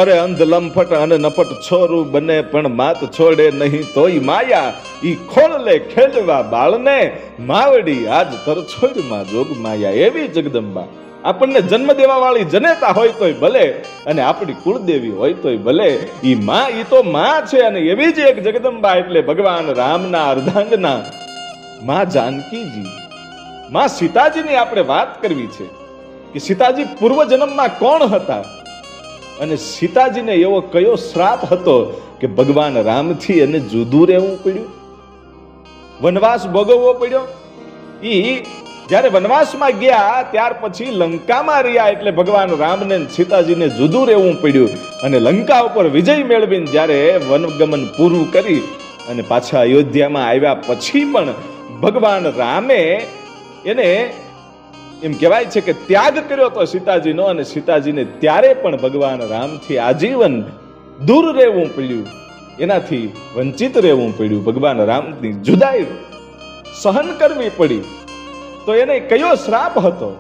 અરે અંધ લંફટ અને નફટ છોરું બને પણ માત છોડે નહીં તોય માયા, ઈ ખોળલે ખેલવા બાળને માવડી આજ તરછોડમાં જોગ માયા. એવી જગદંબા આપણને જન્મ દેવા વાળી જનેતા હોય તોય ભલે, અને આપણી કુળદેવી હોય તોય ભલે, ઈ માં ઈ તો માં છે. અને એવી જ એક જગદંબા એટલે ભગવાન રામના અર્ધાંગના માં જાનકીજી, માં સીતાજીની આપણે વાત કરવી છે કે સીતાજી પૂર્વ જન્મમાં કોણ હતા, અને સીતાજીને એવો કયો શ્રાપ હતો કે ભગવાન રામથી એને જુદું રહેવું પડ્યું, વનવાસ ભોગવવો પડ્યો. ઈ જ્યારે વનવાસમાં ગયા ત્યાર પછી લંકામાં રહ્યા એટલે ભગવાન રામને સીતાજીને જુદું રહેવું પડ્યું. અને લંકા ઉપર વિજય મેળવીને જ્યારે વનગમન પૂરું કરી અને પાછા અયોધ્યામાં આવ્યા પછી પણ ભગવાન રામે એને એમ કહેવાય છે કે ત્યાગ કર્યો તો સીતાજીનો, અને સીતાજીને ત્યારે પણ ભગવાન રામથી આજીવન દૂર રહેવું પડ્યું, એનાથી વંચિત રહેવું પડ્યું, ભગવાન રામની જુદાઈ સહન કરવી પડી. તો એને કયો શ્રાપ હતો?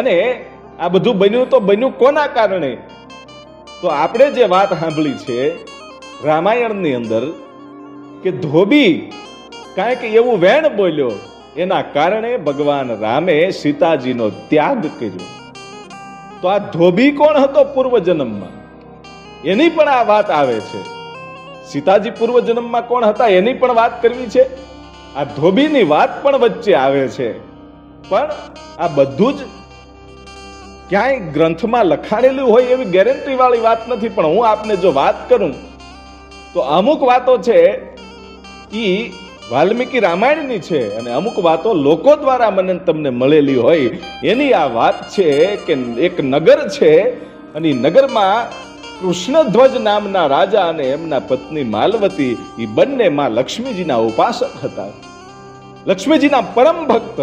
અને આ બધું બન્યું તો બન્યું કોના કારણે? તો આપણે જે વાત સાંભળી છે રામાયણની અંદર કે ધોબી કાંઈક એવું વેણ બોલ્યો, એના કારણે ભગવાન રામે સીતાજીનો ત્યાગ કર્યો. તો આ ધોબી કોણ હતો પૂર્વ જન્મમાં? એની પણ આ વાત આવે છે. સીતાજી પૂર્વ જન્મમાં કોણ હતા એની પણ વાત કરવી છે, આ ધોબીની વાત પણ વચ્ચે આવે છે. પણ આ બધું જ ક્યાંય ગ્રંથમાં લખાણેલું હોય એવી ગેરંટી વાળી વાત નથી. પણ હું આપને જો વાત કરું તો અમુક વાતો છે ઈ વાલ્મીકી રામાયણની છે, અને અમુક વાતો લોકો દ્વારા મને તમને મળેલી હોય એની આ વાત છે કે એક નગર છે, અને નગરમાં કૃષ્ણધ્વજ નામના રાજા અને એમના પત્ની માલવતી એ બંને માં લક્ષ્મીજીના ઉપાસક હતા, લક્ષ્મીજીના પરમ ભક્ત.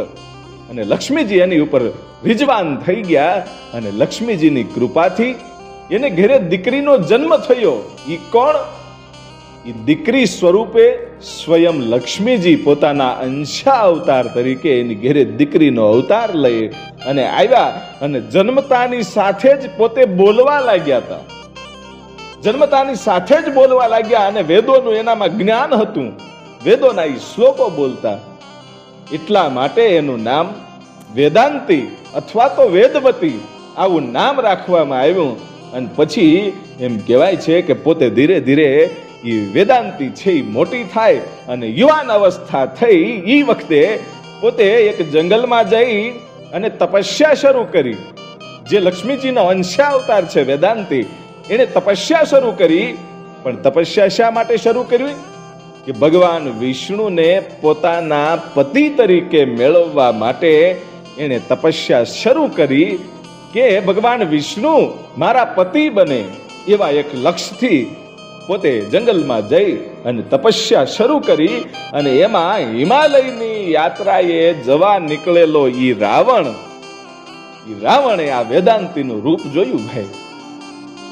અને લક્ષ્મીજી એની ઉપર રિજવાન થઈ ગયા, અને લક્ષ્મીજીની કૃપાથી એને ઘેરે દીકરીનો જન્મ થયો. ઈ કોણ? ઈ દીકરી સ્વરૂપે સ્વયં લક્ષ્મીજી પોતાના અંશા અવતાર તરીકે એની ઘેરે દીકરીનો અવતાર લઈ અને આવ્યા, અને જન્મતાની સાથે જ પોતે બોલવા લાગ્યા હતા. જન્મતાની સાથે જ બોલવા લાગ્યા, અને વેદોનું એનામાં જ્ઞાન હતું, વેદોના એ શ્લોકો બોલતા. એટલા માટે એનું નામ વેદાંતી અથવા તો વેદવતી આવું નામ રાખવામાં આવ્યું. અને પછી એમ કહેવાય છે કે પોતે ધીરે ધીરે એ વેદાંતી છે એ મોટી થાય, અને યુવાન અવસ્થા થઈ એ વખતે પોતે એક જંગલમાં જઈ અને તપસ્યા શરૂ કરી. જે લક્ષ્મીજીનો અંશાવતાર છે વેદાંતી, એને તપસ્યા શરૂ કરી. પણ તપસ્યા શા માટે શરૂ કરવી? કે ભગવાન વિષ્ણુને પોતાના પતિ તરીકે મેળવવા માટે એને તપસ્યા શરૂ કરી કે ભગવાન વિષ્ણુ મારા પતિ બને, એવા એક લક્ષ્યથી પોતે જંગલમાં જઈ અને તપસ્યા શરૂ કરી. અને એમાં હિમાલયની યાત્રાએ જવા નીકળેલો ઈ રાવણે આ વેદાંતીનું રૂપ જોયું. ભાઈ,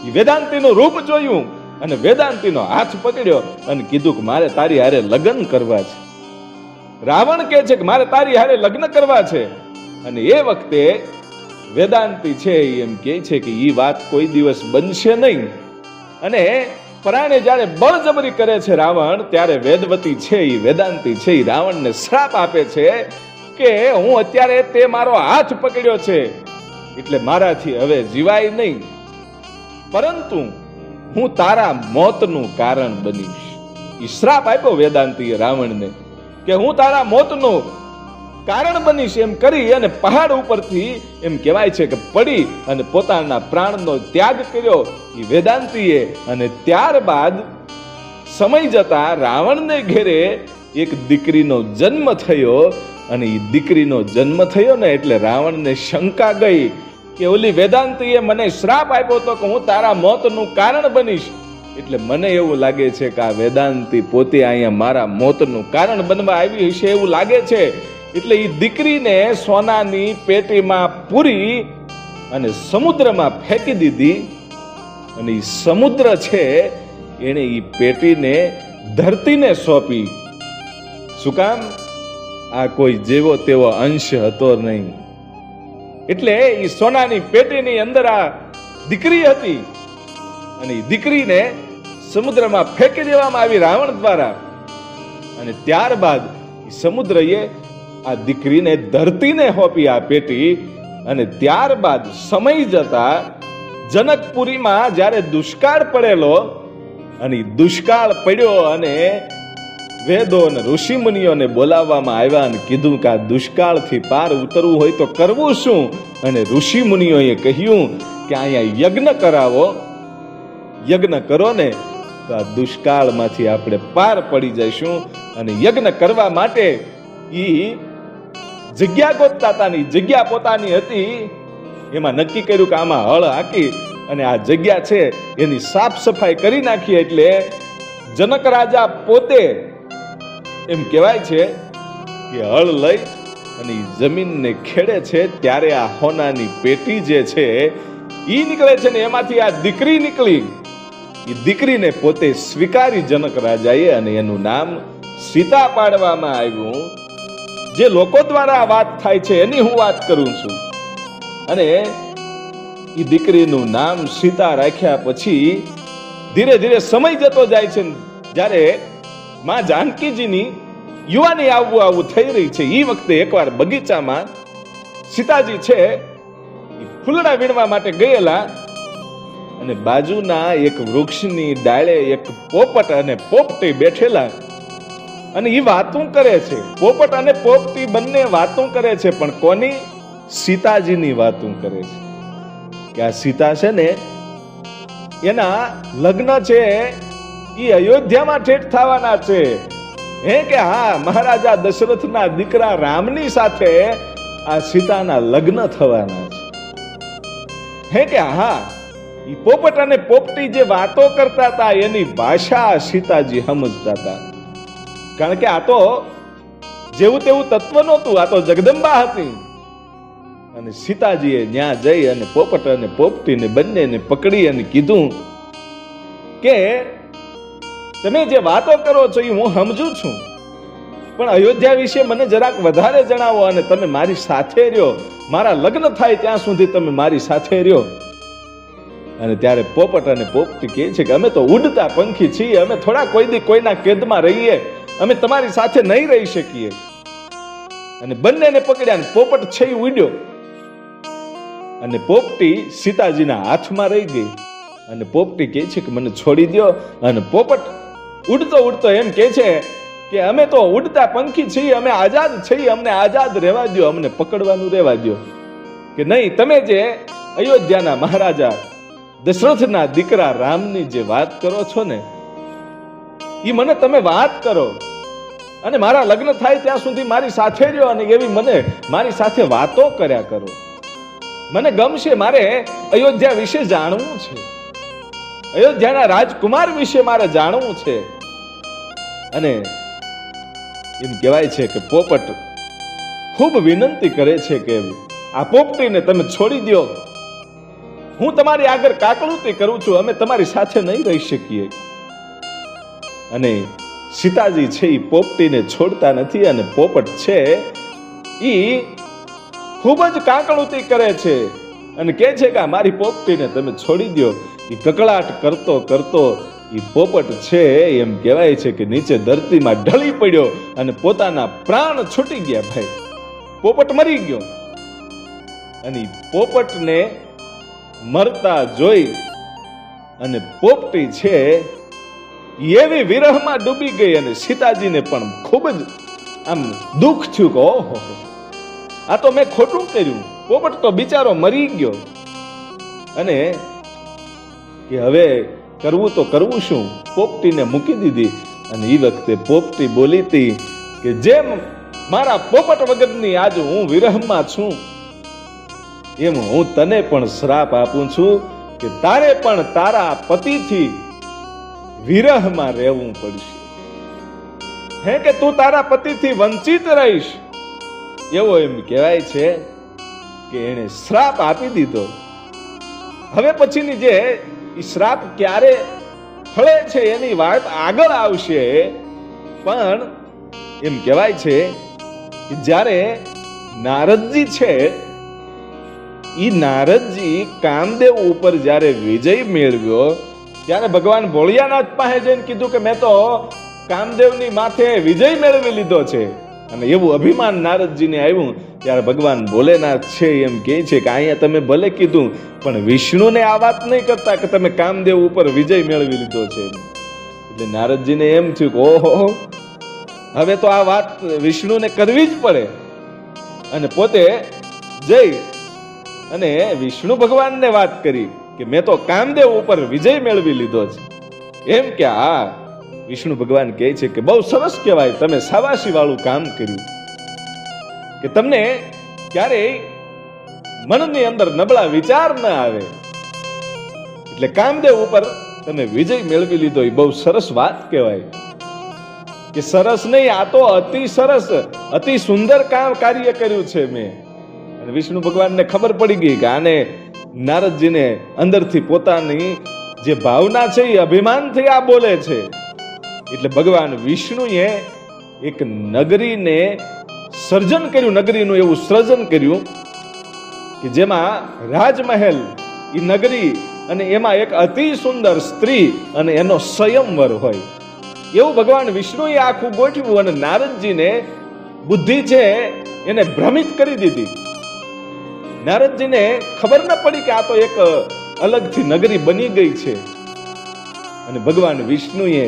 ઈ વેદાંતીનું રૂપ જોયું અને વેદાંતીનો હાથ પકડ્યો અને કીધું કે મારે તારી હારે લગ્ન કરવા છે. રાવણ કહે છે કે મારે તારી હારે લગ્ન કરવા છે. અને એ વખતે વેદાંતી છે એમ કહે છે કે ઈ વાત કોઈ દિવસ બનશે નહીં. અને પરાણે જ્યારે બળજબરી કરે છે રાવણ, ત્યારે વેદવતી છે એ વેદાંતી છે એ રાવણને શ્રાપ આપે છે કે હું અત્યારે તે મારો હાથ પકડ્યો છે એટલે મારાથી હવે જીવાય નહીં, પરંતુ હું તારા મોતનું કારણ બનીશ. એ શ્રાપ આપ્યો વેદાંતીએ રાવણને કે હું તારા મોતનું કારણ બનીશ. એમ કરી અને પહાડ ઉપરથી એમ કહેવાય છે કે પડી અને પોતાના પ્રાણનો ત્યાગ કર્યો એ વેદાંતીએ. અને ત્યારબાદ સમય જતા રાવણને ઘેરે એક દીકરીનો જન્મ થયો. અને એ દીકરીનો જન્મ થયો ને એટલે રાવણને શંકા ગઈ કે ઓલી વેદાંતીએ મને શ્રાપ આપ્યો હતો કે હું તારા મોતનું કારણ બનીશ, એટલે મને એવું લાગે છે કે આ વેદાંતી પોતે અહીંયા મારા મોતનું કારણ બનવા આવી હશે એવું લાગે છે. એટલે એ દીકરીને સોનાની પેટીમાં પૂરી અને સમુદ્રમાં ફેંકી દીધી. અને એ સમુદ્ર છે એને એ પેટીને ધરતીને સોંપી. શું કામ? આ કોઈ જેવો તેવો અંશ હતો નહીં. એટલે એ સોનાની પેટીની અંદર આ દીકરી હતી અને એ દીકરીને સમુદ્રમાં ફેંકી દેવામાં આવી રાવણ દ્વારા. અને ત્યારબાદ સમુદ્રએ આ દીકરીને ધરતીને સોંપી આ પેટી. અને ત્યારબાદ સમય જતા જનકપુરીમાં જ્યારે દુષ્કાળ પડેલો અને દુષ્કાળ પડ્યો અને વેદો અને ઋષિ મુનિઓને બોલાવવામાં આવ્યા અને કીધું કે આ દુષ્કાળથી પાર ઉતરવું હોય તો કરવું શું? અને ઋષિ મુનિઓએ કહ્યું કે અહીંયા યજ્ઞ કરાવો, યજ્ઞ કરો ને તો આ દુષ્કાળમાંથી આપણે પાર પડી જઈશું. અને યજ્ઞ કરવા માટે ઈ જગ્યા ગોતતા હતા, જગ્યા પોતાની હતી. એમાં નક્કી કર્યું કે આમાં હળ હાકી અને આ જગ્યા છે એની સાફ સફાઈ કરી નાખીએ. એટલે જનક રાજા પોતે એમ કહેવાય છે કે હળ લઈ અને જમીનને ખેડે છે ત્યારે આ હોનાની પેટી જે છે ઈ નીકળે છે ને એમાંથી આ દીકરી નીકળી. એ દીકરીને પોતે સ્વીકારી જનક રાજાએ અને એનું નામ સીતા પાડવામાં આવ્યું. જે લોકો દ્વારા આ વાત થાય છે એની હું વાત કરું છું. અને એ દીકરીનું નામ સીતા રાખ્યા પછી ધીરે ધીરે સમય જતો જાય છે. જ્યારે માં જાનકીજીની યુવાની આવું થઈ રહી છે એ વખતે એકવાર બગીચામાં સીતાજી છે ફૂલડા વીણવા માટે ગયેલા અને બાજુના એક વૃક્ષની ડાળે એક પોપટ અને પોપટી બેઠેલા અને એ વાતો કરે છે. પોપટ અને પોપટી બંને વાતો કરે છે, પણ કોની? સીતાજીની વાતો કરે છે કે આ સીતા છે ને એના લગ્ન છે એ અયોધ્યામાં ઠેઠ થવાના છે. હે કે હા, મહારાજા દશરથના દીકરા રામની સાથે આ સીતાના લગ્ન થવાના છે. હે કે હા, એ પોપટ અને પોપટી જે વાતો કરતા હતા એની ભાષા સીતાજી સમજતા હતા. કારણ કે આ તો જેવું તેવું તત્વ નહોતું, આ તો જગદંબા હતી. અને સીતાજીએ ત્યાં જઈ અને પોપટ અને પોપટીને બંનેને પકડી અને કીધું કે તમે જે વાતો કરો છો એ હું સમજુ છું, પણ અયોધ્યા વિશે મને જરાક વધારે જણાવો અને તમે મારી સાથે રહ્યો, મારા લગ્ન થાય ત્યાં સુધી તમે મારી સાથે રહ્યો. અને ત્યારે પોપટ અને પોપટી કહે છે કે અમે તો ઉડતા પંખી છીએ, અમે થોડા કોઈ દી કોઈના કેદમાં રહીએ, અમે તમારી સાથે નહીં રહી શકીએ. અને બંનેને પકડ્યા અને પોપટ છે ઉડ્યો અને પોપટી સીતાજીના હાથમાં રહી ગઈ. અને પોપટી કહે છે કે મને છોડી દો. અને પોપટ ઉડતો ઉડતો એમ કહે છે કે અમે તો ઉડતા પંખી છીએ, અમે આઝાદ છીએ, અમને આઝાદ રહેવા દો, અમને પકડવાનું રહેવા દો. કે નહીં, તમે જે અયોધ્યાના મહારાજા દશરથના દીકરા રામની જે વાત કરો છો ને એ મને તમે વાત કરો અને મારા લગ્ન થાય ત્યાં સુધી મારી સાથે રહ્યો અને એવી મને મારી સાથે વાતો કર્યા કરો. મને ગમશે, મારે અયોધ્યા વિશે જાણવું છે, અયોધ્યાના રાજકુમાર વિશે મારે જાણવું છે. અને એમ કહેવાય છે કે પોપટ ખૂબ વિનંતી કરે છે કે આ પોપટીને તમે છોડી દો, હું તમારી આગળ કાકળુતી કરું છું, અમે તમારી સાથે નહીં રહી શકીએ. અને સીતાજી છે એ પોપટીને છોડતા નથી અને પોપટ છે એ ખૂબ જ કાકળુતી કરે છે અને કહે છે કે મારી પોપટીને તમે છોડી દો. એ કકળાટ કરતો કરતો એ પોપટ છે એમ કહેવાય છે કે નીચે ધરતીમાં ઢળી પડ્યો અને પોતાના પ્રાણ છૂટી ગયા. ભાઈ, પોપટ મરી ગયો. અને પોપટને મરતા જોઈ અને પોપટી છે એવી વિરહમાં ડૂબી ગઈ અને સીતાજીને પણ ખૂબ જ આમ દુઃખ થયું કે ઓહો, આ તો મેં ખોટું કર્યું, પોપટ તો બિચારો મરી ગયો. અને કે હવે કરવું તો કરવું શું, પોપટીને મૂકી દીધી. અને એ વખતે પોપટી બોલી હતી કે જેમ મારા પોપટ વગરની આજ હું વિરહમાં છું એમ હું તને પણ શ્રાપ આપું છું કે તારે પણ તારા પતિથી વિરહમાં રહેવું પડશે. હે કે તું તારા પતિથી વંચિત રહીશ, એવો એમ કહેવાય છે કે એને શ્રાપ આપી દીધો. હવે પછીની જે શ્રાપ ક્યારે ફળે છે એની વાત આગળ આવશે. પણ એમ કહેવાય છે કે જ્યારે નારદજી છે ઈ નારદજી કામદેવ ઉપર જ્યારે વિજય મેળવ્યો ત્યારે ભગવાન ભોળિયાનાથ પાસે જઈને કીધું કે મેં તો કામદેવની માથે વિજય મેળવી લીધો છે. અને એવું અભિમાન નારદજીને આવ્યું ત્યારે ભગવાન ભોલેનાથ છે એમ કહે છે કે અહીંયા તમે ભલે કીધું પણ વિષ્ણુને આ વાત નહીં કરતા કે તમે કામદેવ ઉપર વિજય મેળવી લીધો છે. એટલે નારદજીને એમ થયું કે ઓહો, હવે તો આ વાત વિષ્ણુને કરવી જ પડે. અને પોતે જઈ અને વિષ્ણુ ભગવાનને વાત કરી કે મેં તો કામદેવ ઉપર વિજય મેળવી લીધો છે. એમ કે હા, વિષ્ણુ ભગવાન કહે છે કે બહુ સરસ કહેવાય, તમે સાવાસી વાળું કામ કર્યું કે તમને ક્યારેય મનની અંદર નબળા વિચાર ન આવે, એટલે કામદેવ ઉપર તમે વિજય મેળવી લીધો. એ બહુ સરસ વાત કહેવાય. કે સરસ નહીં, આ તો અતિ સરસ, અતિ સુંદર કાર્ય કર્યું છે મેં. અને વિષ્ણુ ભગવાનને ખબર પડી ગઈ કે આને નારદજીને અંદરથી પોતાની જે ભાવના છે એ અભિમાનથી આ બોલે છે. એટલે ભગવાન વિષ્ણુએ એક નગરીને સર્જન કર્યું, નગરીનું એવું સર્જન કર્યું કે જેમાં રાજમહેલ, એ નગરી અને એમાં એક અતિ સુંદર સ્ત્રી અને એનો સ્વયંવર હોય એવું ભગવાન વિષ્ણુએ આખું ગોઠવ્યું. અને નારદજીને બુદ્ધિ છે એને ભ્રમિત કરી દીધી. નારદજીને ખબર ન પડી કે આ તો એક અલગથી નગરી બની ગઈ છે. અને ભગવાન વિષ્ણુએ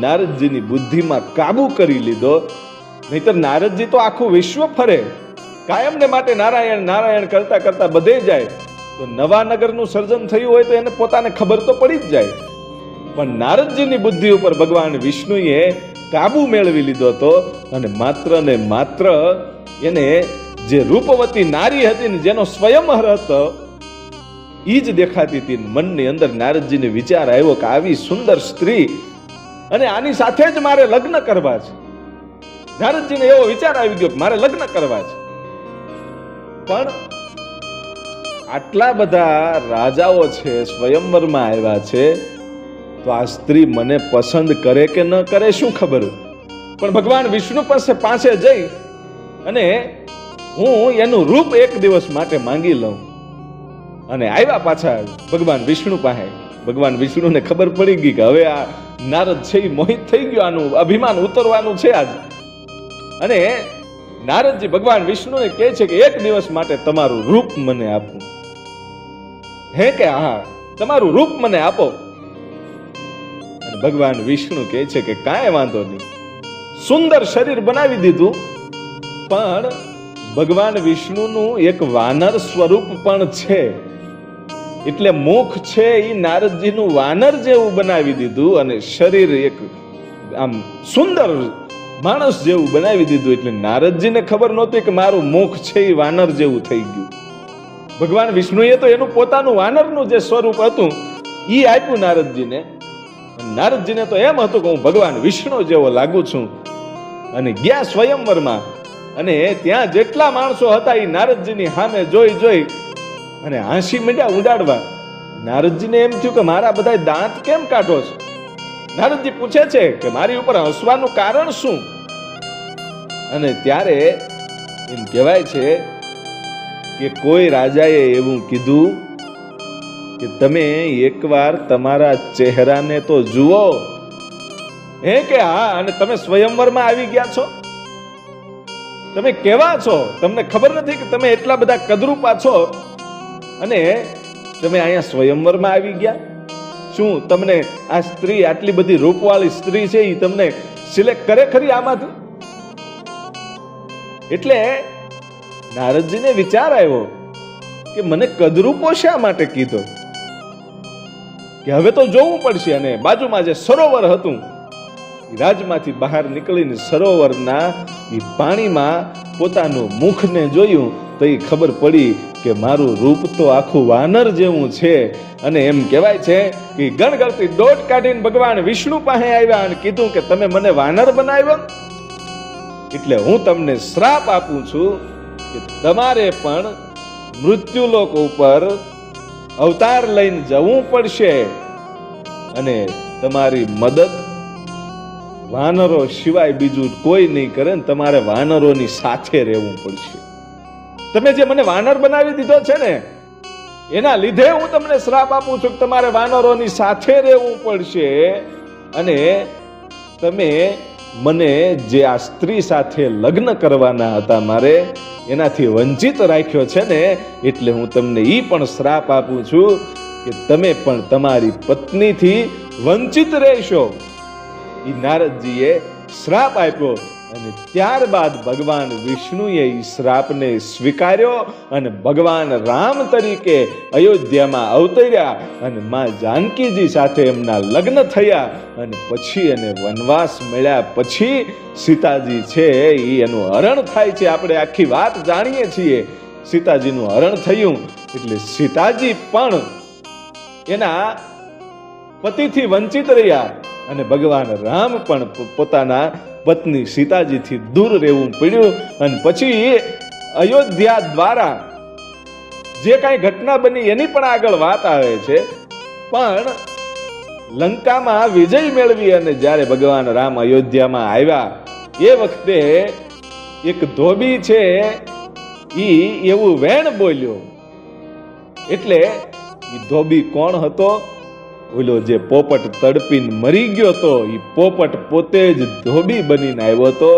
નારદજીની બુદ્ધિમાં કાબુ કરી લીધો. નહીતર નારદજી તો આખું વિશ્વ ફરે, કાયમને માટે નારાયણ નારાયણ કરતા કરતા બધે જાય. તો નવા નગરનું સર્જન થયું હોય તો એને પોતાને ખબર તો પડી જ જાય. પણ નારદજીની બુદ્ધિ ઉપર ભગવાન વિષ્ણુએ કાબુ મેળવી લીધો હતો. અને માત્ર ને માત્ર એને જે રૂપવતી નારી હતી ને જેનો સ્વયંવર હતો ઈ જ દેખાતી હતી. મનની અંદર નારદજીને વિચાર આવ્યો કે આવી સુંદર સ્ત્રી અને આની સાથે જ મારે લગ્ન કરવા છે. નારદજીને એવો વિચાર આવી ગયો કે મારે લગ્ન કરવા છે. પણ આટલા બધા રાજાઓ છે, સ્વયંવરમાં આવ્યા છે, તો આ સ્ત્રી મને પસંદ કરે કે ન કરે શું ખબર. પણ ભગવાન વિષ્ણુ પાસે જઈ અને હું એનું રૂપ એક દિવસ માટે માંગી લઉં. અને આવ્યા પાછા ભગવાન વિષ્ણુ પાસે. ભગવાન વિષ્ણુને ખબર પડી ગઈ કે હવે આ નારદ છે એ મોહિત થઈ ગયો, આનું અભિમાન ઉતરવાનું છે આજ. અને નારદજી ભગવાન વિષ્ણુને કહે છે કે એક દિવસ માટે તમારું રૂપ મને આપો. હે કે હા, તમારું રૂપ મને આપો. અને ભગવાન વિષ્ણુ કહે છે કે કાંઈ વાંધો નહીં. સુંદર શરીર બનાવી દીધું. પણ ભગવાન વિષ્ણુનું એક વાનર સ્વરૂપ પણ છે. એટલે મુખ છે એ નારદજીનું વાનર જેવું બનાવી દીધું અને શરીર એક આમ સુંદર માણસ જેવું બનાવી દીધું. એટલે નારદજીને ખબર નહોતી કે મારું મુખ છે એ વાનર જેવું થઈ ગયું. ભગવાન વિષ્ણુએ તો એનું પોતાનું વાનરનું જે સ્વરૂપ હતું એ આપ્યું નારદજીને. નારદજીને તો એમ હતું કે હું ભગવાન વિષ્ણુ જેવો લાગુ છું. અને ગયા સ્વયંવરમાં અને ત્યાં જેટલા માણસો હતા એ નારદજીની સામે જોઈ અને હાંસી માંડ્યા ઉડાડવા. નારદજીને એમ થયું કે મારા બધા દાંત કેમ કાઢો છો? નારદજી પૂછે છે કે મારી ઉપર હસવાનું કારણ શું? અને ત્યારે એમ કહેવાય છે કે કોઈ રાજાએ એવું કીધું કે તમે એકવાર તમારા ચહેરાને તો જુઓ. હે કે હા, અને તમે સ્વયંવરમાં આવી ગયા છો? તમે કેવા છો? તમને ખબર નથી કે તમે એટલા બધા કદરૂપા છો અને તમે અહીંયા સ્વયંવરમાં આવી ગયા? શું તમને આ સ્ત્રી, આટલી બધી રૂપવાળી સ્ત્રી છે એ તમને સિલેક્ટ કરે ખરી આમાંથી? એટલે નારદજીને વિચાર આવ્યો કે મને કદરૂપો શા માટે કીધો, કે હવે તો જોવું પડશે. અને બાજુમાં જે સરોવર હતું રાજમાંથી બહાર નીકળીને સરોવરના એ પાણીમાં પોતાનું મુખને જોયું તો એ ખબર પડી કે મારું રૂપ તો આખું વાનર જેવું છે. અને એમ કહેવાય છે કે ગણગણતી દોટ કાઢીને ભગવાન વિષ્ણુ પાસે આવ્યા અને કીધું કે તમે મને વાનર બનાવ્યો, એટલે હું તમને શ્રાપ આપું છું કે તમારે પણ મૃત્યુલોક ઉપર અવતાર લઈને જવું પડશે અને તમારી મદદ વાનરો સિવાય બીજું કોઈ નહીં કરે ને તમારે વાનરોની સાથે રહેવું પડશે. તમે જે મને વાનર બનાવી દીધો છે ને એના લીધે હું તમને શ્રાપ આપું છું કે તમારે વાનરોની સાથે રહેવું પડશે અને તમે મને જે આ સ્ત્રી સાથે લગ્ન કરવાના હતા મારે એનાથી વંચિત રાખ્યો છે ને, એટલે હું તમને ઈ પણ શ્રાપ આપું છું કે તમે પણ તમારી પત્નીથી વંચિત રહેશો. ઈ નારદજીએ શ્રાપ આપ્યો અને ત્યારબાદ ભગવાન વિષ્ણુએ ઈ શ્રાપને સ્વીકાર્યો અને ભગવાન રામ તરીકે અયોધ્યામાં અવતર્યા અને માં જાનકીજી સાથે એમના લગ્ન થયા અને પછી એને વનવાસ મળ્યા પછી સીતાજી છે એ એનું હરણ થાય છે. આપણે આખી વાત જાણીએ છીએ. સીતાજીનું હરણ થયું એટલે સીતાજી પણ એના પતિથી વંચિત રહ્યા અને ભગવાન રામ પણ પોતાના પત્ની સીતાજીથી દૂર રહેવું પડ્યું. અને પછી અયોધ્યા દ્વારા જે કાંઈ ઘટના બની એની પણ આગળ વાત આવે છે. પણ લંકામાં વિજય મેળવી અને જ્યારે ભગવાન રામ અયોધ્યામાં આવ્યા એ વખતે એક ધોબી છે ઈ એવું વેણ બોલ્યો. એટલે ઈ ધોબી કોણ હતો? ઓલો જે પોપટ તડપીને મરી ગયો તો ઈ પોપટ પોતે જ ધોબી બનીને આવ્યો હતો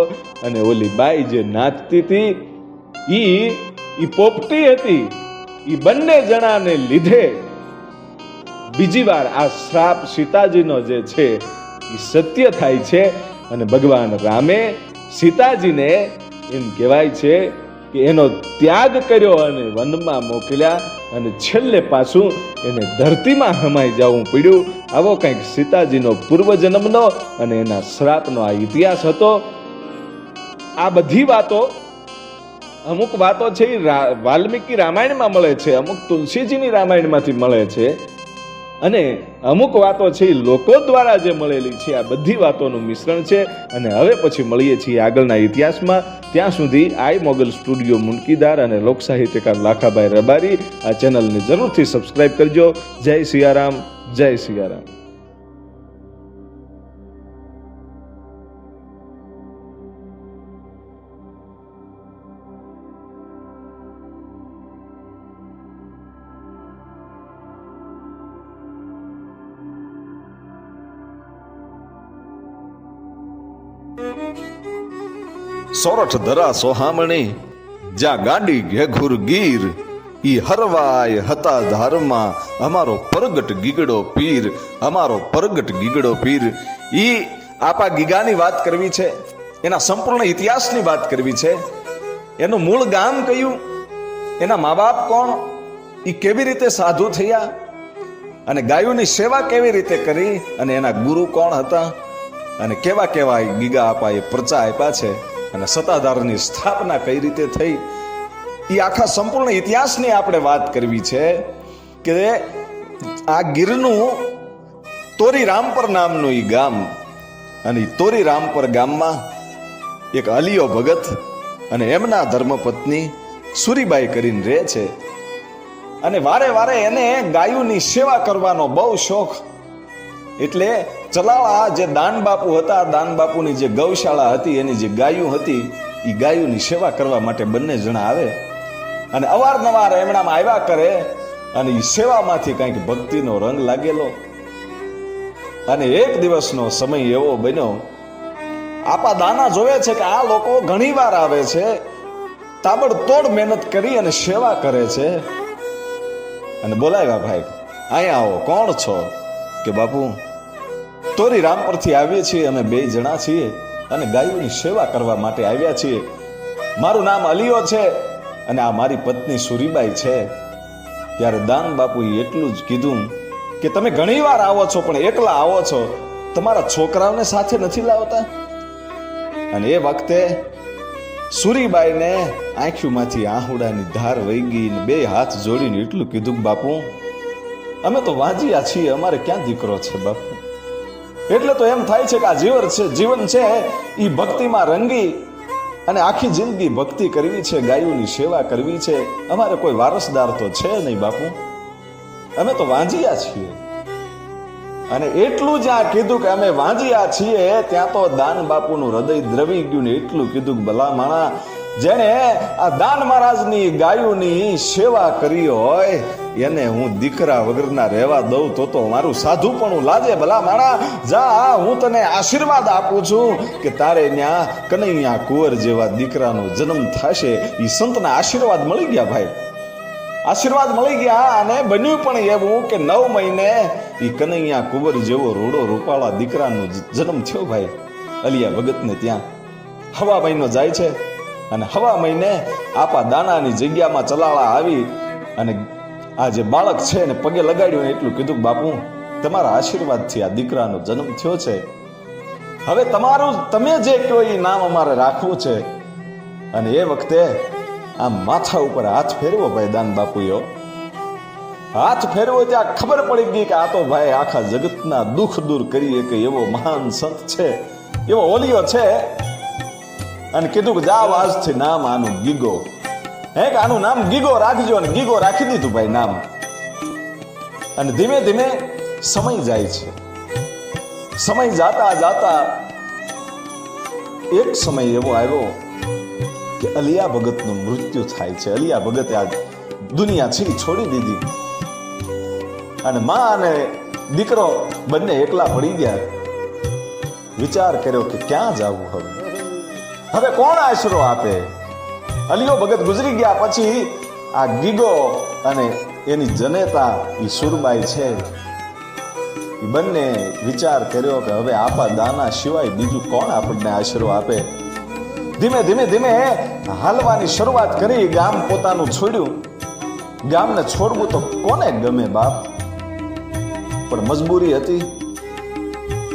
અને ઓલી બાઈ જે નાચતી હતી ઈ પોપટી હતી. ઈ બંને જણાને લીધે બીજી વાર આ શ્રાપ સીતાજીનો જે છે એ સત્ય થાય છે અને ભગવાન રામે સીતાજીને એમ કહેવાય છે કે એનો ત્યાગ કર્યો અને વનમાં મોકલ્યા અને છેલ્લે પાછું એને ધરતીમાં હમાઈ જવું પડ્યું. આવો કંઈક સીતાજીનો પૂર્વજન્મનો અને એના શ્રાપનો આ ઇતિહાસ હતો. આ બધી વાતો અમુક વાતો છે એ વાલ્મીકી રામાયણમાં મળે છે, અમુક તુલસીજીની રામાયણમાંથી મળે છે અને અમુક વાતો છે એ લોકો દ્વારા જે મળેલી છે. આ બધી વાતોનું મિશ્રણ છે. અને હવે પછી મળીએ છીએ આગળના ઇતિહાસમાં. ત્યાં સુધી આઈ મોગલ સ્ટુડિયો મુનકીદાર અને લોક સાહિત્યકાર લાખાભાઈ રબારી આ ચેનલને જરૂરથી સબસ્ક્રાઇબ કરજો. જય સિયારામ, જય સિયારામ. સોરઠ ધરા સોહામણી જ્યાં ગાંડી ઘેઘુર ગીર ઈ હરવાય હતા ધારમાં અમારો પરગટ ગીગડો પીર, અમારો પરગટ ગીગડો પીર. ઈ આપા ગીગાની વાત કરવી છે, એના સંપૂર્ણ ઇતિહાસની વાત કરવી છે. એનું મૂળ ગામ કયું, એના મા બાપ કોણ, ઈ કેવી રીતે સાધુ થયા અને ગાયોની સેવા કેવી રીતે કરી અને એના ગુરુ કોણ હતા અને કેવા કેવા ગીગા આપા એ પ્રચા આપ્યા છે અને સત્તાધારની સ્થાપના કઈ રીતે થઈ. એ આખા સંપૂર્ણ ઇતિહાસની આપણે વાત કરવી છે કે આ ગીરનું તોરી રામપર નામનું ઈ ગામ અને તોરી રામપર ગામમાં એક અલિયો ભગત અને એમના ધર્મપત્ની સુરીબાઈ કરીને રહે છે. અને વારે વારે એને ગાયોની સેવા કરવાનો બહુ શોખ. એટલે ચલાળા જે દાન બાપુ હતા, દાન બાપુની જે ગૌશાળા હતી એની જે ગાયું હતી એ ગાયોની સેવા કરવા માટે બંને જણા આવે અને અવારનવાર એમનામાં આવ્યા કરે અને એ સેવામાંથી કંઈક ભક્તિનો રંગ લાગેલો. અને એક દિવસનો સમય એવો બન્યો, આપા દાના જોવે છે કે આ લોકો ઘણી વાર આવે છે, તાબડતોડ મહેનત કરી અને સેવા કરે છે અને બોલાવ્યા, ભાઈ અહીંયા આવો, કોણ છો? કે બાપુ તોરી રામ પરથી આવીએ છીએ, અમે બે જણા છીએ અને ગાયોની સેવા કરવા માટે આવ્યા છીએ. મારું નામ અલિયો છે અને આ મારી પત્ની સુરીબાઈ છે. ત્યારે દાન બાપુએ એટલું જ કીધું કે તમે ઘણી વાર આવો છો પણ એકલા આવો છો, તમારા છોકરાઓને સાથે નથી લાવતા? અને એ વખતે સુરીબાઈને આંખોમાંથી આહુડાની ધાર વહી ગઈ ને બે હાથ જોડીને એટલું કીધું, બાપુ અમે તો વાંજિયા છીએ, અમારે ક્યાં દીકરો છે બાપુ. એટલે તો એમ થાય છે કે આ જીવન છે એ ભક્તિમાં રંગી અને આખી જિંદગી ભક્તિ કરવી છે, ગાયોની સેવા કરવી છે, અમારે કોઈ વારસદાર તો છે નહીં બાપુ, અમે તો વાંજિયા છીએ. અને એટલું જ્યાં કીધું કે અમે વાંજિયા છીએ ત્યાં તો દાન બાપુનું હૃદય દ્રવી ગયું ને એટલું કીધું કે ભલા માણા જેણે આ દાન મહારાજની ગાયોની સેવા કરી હોય એને હું દીકરા વગરના રહેવા દઉં તો મારું સાધુ પણ લાજે. ભલા માણા, જા, હું તને આશીર્વાદ આપું છું કે તારે ત્યાં કનૈયા કુંવર જેવા દીકરાનો જન્મ થશે. એ સંતના આશીર્વાદ મળી ગયા ભાઈ, આશીર્વાદ મળી ગયા. અને બન્યું પણ એવું કે 9 મહિને એ કનૈયા કુંવર જેવો રૂડો રૂપાળા દીકરાનો જન્મ થયો ભાઈ અલિયા ભગતને ત્યાં. હવા મહિનો જાય છે અને હવા મહિને આપા દાનાની જગ્યામાં ચલાળા આવી અને આ જે બાળક છે એને પગે લગાડ્યું, એટલું કીધું, બાપુ તમારા આશીર્વાદથી આ દીકરાનો જન્મ થયો છે. હવે તમારું તમે જે કહો એ નામ અમારે રાખવું છે. અને એ વખતે આમ માથા ઉપર હાથ ફેરવો ભાઈ દાન બાપુએ. હાથ ફેરવો ત્યાં ખબર પડી ગઈ કે આ તો ભાઈ આખા જગતના દુઃખ દૂર કરીએ કે એવો મહાન સંત છે, એવો ઓલિયો છે. અને કીધું કે જાવ આજથી નામ આનું ગીગો, હે કે આનું નામ ગીગો રાખજો. અને ગીગો રાખી દીધું ભાઈ નામ. અને ધીમે ધીમે સમય જાય છે. સમય જાતા જાતા એક સમય એવો આવ્યો કે અલિયા ભગતનું મૃત્યુ થાય છે. અલિયા ભગતે આ દુનિયા છે છોડી દીધી અને માં અને દીકરો બંને એકલા પડી ગયા. વિચાર કર્યો કે ક્યાં જવું હવે, હવે કોણ આશરો આપે? અલિયો ભગત ગુજરી ગયા પછી આ ગીગો અને એની જનેતા એ સુરબાઈ છે, એ બંને વિચાર કર્યો કે હવે આપા દાના સિવાય બીજું કોણ આપણને આશરો આપે. ધીમે ધીમે ધીમે હાલવાની શરૂઆત કરી. ગામ પોતાનું છોડ્યું. ગામને છોડવું તો કોને ગમે બાપ, પણ મજબૂરી હતી.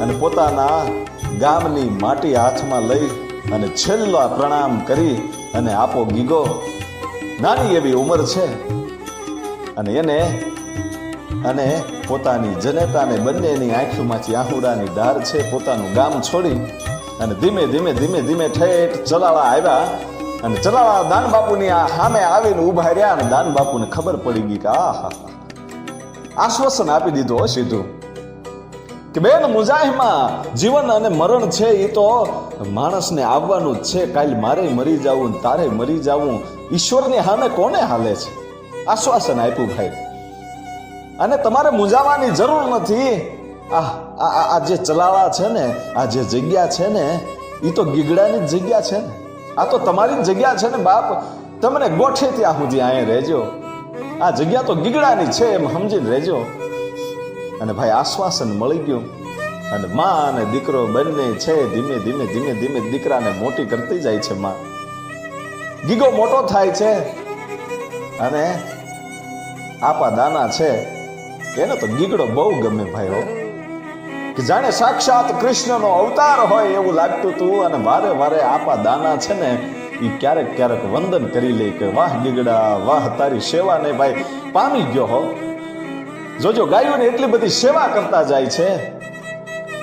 અને પોતાના ગામની માટી હાથમાં લઈ અને છેલ્લો પ્રણામ કરી અને આપો ગીગો, નાની એવી ઉંમર છે અને એને અને પોતાની જનેતાને બંનેની આંખોમાંથી આહુડાની ધાર છે. પોતાનું ગામ છોડી અને ધીમે ધીમે ધીમે ધીમે ઠેઠ ચલાળા આવ્યા. અને ચલાળા દાન બાપુની આ સામે આવીને ઉભા રહ્યા. અને દાન બાપુને ખબર પડી ગઈ કે આહા, આશ્વાસન આપી દીધું સીધું કે બેન, મુજાહિમાં જીવન અને મરણ છે એ તો માણસને આવવાનું જ છે. કાલ મારે મરી જવું, તારે મરી જવું, ઈશ્વરની સામે કોને હાલે છે? આશ્વાસન આપ્યું ભાઈ. અને તમારે મૂંઝાવાની જરૂર નથી. આ જે ચલાળા છે ને, આ જે જગ્યા છે ને, એ તો ગીગડાની જ જગ્યા છે ને. આ તો તમારી જ જગ્યા છે ને બાપ. તમને ગોઠે ત્યાં સુધી અહીંયા રહેજો. આ જગ્યા તો ગીગડાની છે એમ સમજીને રહેજો. અને ભાઈ આશ્વાસન મળી ગયું. અને માં અને દીકરો બંને છે ધીમે ધીમે ધીમે ધીમે દીકરાને મોટી કરતી જાય છે માં. ગીગો મોટો થાય છે અને આપા દાના છે એને તો ગીગડો બહુ ગમે ભાઈ હો, કે જાણે સાક્ષાત કૃષ્ણનો અવતાર હોય એવું લાગતું હતું. અને વારે વારે આપા દાના છે ને એ ક્યારેક ક્યારેક વંદન કરી લે કે વાહ ગીગડા, વાહ તારી સેવાને ભાઈ પામી ગયો હો. જોજો ગાયોને એટલી બધી સેવા કરતા જાય છે.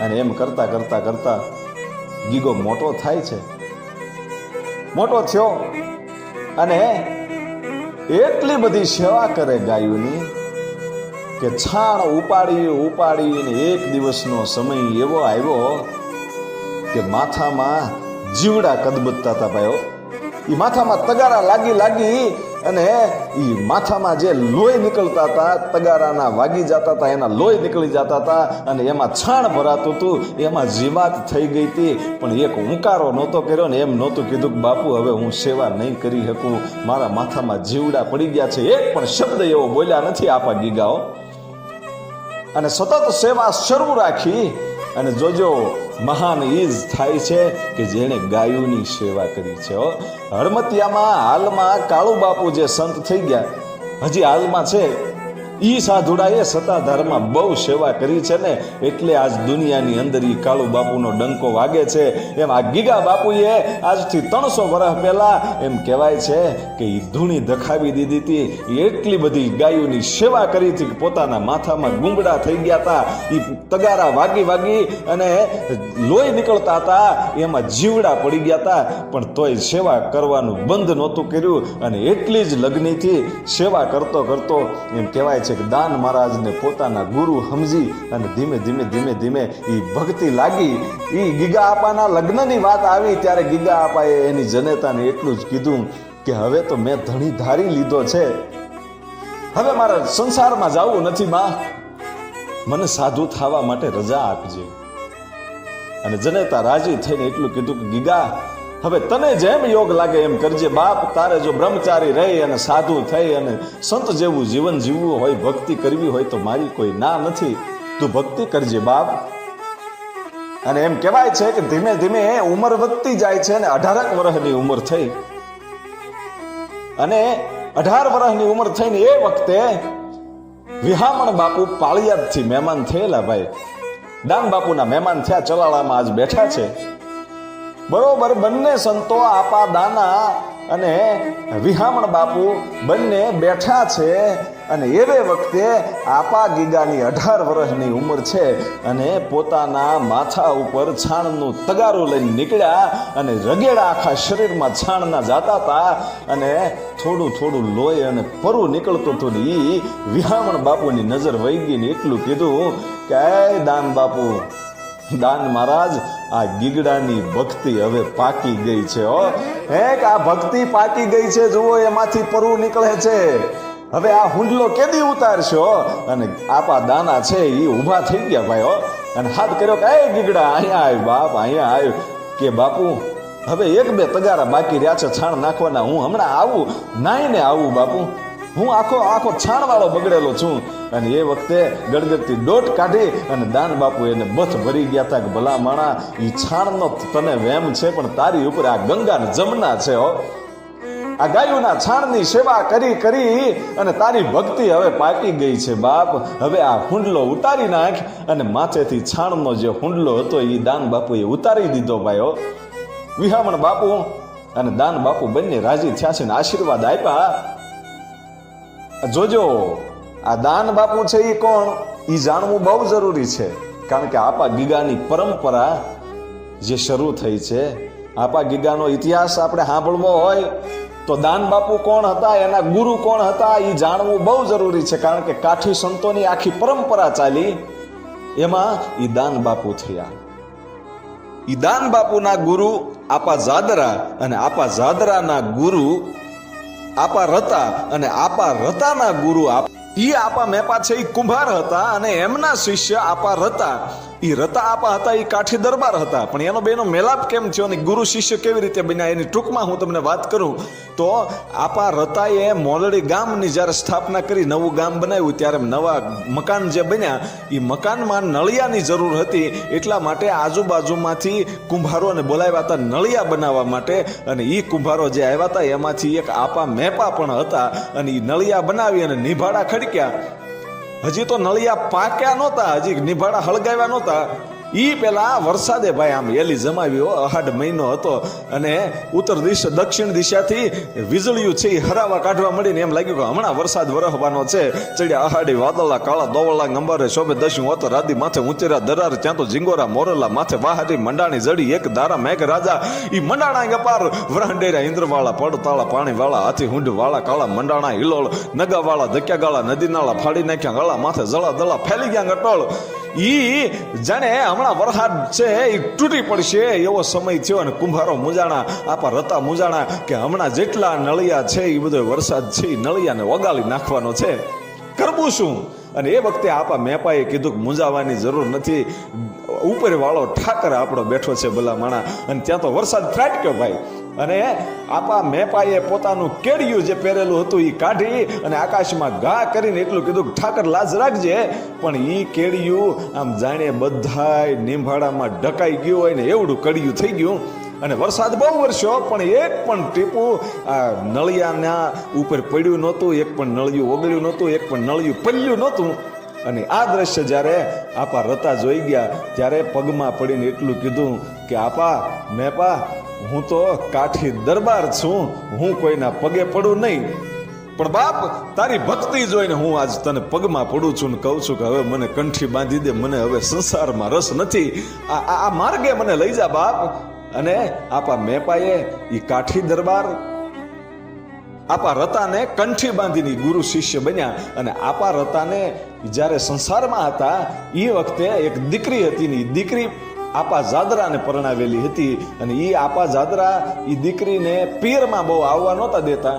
અને એમ કરતા કરતા કરતા ગીગો મોટો થાય છે. મોટો થયો અને એટલી બધી સેવા કરે ગાયોની કે છાણ ઉપાડીને એક દિવસનો સમય એવો આવ્યો કે માથામાં જીવડા કદબદતા હતા ભાઈઓ. એ માથામાં તગારા લાગી અને એ માથામાં જે લોહી નીકળતા હતા, તગારાના વાગી જતા હતા, એના લોહી નીકળી જતા હતા અને એમાં છાણ ભરાતું હતું. એમાં જીવાત થઈ ગઈ હતી. પણ એક હુંકારો નહોતો કર્યો ને એમ નહોતું કીધું કે બાપુ હવે હું સેવા નહીં કરી શકું, મારા માથામાં જીવડા પડી ગયા છે. એક પણ શબ્દ એવો બોલ્યા નથી આપા ગીગાઓ. અને સતત સેવા શરૂ રાખી. અને જોજો મહાન ઈજ થાય છે કે જેણે ગાયોની સેવા કરી છે. હળમતિયામાં હાલમાં કાળુ બાપુ જે સંત થઈ ગયા હજી હાલમાં છે, ઈ સાધુડાએ સત્તાધારમાં બહુ સેવા કરી છે ને એટલે આજ દુનિયાની અંદર ઈ કાળુ બાપુનો ડંકો વાગે છે. એમ આ ગીગા બાપુએ આજથી 300 વર્ષ પહેલા એમ કહેવાય છે કે ઈ ધૂણી ધખાવી દીધી હતી. એટલી બધી ગાયોની સેવા કરી હતી કે પોતાના માથામાં ગુંગડા થઈ ગયા હતા. ઈ તગારા વાગી અને લોહી નીકળતા હતા, એમાં જીવડા પડી ગયા હતા. પણ તોય સેવા કરવાનું બંધ નહોતું કર્યું. અને એટલી જ લગ્નથી સેવા કરતો એમ કહેવાય છે કે દાન મહારાજને પોતાના ગુરુ સમજી અને ધીમે ધીમે ધીમે ધીમે એ ભક્તિ લાગી. એ ગીગા આપાના લગ્નની વાત આવી ત્યારે ગીગા આપાએ એની જનેતાને એટલું જ કીધું કે હવે તો મેં ધણી ધારી લીધો છે, હવે મારે સંસારમાં જવું નથી માં, મને સાધુ થવા માટે રજા આપજે. અને જનેતા રાજી થઈને એટલું કીધું કે ગીગા હવે તને જેમ યોગ લાગે એમ કરજે બાપ, તારે જો બ્રહ્મચારી રહી અને સાધુ થઈ અને સંત જેવું જીવન જીવવું હોય, ભક્તિ કરવી હોય તો મારી કોઈ ના નથી, તું ભક્તિ કરજે બાપ. અને એમ કહેવાય છે કે ધીમે ધીમે ઉંમર વધતી જાય છે અને 18 વર્ષની ઉંમર થઈ અને 18 વર્ષની ઉંમર થઈને એ વખતે વિહામણ બાપુ પાળિયાદથી મહેમાન થયેલા ભાઈ, દાન બાપુના મહેમાન થયા, ચલાળામાં આજ બેઠા છે. બરોબર બંને સંતો આપા દાના અને વિહામણ બાપુ બંને બેઠા છે અને એવે વખતે આપા ગીગાની 18 વર્ષની ઉંમર છે અને પોતાના માથા ઉપર છાણનું તગારું લઈને નીકળ્યા અને રગેડા આખા શરીરમાં છાણના જાતા હતા અને થોડું થોડું લોહી અને પરું નીકળતું હતું ને એ વિહામણ બાપુની નજર વહી ગઈ ને એટલું કીધું કે દાન બાપુ, દાન મહારાજ, આ ગીગડાની ભક્તિ હવે પાકી ગઈ છે હો, કે આ ભક્તિ પાકી ગઈ છે, જુઓ એમાંથી પરવું નીકળે છે, હવે આ હુંડલો કેદી ઉતારશો. અને આપા દાના છે એ ઊભા થઈ ગયા ભાઈ હો અને હાથ કર્યો કે એ ગીગડા અહીંયા આવ્યું બાપ, અહીંયા આવ્યું. કે બાપુ હવે 1-2 તગારા બાકી રહ્યા છે છાણ નાખવાના, હું હમણાં આવું નાઈને આવું બાપુ, હું આખો છાણવાળો બગડેલો છું. અને એ વખતે ગડગડતી દોટ કાઢી અને દાન બાપુ એને બથ ભરી ગયા હતા કે ભલા માણા, એ છાણનો તને વેમ છે પણ તારી ઉપર આ ગંગા ને જમના છે હો, આ ગાયોના છાણની સેવા કરી કરી અને તારી ભક્તિ હવે પાકી ગઈ છે બાપ, હવે આ હુંડલો ઉતારી નાખ. અને માથેથી છાણનો જે હુંડલો હતો એ દાન બાપુએ ઉતારી દીધો ભાઈ હો. વિહામણ બાપુ અને દાન બાપુ બંને રાજી થયા છે ને આશીર્વાદ આપ્યા. જોજો આ દાન બાપુ છે એ કોણ એ જાણવું બહુ જરૂરી છે, કારણ કે આપા ગીગાની પરંપરા જે શરૂ થઈ છે, આપા ગીગાનો ઇતિહાસ આપણે સાંભળવો હોય તો દાન બાપુ કોણ હતા, એના ગુરુ કોણ હતા એ જાણવું બહુ જરૂરી છે, કારણ કે કાઠી સંતોની આખી પરંપરા ચાલી એમાં એ દાન બાપુ થયા. એ દાન બાપુના ગુરુ આપા જાદરા અને આપા જાદરાના ગુરુ આપા રતા અને આપા રતાના ગુરુ ઈ આપા મેપા છે એ કુંભાર હતા અને એમના શિષ્ય આપા રતા, ઈ રતા આપા હતા એ કાઠી દરબાર હતા. પણ એનો બેનો મેલાપ કેમ થયો અને ગુરુ શિષ્ય કેવી રીતે બન્યા એની ટૂંકમાં હું તમને વાત કરું તો આપા રતાએ મોલડી ગામની જ્યારે સ્થાપના કરી, નવું ગામ બનાવ્યું ત્યારે નવા મકાન જે બન્યા એ મકાનમાં નળિયાની જરૂર હતી, એટલા માટે આજુબાજુમાંથી કુંભારોને બોલાવ્યા હતા નળિયા બનાવવા માટે. અને એ કુંભારો જે આવ્યા હતા એમાંથી એક આપા મેપા પણ હતા અને એ નળિયા બનાવી અને નિભાડા ખડક્યા. હજી તો નળિયા પાક્યા નહોતા, હજી નિભાડા હળગાવ્યા નહોતા. ઈ પેલા વરસાદે ભાઈ આમ એલી જમાવ્યો, અહાડ મહિનો હતો અને ઉત્તર દિશા દક્ષિણ દિશાથી વીજળીઓ છે એ હરાવા કાઢવા મળીને એમ લાગ્યું કે હમણાં વરસાદ વરસવાનો છે. ચડ્યા અહાડી વાદળા કાળા દોવળા ગંબારે શોભે દસ્યું હતો, રાધી માથે ઊંચેરા દરાર, ત્યાં તો જીંગોરા મોરલા માથે વાહારી મંડાણી જડી એક ધારા મેઘ રાજા. ઈ મંડાણા ગપાર વરહંડેરા ઇન્દ્રવાળા પડતાળા પાણીવાળા હાથી હુંડ વાળા કાળા મંડાણા હિલોળ નગાવાળા ધક્યા ગાળા નદી નાળા ફાડી નાખ્યા ગાળા માથે જળા દળા ફેલી ગયા ગટોળ. ઈ જાણે હમણાં વરસાદ છે એ તૂટી પડશે એવો સમય થયો અને કુંભારો મુજાણા, આપા રતા મુજાણા કે હમણાં જેટલા નળિયા છે એ બધો વરસાદ છે એ નળિયાને ઓગાળી નાખવાનો છે, કરવું શું? અને એ વખતે આપા મેપાએ કીધું કે મુંજાવાની જરૂર નથી, ઉપર વાળો ઠાકર આપણો બેઠો છે ભલા માણા. અને ત્યાં તો વરસાદ ત્રાટક્યો ભાઈ. અને આપા મેપાએ પોતાનું કેડિયું જે પહેરેલું હતું એ કાઢી અને આકાશમાં ઘા કરીને એટલું કીધું કે ઠાકર લાજ રાખજે. પણ એ કેડિયું આમ જાણે બધાય નિંભાડામાં ઢકાઈ ગયું હોય ને એવડું કડિયું થઈ ગયું. અને વરસાદ બહુ વરસ્યો પણ એક પણ ટીપું આ નળિયાના ઉપર પડ્યું નહોતું, એક પણ નળિયું ઓગળ્યું નહોતું, એક પણ નળિયું પલ્યું નહોતું. અને આ દ્રશ્ય જ્યારે આપા રતા જોઈ ગયા ત્યારે પગમાં પડીને એટલું કીધું કે આપા મેપા, હું તો કાઠી દરબાર છું, હું કોઈના પગે પડું નહીં, પણ બાપ તારી ભક્તિ જોઈને હું આજ તને પગમાં પડું છું ને કહું છું કે હવે મને કંઠી બાંધી દે, મને હવે સંસારમાં રસ નથી, આ માર્ગે મને લઈ જા બાપ. અને આપા મેપાએ ઈ કાઠી દરબાર આપા રતાને કંઠી બાંધીને ગુરુ શિષ્ય બન્યા. અને આપા રતાને જ્યારે સંસારમાં હતા એ વખતે એક દીકરી હતી ને દીકરી આપા જાદરાને પરણાવેલી હતી. અને એ આપા જાદરા એ દીકરીને પિયરમાં બહુ આવવા નહોતા દેતા,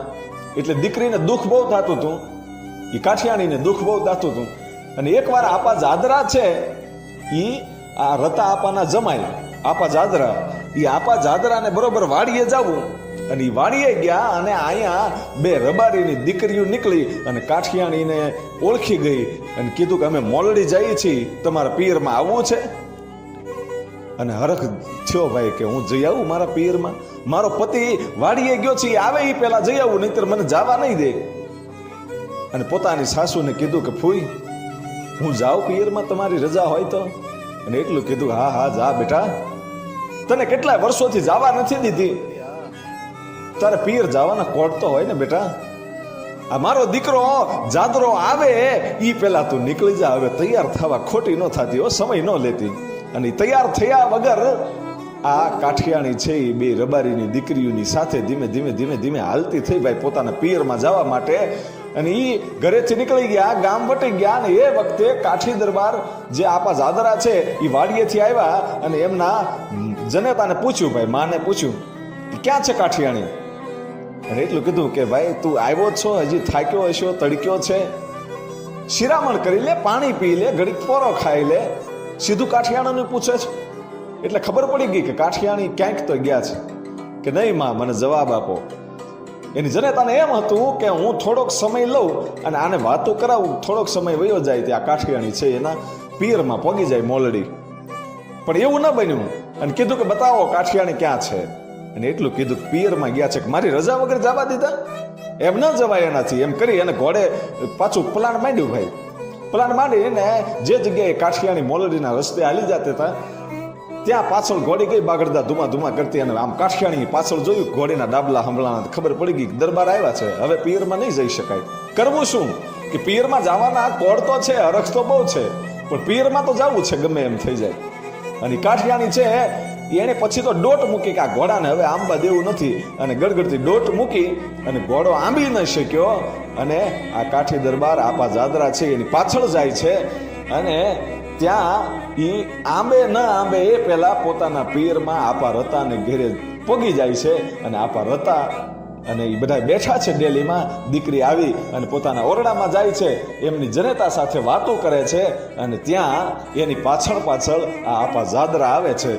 એટલે દીકરીને દુઃખ બહુ થતું હતું, એ કાઠિયાણીને દુઃખ બહુ થતું હતું. અને એકવાર આપા જાદરા છે એ આ રતા આપાના જમાય આપા જાદરા, એ આપા જાદરાને બરોબર વાડીએ જવું, અને એ વાડીએ ગયા અને અહીંયા બે રબારીની દીકરીઓ નીકળી અને કાઠિયાણીને ઓળખી ગઈ અને કીધું કે અમે મોલડી જઈએ છીએ, તમારા પિયરમાં આવવું છે? અને હરખ થયો ભાઈ કે હું જઈ આવું મારા પિયરમાં, મારો પતિ વાડીએ ગયો છે, આવે એ પેલા જઈ આવું, નહીતર મને જવા નહીં દે. અને પોતાની સાસુને કીધું કે ફૂઈ હું જાઉં પિયરમાં, તમારી રજા હોય તો? અને એટલું કીધું હા હા જા બેટા, તને કેટલાય વર્ષોથી જવા નથી દીધી, તારે પિયર જવાના કોડ તો હોય ને બેટા. આ મારો દીકરો જાદરો આવે ઈ પેલા તું નીકળી જા, હવે તૈયાર થવા ખોટી ન થતી હો, સમય ન લેતી. અને તૈયાર થયા વગર આ કાઠિયાણી છે એ બે રબારીની દીકરીઓની સાથે ધીમે ધીમે ધીમે ધીમે હાલતી થઈ ભાઈ પોતાના પિયરમાં જવા માટે. અને એ ઘરેથી નીકળી ગયા, ગામ વટી ગયા. અને એ વખતે કાઠી દરબાર જે આપા જાદરા છે એ વાડીએથી આવ્યા અને એમના જનેતાને પૂછ્યું, ભાઈ માને પૂછ્યું ક્યાં છે કાઠિયાણી? અને એટલું કીધું કે ભાઈ તું આવ્યો છો, હજી થાક્યો હશો, તડક્યો છે, શિરામણ કરી લે, પાણી પી લે, ઘડીક પોરો ખાઈ લે. સીધું કાઠિયાણીને પૂછે છે. એટલે ખબર પડી ગઈ કે કાઠિયાણી ક્યાંક તો ગયા છે કે નહીં માં, મને જવાબ આપો. એની જનેતાને એમ હતું કે હું થોડોક સમય લઉં અને આને વાતો કરાવું, થોડોક સમય વયો જાય ત્યાં કાઠિયાણી છે એના પિયરમાં પગી જાય મોલડી. પણ એવું ન બન્યું અને કીધું કે બતાવો કાઠિયાણી ક્યાં છે. અને એટલું કીધું પિયરમાં ગયા છે. કે મારી રજા વગર જવા દીધા? એમ ન જવાય એનાથી. એમ કરી અને ઘોડે પાછું પ્લાન માંડ્યું ભાઈ. પ્લાન માંડીને જે જગ્યાએ કાઠિયાણી મોલડીના રસ્તે હાલી જતા હતા ત્યાં પાછળ ઘોડી ગઈ બાગડતા ધુમા ધુમા કરતી. અને આમ કાઠિયાણી પાછળ જોયું, ઘોડીના ડાબલા હંભળાના, ખબર પડી ગઈ દરબાર આવ્યા છે, હવે પિયરમાં નહીં જઈ શકાય. કરવું શું કે પિયરમાં જવાના કોડ તો છે, હરખ તો બહુ છે, પણ પિયરમાં તો જવું છે ગમે એમ થઈ જાય. અને કાઠિયાણી છે એને પછી તો ડોટ મૂકી કે આ ઘોડાને હવે આંબા દેવું નથી, અને ગડગડતી ડોટ મૂકી અને ઘોડો આંબી ન શક્યો. અને આ કાઠી દરબાર આપા જાદરા છે એની પાછળ જાય છે. અને ત્યાં એ આંબે ન આંબે એ પહેલા પોતાના પિયરમાં આપા રતાને ઘેરે પગી જાય છે. અને આપા રતા અને એ બધા બેઠા છે ડેલીમાં. દીકરી આવી અને પોતાના ઓરડામાં જાય છે, એમની જનેતા સાથે વાતો કરે છે. અને ત્યાં એની પાછળ પાછળ આ આપા જાદરા આવે છે.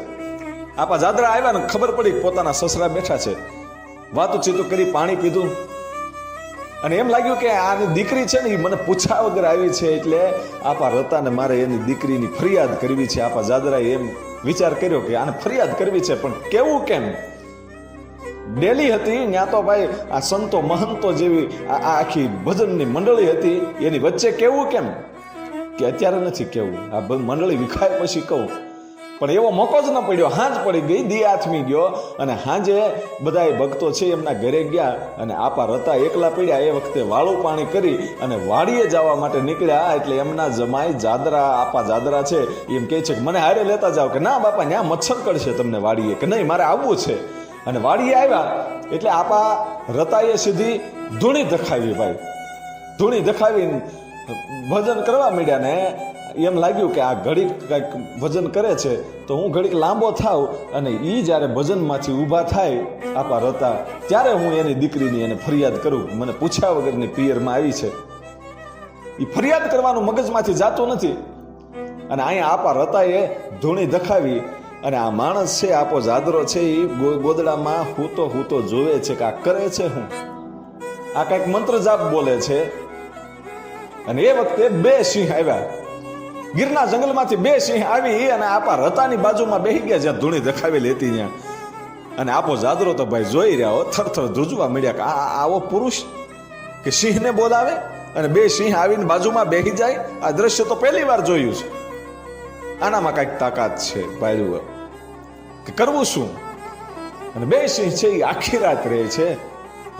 આપા જાદરા આવ્યા ને ખબર પડી પોતાના સસરા બેઠા છે, વાતું કરી, પાણી પીધું. અને એમ લાગ્યું કે આની દીકરી છે ને એ મને પૂછા વગર આવી છે, એટલે આપા રતાને મારે એની દીકરીની ફરિયાદ કરવી છે. આપા જાદરાએ એમ વિચાર કર્યો કે આને ફરિયાદ કરવી છે, પણ કેવું કેમ? ડેલી હતી ત્યાં તો ભાઈ આ સંતો મહંતો જેવી આ આખી ભજનની મંડળી હતી, એની વચ્ચે કેવું કેમ? કે અત્યારે નથી કેવું, આ મંડળી વિખાય પછી કહું. પણ એવો મોકો જ ન પડ્યો. હાંજ પડી ગઈ, દી આથમી ગયો. અને હાંજે બધા ભક્તો છે એમના ઘરે ગયા અને આપા રતા એકલા પડ્યા. એ વખતે વાળું પાણી કરી અને વાડીએ જવા માટે નીકળ્યા. એટલે એમના જમાઈ જાદરા, આપા જાદરા છે એમ કહે છે કે મને હારે લેતા જાઓ. કે ના બાપા, ત્યાં મચ્છર કરશે તમને વાડીએ. કે નહીં, મારે આવવું છે. અને વાડીએ આવ્યા એટલે આપા રતાએ સીધી ધૂણી ધખાવી ભાઈ. ધૂણી ધખાવીને ભજન કરવા માંડ્યા. ને એમ લાગ્યું કે આ ઘડીક કંઈક ભજન કરે છે તો હું ઘડીક લાંબો થાવ. અને એ જ્યારે ભજનમાંથી ઊભા થાય આપા રતા, ત્યારે હું એની દીકરીની એને ફરિયાદ કરું, મને પૂછ્યા વગરની પિયરમાં આવી છે. એ ફરિયાદ કરવાનું મગજમાંથી જાતું નથી. અને અહીંયા આપા રતાએ ધૂણી ધખાવી. અને આ માણસ છે આપો જાદરો છે એ ગોદડામાં હૂતો જોવે છે કે આ કરે છે હું, આ કંઈક મંત્ર જાપ બોલે છે. અને એ વખતે બે સિંહ આવ્યા. ગીરના જંગલમાંથી બે સિંહ આવી અને આપા રતાની બાજુમાં બેસી ગયા જ્યાં ધૂણી દેખાવેલી હતી ત્યાં. અને આપો જાદરો તો ભાઈ જોઈ રહ્યા હો, થરથર ધ્રુજવા મળ્યા કે આવો પુરુષ કે સિંહને બોલાવે અને બે સિંહ આવીને બાજુમાં બેસી જાય. આ દ્રશ્ય તો પહેલી વાર જોયું છે. આનામાં કાંઈક તાકાત છે પાડ્યું કે કરવું શું. અને બે સિંહ છે એ આખી રાત રહે છે.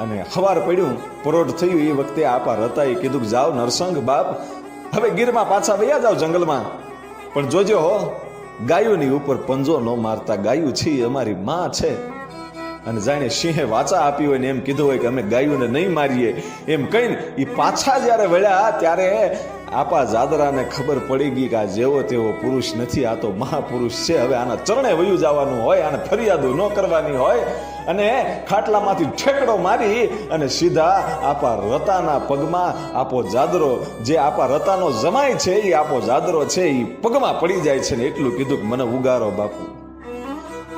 અને સવાર પડ્યું, પરોઢ થયું, એ વખતે આપા રતાએ કીધું કે જાઓ નરસંગ બાપ, હવે ગીરમાં પાછા વયા જાઓ જંગલમાં, પણ જોજો હો ગાયોની ઉપર પંજો ન મારતા. ગાયું છે અમારી માં છે, અને જાણે સિંહે વાચા આપી હોય ને એમ કીધું હોય કે અમે ગાયોને નહીં મારીએ એમ કહીને એ પાછા જ્યારે વળ્યા ત્યારે આપા જાદરાને ખબર પડી ગઈ કે આ જેવો તેવો પુરુષ નથી, આ તો મહાપુરુષ છે. હવે આના ચરણે વયું જવાનું હોય, આને ફરિયાદો ન કરવાની હોય. અને ખાટલામાંથી ઠેકડો મારી અને સીધા આપા રતાના પગમાં આપો જાદરો, જે આપા રતાનો જમાય છે એ આપો જાદરો છે એ પગમાં પડી જાય છે ને એટલું કીધું કે મને ઉગારો બાપુ,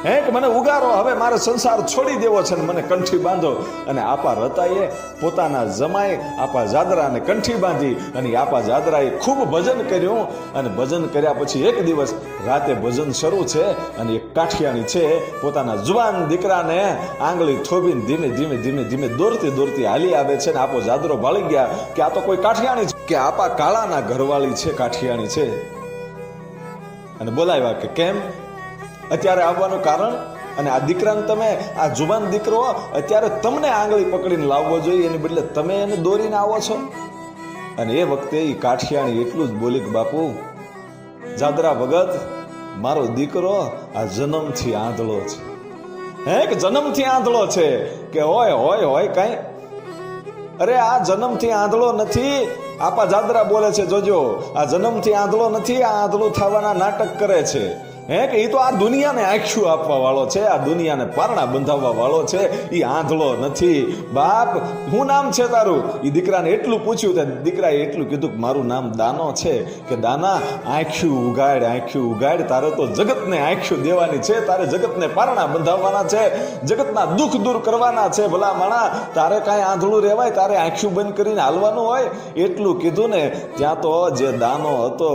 હે કે મને ઉગારો, હવે મારે સંસાર છોડી દેવો છે ને મને કંઠી બાંધો. અને આપા રતાએ પોતાના જમાય આપા જાદરાને કંઠી બાંધી અને આપા જાદરાએ ખૂબ ભજન કર્યું. અને ભજન કર્યા પછી એક દિવસ રાતે ભજન શરૂ છે અને એક કાઠિયાણી છે પોતાના જુવાન દીકરાને આંગળી થોભીને ધીમે ધીમે ધીમે ધીમે દોરતી દોરતી હાલી આવે છે. ને આપો જાદરો ભાળી ગયા કે આ તો કોઈ કાઠિયાણી છે, કે આપા કાળાના ઘરવાળી છે, કાઠિયાણી છે. અને બોલાવ્યા કે કેમ અત્યારે આવવાનું કારણ? અને આ દીકરાને તમે, આ જુવાન દીકરો અત્યારે તમને આંગળી પકડીને લાવવો જોઈએ, એની બદલે તમે એને દોરીને આવો છો. અને એ વખતે એ કાઠિયાણી એટલું જ બોલી કે બાપુ જાદરા ભગત, મારો દીકરો આ જન્મથી આંધળો છે. હે કે જન્મથી આંધળો છે? કે હોય હોય હોય કાંઈ, અરે આ જન્મથી આંધળો નથી. આપા જાદરા બોલે છે, જોજો, આ જન્મથી આંધળો નથી, આ આંધળું થવાના નાટક કરે છે. હે કે એ તો આ દુનિયાને આંખ્યું આપવા વાળો છે, આ દુનિયાને પારણા બંધાવવા વાળો છે, એ આંધળો નથી. બાપ શું નામ છે તારું? એ દીકરાને એટલું પૂછ્યું તો દીકરાએ એટલું કીધું કે મારું નામ દાનો છે. કે દાના, આંખ્યું ઉગાડ, આંખ્યું ઉગાડ, તારે તો જગતને આંખ્યું દેવાની છે, તારે જગતને પારણા બંધાવવાના છે, જગતના દુઃખ દૂર કરવાના છે. ભલા માણા, તારે કાંઈ આંધળું રહેવાય? તારે આંખ્યું બંધ કરીને હાલવાનું હોય? એટલું કીધું ને ત્યાં તો જે દાનો હતો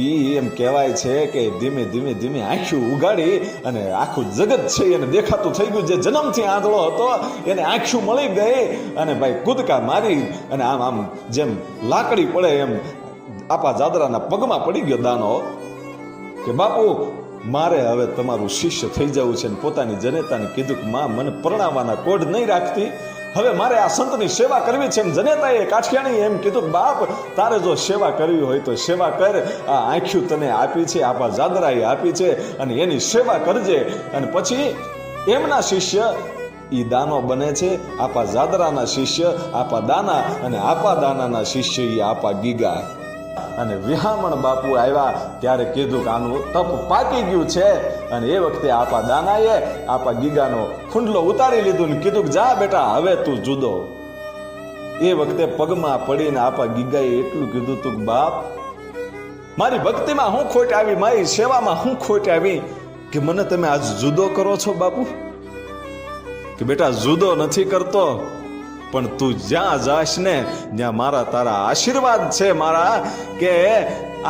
એ એમ કહેવાય છે કે ધીમે ધીમે ધીમે આંખ્યું ઉગાડી અને આખું જગત છે એને દેખાતું થઈ ગયું. જે જન્મથી આંધળો હતો એને આંખ્યું મળી ગઈ અને ભાઈ કૂદકા મારી અને આમ આમ જેમ લાકડી પડે એમ આપા જાદરાના પગમાં પડી ગયો દાનો કે બાપુ મારે હવે તમારું શિષ્ય થઈ જવું છે. પોતાની જનેતાને કીધું કે માં મને પરણાવવાના કોડ નહીં રાખતી, હવે મારે આ સંતની સેવા કરવી છે. જનેતાએ કાઠિયાણી એમ કીધું કે બાપ તારે જો સેવા કરવી હોય તો સેવા કર, આ આંખ્યું તને આપી છે, આપા જાદરાએ આપી છે અને એની સેવા કરજે. અને પછી એમના શિષ્ય ઈ દાનો બને છે, આપા જાદરાના શિષ્ય આપા દાના અને આપા દાનાના શિષ્ય ઈ આપા ગીગા. અને વિહામણ બાપુ આવ્યા ત્યારે કીધું કે આનું તપ પાકી ગયું છે. અને એ વખતે આપા દાનાએ આપા ગીગાનો ખુંડલો ઉતારી લીધું ને કીધું કે જા બેટા હવે તું જુદો. એ વખતે પગમાં પડીને આપા ગીગાએ એટલું કીધું તું કે બાપ મારી ભક્તિમાં હું ખોટ આવી, મારી સેવામાં હું ખોટ આવી કે મને તમે આજ જુદો કરો છો બાપુ? કે બેટા જુદો નથી કરતો, પણ તું જ્યાં જાશ ને ત્યાં મારા તારા આશીર્વાદ છે મારા, કે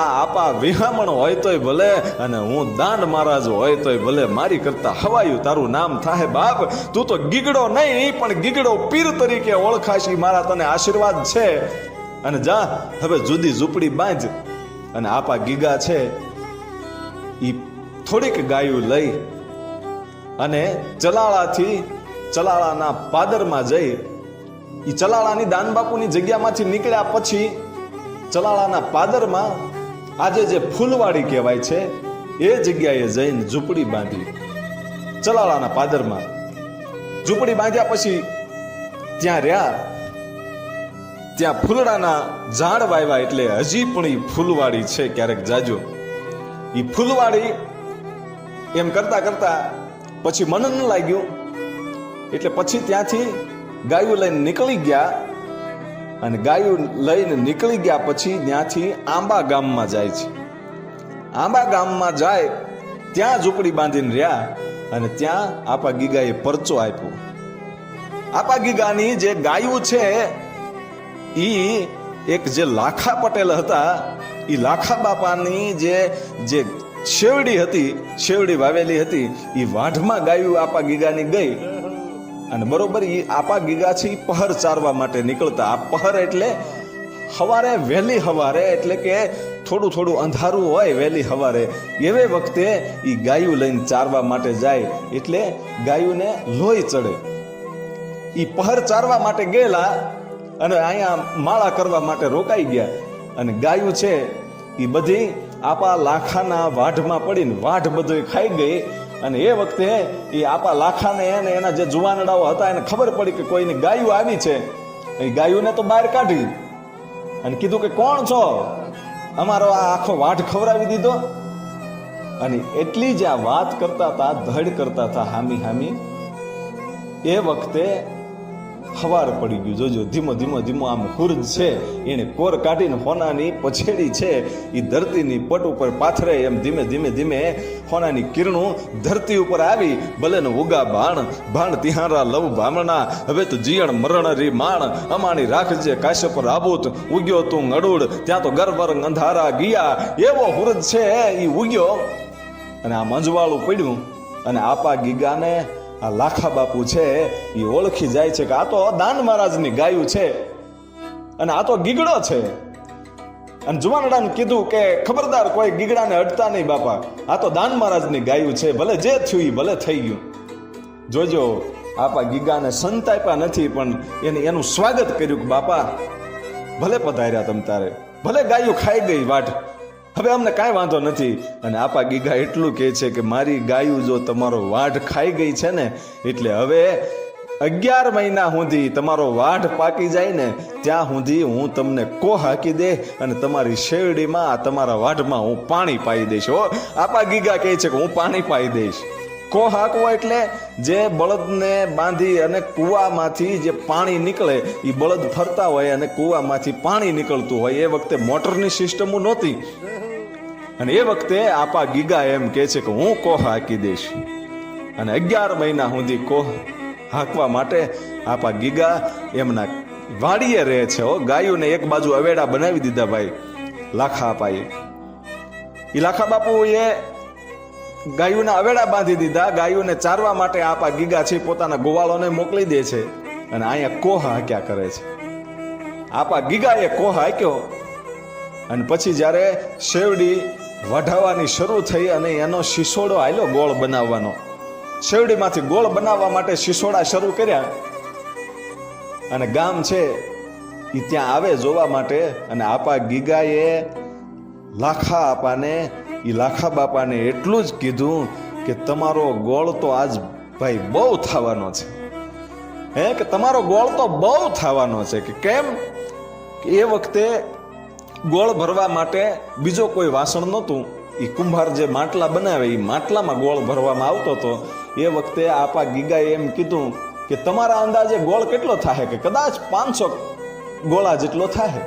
આ આપા વિહામણ હોય તોય ભલે અને હું દાંડ મહારાજ હોય તોય ભલે, મારી કરતા હવાયું તારું નામ થાય બાપ. તું તો ગીગડો નહીં પણ ગીગડો પીર તરીકે ઓળખાશી, મારા તને આશીર્વાદ છે. અને જા હવે જુદી ઝૂંપડી બાંધ. અને આપા ગીગા છે ઈ થોડીક ગાયું લઈ અને ચલાળાના પાદરમાં જઈ, ઈ ચલાળાની દાનબાપુની જગ્યામાંથી નીકળ્યા પછી ચલાળાના પાદરમાં આજે જે ફૂલવાડી કહેવાય છે એ જગ્યાએ જઈને ઝૂંપડી બાંધી. ચલાળાના પાદરમાં ઝૂંપડી બાંધ્યા પછી ત્યાં રહ્યા. ત્યાં ફૂલડાના ઝાડ વાવ્યા, એટલે હજી પણ ઈ ફૂલવાડી છે. ક્યારેક જાજો ઈ ફૂલવાડી એમ કરતા કરતા પછી મન ન લાગ્યું, એટલે પછી ત્યાંથી ગાયું લઈને નીકળી ગયા. અને ગાયું લઈને નીકળી ગયા પછી ત્યાંથી આંબા ગામમાં જાય છે. આંબા ગામમાં જાય ત્યાં ઝૂંપડી બાંધીને રહ્યા અને ત્યાં આપા ગીગાએ પરચો આપ્યો. આપા ગીગાની જે ગાયું છે ઈ એક જે લાખા પટેલ હતા, ઈ લાખા બાપાની જે શેવડી હતી, શેવડી વાવેલી હતી, ઈ વાઢમાં ગાયું આપા ગીગાની ગઈ. અને બરોબર ઈ આપા ગીગાથી પહર ચારવા માટે નીકળતા. આ પહર એટલે સવારે, વહેલી સવારે, એટલે કે થોડું થોડું અંધારું હોય વહેલી સવારે, એવે વખતે ઈ ગાયું લઈને ચારવા માટે જાય. એટલે ગાયુંને લોહી ચડે. ઈ પહર ચારવા માટે ગયેલા અને અહીંયા માળા કરવા માટે રોકાઈ ગયા. અને ગાયું છે એ બધી આપા લાખાના વાઢમાં પડીને વાઢ બધું ખાઈ ગઈ. અને એ વખતે એ આપા લાખાને એને એના જે જુવાનડાઓ હતા એને ખબર પડી કે કોઈની ગાયું આવી છે. એ ગાયુંને તો બહાર કાઢી અને કીધું કે કોણ છો, અમારો આ આખો વાઢ ખવડાવી દીધો. અને એટલી જ આ વાત કરતા હતા, ધડ કરતા હતા હામી હામી, એ વખતે હવાર પડી ગયું. જોજો ધીમો ધીમો ધીમો આમ હુરજ છે એને કોર કાઢીને હોનાની પછેડી છે એ ધરતીની પટ ઉપર પાથરે એમ ધીમે ધીમે ધીમે હોનાની કિરણો ધરતી ઉપર આવી. ભલે ને ઉગા બાણ ભાણ તિહારા લવ ભામણા, હવે તો જીયણ મરણ રી માણ, અમાણી રાખજે કાશ્યપ રાબૂત, ઉગ્યો તું અડુડ ત્યાં તો ગરવરંગ અંધારા ગયા. એવો હુરજ છે એ ઉગ્યો અને આ મંજવાળું પડ્યું. અને આપા ગીગાને આ લાખા બાપુ છે એ ઓળખી જાય છે કે આ તો દાન મહારાજની ગાયું છે અને આ તો ગીગડો છે. અને જુવાનડાને કીધું કે ખબરદાર કોઈ ગીગડાને અડતા નહીં બાપા, આ તો દાન મહારાજની ગાયું છે, ભલે જે થયું એ ભલે થઈ ગયું. જોજો આપા ગીગાને સંત આપ્યા નથી પણ એનું સ્વાગત કર્યું કે બાપા ભલે પધાર્યા તમ તારે, ભલે ગાયું ખાઈ ગઈ વાટ, હવે અમને કાંઈ વાંધો નથી. અને આપા ગીગા એટલું કહે છે કે મારી ગાયું જો તમારો વાઢ ખાઈ ગઈ છે ને, એટલે હવે 11 મહિના સુધી તમારો વાઢ પાકી જાય ને ત્યાં સુધી હું તમને કો હાકી દે અને તમારી શેરડીમાં તમારા વાઢમાં હું પાણી પાઈ દઈશ. આપા ગીગા કહે છે કે હું પાણી પાઈ દઈશ. કો હાકવો એટલે જે બળદને બાંધી અને કૂવામાંથી જે પાણી નીકળે એ બળદ ફરતા હોય અને કૂવામાંથી પાણી નીકળતું હોય. એ વખતે મોટરની સિસ્ટમો નહોતી અને એ વખતે આપા ગીગા એમ કહે છે કે હું કોહ હાકી દઈશ. અને 11 મહિના સુધી કોહ હાંકવા માટે આપા ગીગા એમના વાડીએ રહે છે. ગાયોને એક બાજુ અવેડા બનાવી દીધા ભાઈ લાખા આપાએ. એ લાખા બાપુ એ ગાયોના અવેડા બાંધી દીધા. ગાયોને ચારવા માટે આપા ગીગા છે પોતાના ગોવાળોને મોકલી દે છે અને અહીંયા કોહ હાંક્યા કરે છે. આપા ગીગાએ કોહ હાંક્યો અને પછી જ્યારે શેવડી વઢાવવાની શરૂ થઈ અને એનો શિસોડો આયલો ગોળ બનાવવાનો, શેવડીમાંથી ગોળ બનાવવા માટે શિસોડા શરૂ કર્યા. અને ગામ છે એ ત્યાં આવે જોવા માટે. અને આપા ગીગાએ લાખા આપાને એ લાખા બાપાને એટલું જ કીધું કે તમારો ગોળ તો આજ ભાઈ બહુ થવાનો છે, કે તમારો ગોળ તો બહુ થવાનો છે. કે કેમ? એ વખતે ગોળ ભરવા માટે બીજો કોઈ વાસણ નહોતું. એ કુંભાર જે માટલા બનાવે એ માટલામાં ગોળ ભરવામાં આવતો હતો. એ વખતે આપા ગીગાએ એમ કીધું કે તમારા અંદાજે ગોળ કેટલો થાય? કે કદાચ 500 ગોળા જેટલો થાય,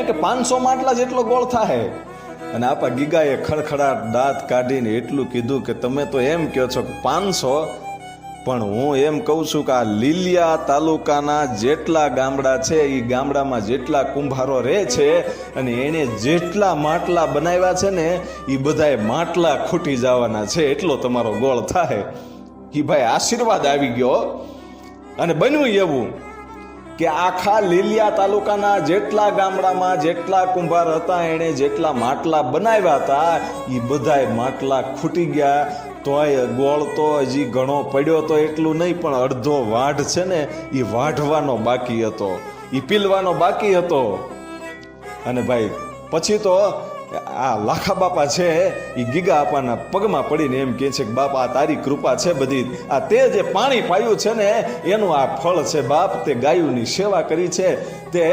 કે 500 માટલા જેટલો ગોળ થાય. અને આપા ગીગાએ ખડખડાટ દાંત કાઢીને એટલું કીધું કે તમે તો એમ કહો છો કે 500, પણ હું એમ કહું છું કે આ લીલિયા તાલુકાના જેટલા ગામડા છે એ ગામડામાં જેટલા કુંભારો રહે છે અને એને જેટલા માટલા બનાવ્યા છે ને એ બધાય માટલા ખૂટી જવાના છે, એટલો તમારો ગોળ થાય. કે ભાઈ આશીર્વાદ આવી ગયો. અને બન્યું એવું કે આખા લીલિયા તાલુકાના જેટલા ગામડામાં જેટલા કુંભાર હતા એણે જેટલા માટલા બનાવ્યા હતા એ બધાય માટલા ખૂટી ગયા. તોય ગોળ તો હજી ઘણો પડ્યો તો એટલું નહીં, પણ અડધો વાઢ છે ને એ વાઢવાનો બાકી હતો, એ પીલવાનો બાકી હતો. અને ભાઈ પછી તો આ લાખા બાપા છે એ ગીગા આપાના પગમાં પડીને એમ કહે છે કે બાપ આ તારી કૃપા છે બધી, આ તે જે પાણી પાયું છે ને એનું આ ફળ છે બાપ, તે ગાયોની સેવા કરી છે, તે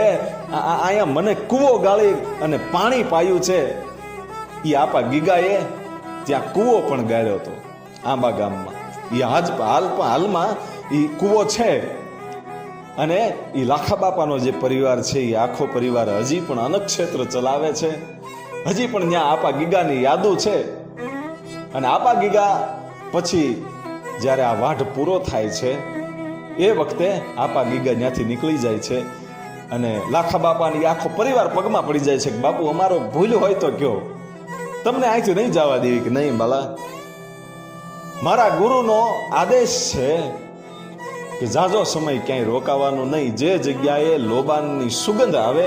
અહીંયા મને કૂવો ગાળી અને પાણી પાયું છે. એ આપા ગીગાએ ત્યાં કૂવો પણ ગાળ્યો હતો આંબા ગામમાં. એ હાલમાં એ કૂવો છે. અને એ લાખા બાપાનો જે પરિવાર છે એ આખો પરિવાર હજી પણ અન્નક્ષેત્ર ચલાવે છે. હજી પણ ત્યાં આપા ગીગાની યાદો છે. અને આપા ગીગા પછી જ્યારે આ વાઢ પૂરો થાય છે એ વખતે આપા ગીગા ત્યાંથી નીકળી જાય છે. અને લાખા બાપાની આખો પરિવાર પગમાં પડી જાય છે કે બાપુ અમારો ભૂલ હોય તો કયો, તમને અહીંથી નહીં જવા દેવી. કે નહીં બાલા, મારા ગુરુનો આદેશ છે કે જાજો સમય ક્યાંય રોકાવાનું નહીં, જે જગ્યાએ લોબાનની સુગંધ આવે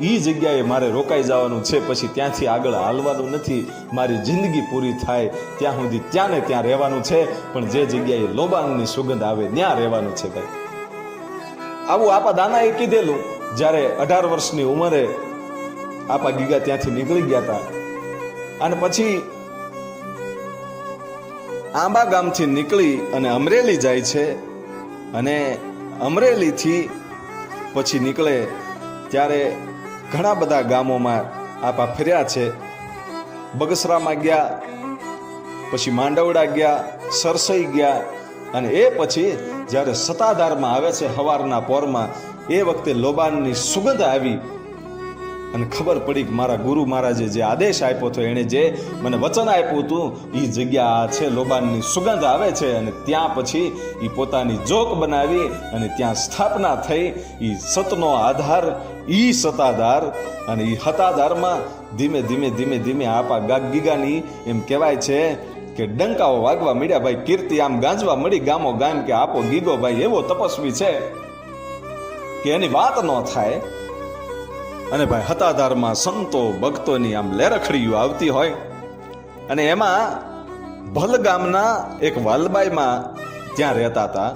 એ જગ્યાએ મારે રોકાઈ જવાનું છે, પછી ત્યાંથી આગળ હાલવાનું નથી. મારી જિંદગી પૂરી થાય ત્યાં સુધી ત્યાં ને ત્યાં રહેવાનું છે, પણ જે જગ્યાએ લોબાનની સુગંધ આવે ત્યાં રહેવાનું છે. ભાઈ આવું આપા દાનાએ કીધેલું જ્યારે 18 વર્ષની ઉંમરે આપા ગીગા ત્યાંથી નીકળી ગયા હતા. અને પછી આંબા ગામથી નીકળી અને અમરેલી જાય છે અને અમરેલીથી પછી નીકળે ત્યારે ઘણા બધા ગામોમાં આપા ફર્યા છે. બગસરામાં ગયા, પછી માંડવડા ગયા, સરસઈ ગયા અને એ પછી જ્યારે સતાધારમાં આવે છે સવારના પોરમાં, એ વખતે લોબાનની સુગંધ આવી અને ખબર પડી કે મારા ગુરુ મહારાજે જે આદેશ આપ્યો હતો, એણે જે મને વચન આપ્યું હતું, એ જગ્યા છે લોબાનની સુગંધ આવે છે. અને ત્યાં પછી એ પોતાની જોક બનાવી અને ત્યાં સ્થાપના થઈ. એ સતનો આધાર ઈ સતાધાર, અને એ હતાધારમાં ધીમે ધીમે ધીમે ધીમે આપા ગીગાની એમ કહેવાય છે કે ડંકાઓ વાગવા મળ્યા. ભાઈ કીર્તિ આમ ગાંજવા મળી ગામો ગામ કે આપો ગીગો ભાઈ એવો તપસ્વી છે કે એની વાત ન થાય. અને ભાઈ હતાધારમાં સંતો ભક્તોની આમ લેરખડીઓ આવતી હોય. અને એમાં ભલ ગામના એક વાલબાઈમાં ત્યાં રહેતા હતા.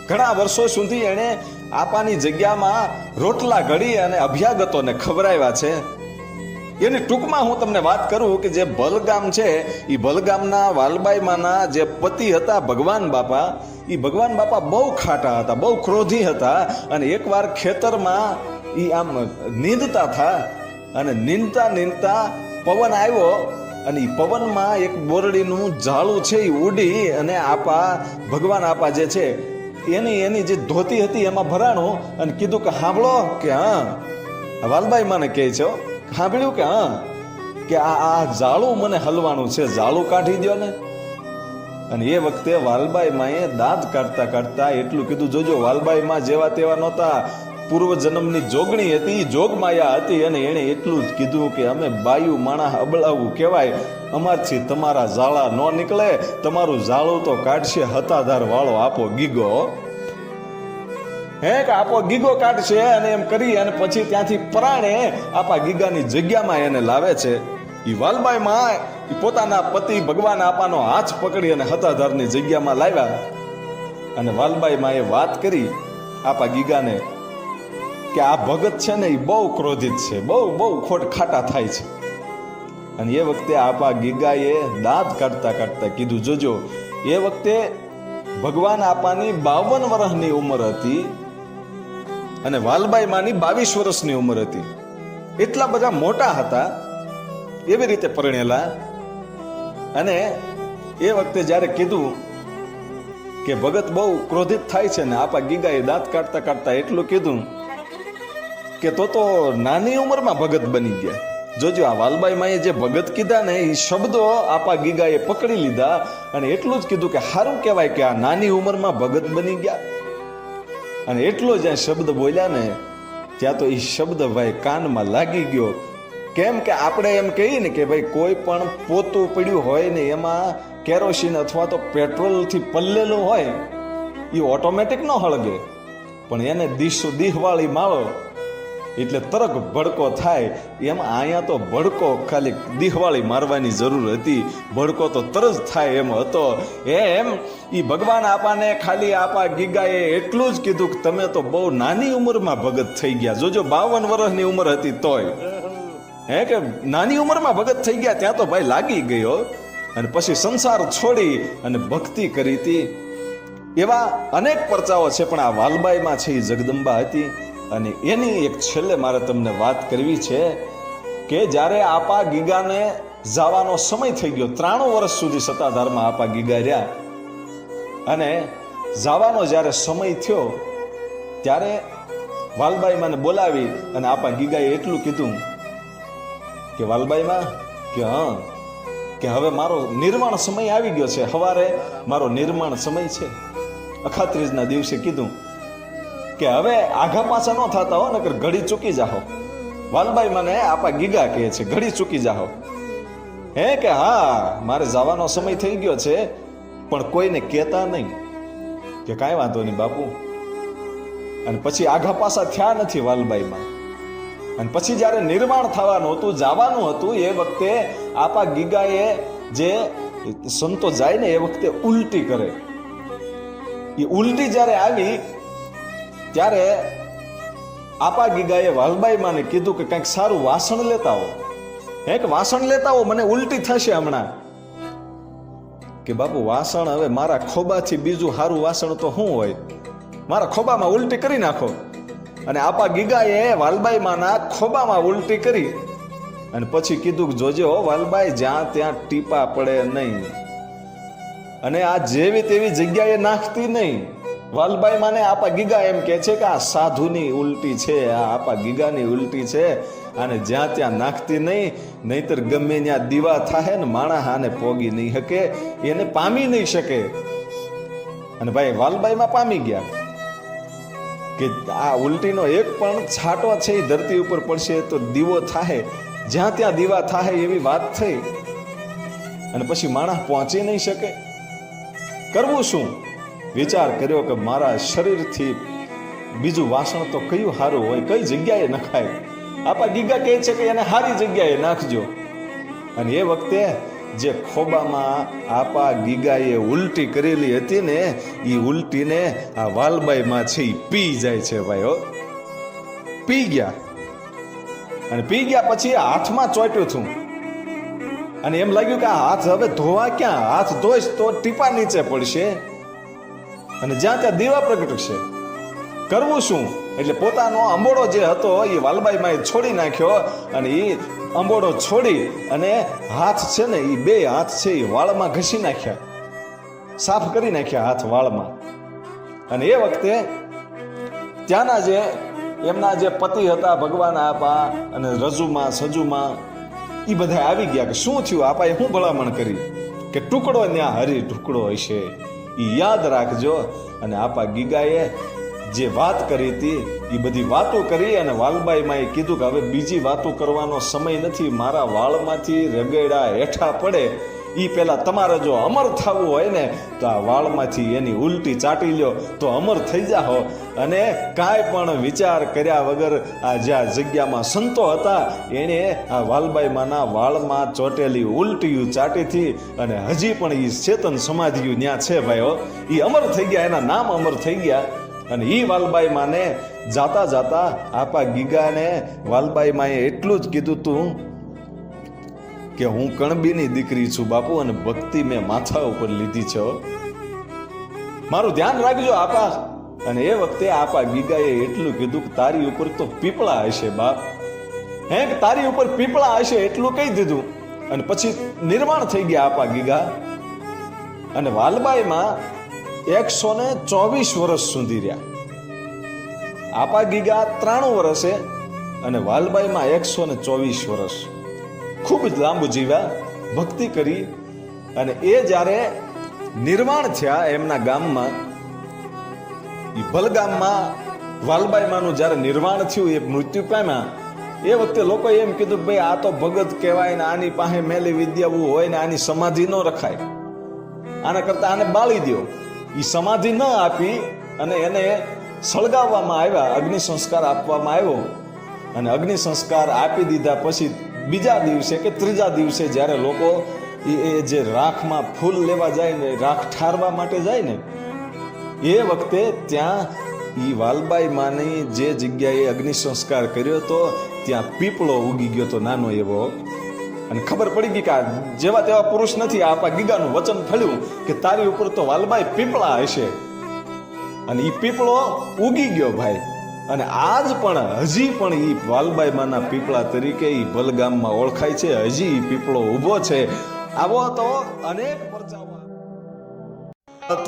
ઘણા વર્ષો સુધી એણે આપાની જગ્યામાં રોટલા ઘડી અને અભ્યાગતોને ખવડાવ્યા છે. એની ટૂંકમાં હું તમને વાત કરું કે જે ભલગામ છે એ ભલગામના વાલબાઈમાંના જે પતિ હતા ભગવાન બાપા, એ ભગવાન બાપા બહુ ખાટા હતા, બહુ ક્રોધી હતા. અને એકવાર ખેતરમાં એ આમ નીંદતા હતા અને નીંદતા પવન આવ્યો અને એ પવનમાં એક બોરડીનું ઝાડું છે એ ઉડી અને આપા ભગવાન આપા જે છે એની જે ધોતી હતી એમાં ભરાણું અને કીધું કે સાંભળો કે હા, વાલબાઈ મને કહે છે સાંભળ્યું કે હા, કે આ ઝાડું મને હલવાનું છે, ઝાડું કાઢી દો ને. અને એ વખતે વાલબાઈ માએ દાંત કાઢતા કાઢતા એટલું કીધું, જોજો વાલબાઈ માં જેવા તેવા નહોતા, પૂર્વ જન્મની જોગણી હતી, જોગમાયા હતી. અને એણે એટલું જ કીધું કે અમે બાયુ માણા અબળાવું કહેવાય, અમારથી તમારા ઝાડા ન નીકળે, તમારું ઝાડું તો કાઢશે હતાધાર વાળો આપો ગીગો. હે કે આપો ગીગો કાઢશે. અને એમ કરી અને પછી ત્યાંથી પરાણે આપા ગીગાની જગ્યામાં એને લાવે છે. એ વાલબાઈ માં પોતાના પતિ ભગવાન આપાનો હાથ પકડી અને હતાધારની જગ્યામાં લાવ્યા. અને વાલબાઈ માં એ વાત કરી આપા ગીગાને કે આ ભગત છે ને એ બહુ ક્રોધિત છે, બહુ ખોટ ખાટા થાય છે. અને એ વખતે આપા ગીગાએ દાંત કાઢતા કાઢતા કીધું, જોજો એ વખતે ભગવાન આપાની 52 વર્ષની ઉંમર હતી અને વાલબાઈ માની 22 વર્ષની ઉંમર હતી. એટલા બધા મોટા હતા, એવી રીતે પરણેલા. અને એ વખતે જ્યારે કીધું કે ભગત બહુ ક્રોધિત થાય છે ને આપા ગીગાએ દાંત કાઢતા કાઢતા એટલું કીધું કે તો નાની ઉંમરમાં ભગત બની ગયા. જોજો આ વાલબાઈ માએ જે ભગત કીધા ને એ શબ્દો આપા ગીગાએ પકડી લીધા અને એટલું જ કીધું કે સારું કહેવાય કે આ નાની ઉંમરમાં ભગત બની ગયા. અને એટલો જ્યાં શબ્દ બોલ્યા ને ત્યાં તો એ શબ્દ ભાઈ કાનમાં લાગી ગયો. કેમ કે આપણે એમ કહીએ ને કે ભાઈ કોઈ પણ પોતું પડ્યું હોય ને એમાં કેરોસીન અથવા તો પેટ્રોલથી પલ્લેલું હોય એ ઓટોમેટિક ન હળગે, પણ એને દીહવાળી માળો એટલે તરત ભડકો થાય. એમ અહીંયા તો ભડકો ખાલી દીહવાળી મારવાની જરૂર હતી, ભડકો તો તરત થાય એમ હતો. એમ એ ભગવાન આપાને ખાલી આપા ગીગાએ એટલું જ કીધું કે તમે તો બહુ નાની ઉંમરમાં ભગત થઈ ગયા. જોજો 52 વર્ષની ઉંમર હતી તોય, હે કે નાની ઉંમરમાં ભગત થઈ ગયા. ત્યાં તો ભાઈ લાગી ગયો. અને પછી સંસાર છોડી અને ભક્તિ કરી હતી. એવા અનેક પરચાઓ છે, પણ આ વાલબાઈમાં છે એ જગદંબા હતી. અને એની એક છેલ્લે મારે તમને વાત કરવી છે કે જ્યારે આપા ગીગાને જવાનો સમય થઈ ગયો, 93 વર્ષ સુધી સતાધારમાં આપા ગીગા રહ્યા, અને જવાનો જ્યારે સમય થયો ત્યારે વાલબાઈ માને બોલાવી અને આપા ગીગાએ એટલું કીધું કે વાલબાઈ માં કે હા, કે હવે મારો નિર્માણ સમય આવી ગયો છે, સવારે મારો નિર્માણ સમય છે. અખાત્રીજના દિવસે કીધું કે હવે આઘા પાછા ન થતા હો, નકર ઘડી ચૂકી જાહો. વાલબાઈ મને આપા ગીગા કહે છે ઘડી ચૂકી જાહો. હે કે હા, મારે જવાનો સમય થઈ ગયો છે, પણ કોઈને કહેતા નહીં. કે કાંઈ વાંધો નહીં બાપુ. અને પછી આઘા પાછા થયા નથી વાલબાઈમાં. અને પછી જ્યારે નિર્માણ થવાનું હતું, જવાનું હતું, એ વખતે આપા ગીગાએ જે સંતો જાય ને એ વખતે ઉલટી કરે. એ ઉલટી જ્યારે આવી ત્યારે આપા ગીગાએ વાલબાઈ માને કીધું કે કંઈક સારું વાસણ લેતા હો. હે કે વાસણ લેતા હો, મને ઉલટી થશે હમણાં. કે બાપુ વાસણ હવે મારા ખોબાથી બીજું સારું વાસણ તો શું હોય, મારા ખોબામાં ઉલટી કરી નાખો. અને આપા ગીગાએ વાલબાઈ માના ખોબામાં ઉલટી કરી અને પછી કીધું કે જોજે હો વાલબાઈ, જ્યાં ત્યાં ટીપા પડે નહીં, અને આ જેવી તેવી જગ્યાએ નાખતી નહીં. વાલબાઈ માને આપા ગીગા એમ કે છે કે આ સાધુની ઉલટી છે, આ આપા ગીગાની ઉલટી છે, અને જ્યાં ત્યાં નાખતી નહીં, નહીતર ગમે ત્યાં દીવા થાય ને માણસ આને પોગી નહીં શકે, એને પામી નહીં શકે. અને ભાઈ વાલબાઈમાં પામી ગયા કે આ ઉલટીનો એક પણ છાંટો છે એ ધરતી ઉપર પડશે તો દીવો થાય, જ્યાં ત્યાં દીવા થાય એવી વાત થઈ. અને પછી માણસ પહોંચી નહીં શકે. કરવું શું? વિચાર કર્યો કે મારા શરીરથી બીજું વાસણ તો કયું સારું હોય, કઈ જગ્યાએ નખાય. આપા ગીગા કહે છે કે એને સારી જગ્યાએ નાખજો. અને એ વખતે જે ખોબામાં આપા ગીગાએ ઉલટી કરેલી હતી ને, એ ઉલટીને આ વાલબાઈમાં છે એ પી જાય છે ભાઈ. હો, પી ગયા. અને પી ગયા પછી હાથમાં ચોટ્યું હતું, અને એમ લાગ્યું કે આ હાથ હવે ધોવા ક્યાં, હાથ ધોઈશ તો ટીપા નીચે પડશે અને જ્યાં ત્યાં દીવા પ્રગટશે. કરવું શું? એટલે પોતાનો અંબોડો જે હતો એ વાલબાઈમાં છોડી નાખ્યો, અને એ અંબોડો છોડી અને હાથ છે ને એ બે હાથ છે એ વાળમાં ઘસી નાખ્યા, સાફ કરી નાખ્યા હાથ વાળમાં. અને એ વખતે ત્યાંના જે એમના જે પતિ હતા ભગવાન આપા અને રજુમાં સજુમાં, એ બધા આવી ગયા કે શું થયું, આપાએ શું ભલામણ કરી કે ટુકડો ત્યાં હરી ટુકડો હશે, એ યાદ રાખજો. અને આપા ગીગાએ જે વાત કરી હતી એ બધી વાતો કરી, અને વાલબાઈમાં એ કીધું કે હવે બીજી વાતો કરવાનો સમય નથી, મારા વાળમાંથી રગેડા હેઠા પડે એ પહેલા તમારે જો અમર થવું હોય ને તો આ વાળમાંથી એની ઉલટી ચાટી લ્યો તો અમર થઈ જાઓ. અને કાંઈ પણ વિચાર કર્યા વગર આ જ્યાં જગ્યામાં સંતો હતા એણે આ વાલબાઈમાંના વાળમાં ચોટેલી ઉલટીયું ચાટીથી, અને હજી પણ એ ચેતન સમાધિયું ત્યાં છે ભાઈઓ, એ અમર થઈ ગયા, એના નામ અમર થઈ ગયા. અને એ વાલબાઈ માને જાતા જાતા આપા ગીગાને વાલબાઈ માએ એટલું જ કીધું તું કે હું કણબીની દીકરી છું બાપુ, અને ભક્તિ મેં માથા ઉપર લીધી છે, મારું ધ્યાન રાખજો આપા. અને એ વખતે આપા ગીગાએ એટલું કીધું કે તારી ઉપર તો પીપળા હશે બાપ, હે કે તારી ઉપર પીપળા હશે, એટલું કહી દીધું. અને પછી નિર્માણ થઈ ગયા આપા ગીગા. અને વાલબાઈમાં 124 વર્ષ સુધી રહ્યા. આપા ગીગા 93 વર્ષે અને વાલબાઈમાં 124 વર્ષ, ખૂબ જ લાંબુ જીવ્યા, ભક્તિ કરી. અને એ જ્યારે નિર્વાણ થયા એમના ગામમાં, એ ભલગામમાં વાલબાઈમાનું જ્યારે નિર્વાણ થયું, એ મૃત્યુ પામ્યા, એ વખતે લોકોએ એમ કીધું કે ભાઈ આ તો ભગત કહેવાય ને, આની પાસે મેલી વિદ્યાવું હોય ને, આની સમાધિ ન રખાય, આના કરતા આને બાળી દો. એ સમાધિ ન આપી અને એને સળગાવવામાં આવ્યા, અગ્નિ સંસ્કાર આપવામાં આવ્યો. અને અગ્નિ સંસ્કાર આપી દીધા પછી બીજા દિવસે કે ત્રીજા દિવસે જ્યારે લોકો એ જે રાખમાં ફૂલ લેવા જાય ને, રાખ ઠારવા માટે જાય ને, એ વખતે ત્યાં એ વાલબાઈ માની જે જગ્યાએ અગ્નિ સંસ્કાર કર્યો હતો ત્યાં પીપળો ઉગી ગયો તો નાનો એવો. અને ખબર પડી ગઈ કે જેવા તેવા પુરુષ નથી, આપા ગીગાનું વચન ફળ્યું કે તારી ઉપર તો વાલબાઈ પીપળા હશે. અને એ પીપળો ઉગી ગયો ભાઈ. અને આજ પણ હજી પણ એ વાલબાઈ માના પીપળા તરીકે એ ભલગામમાં ઓળખાય છે, હજી એ પીપળો ઊભો છે. આવો તો અનેક પરચાઓ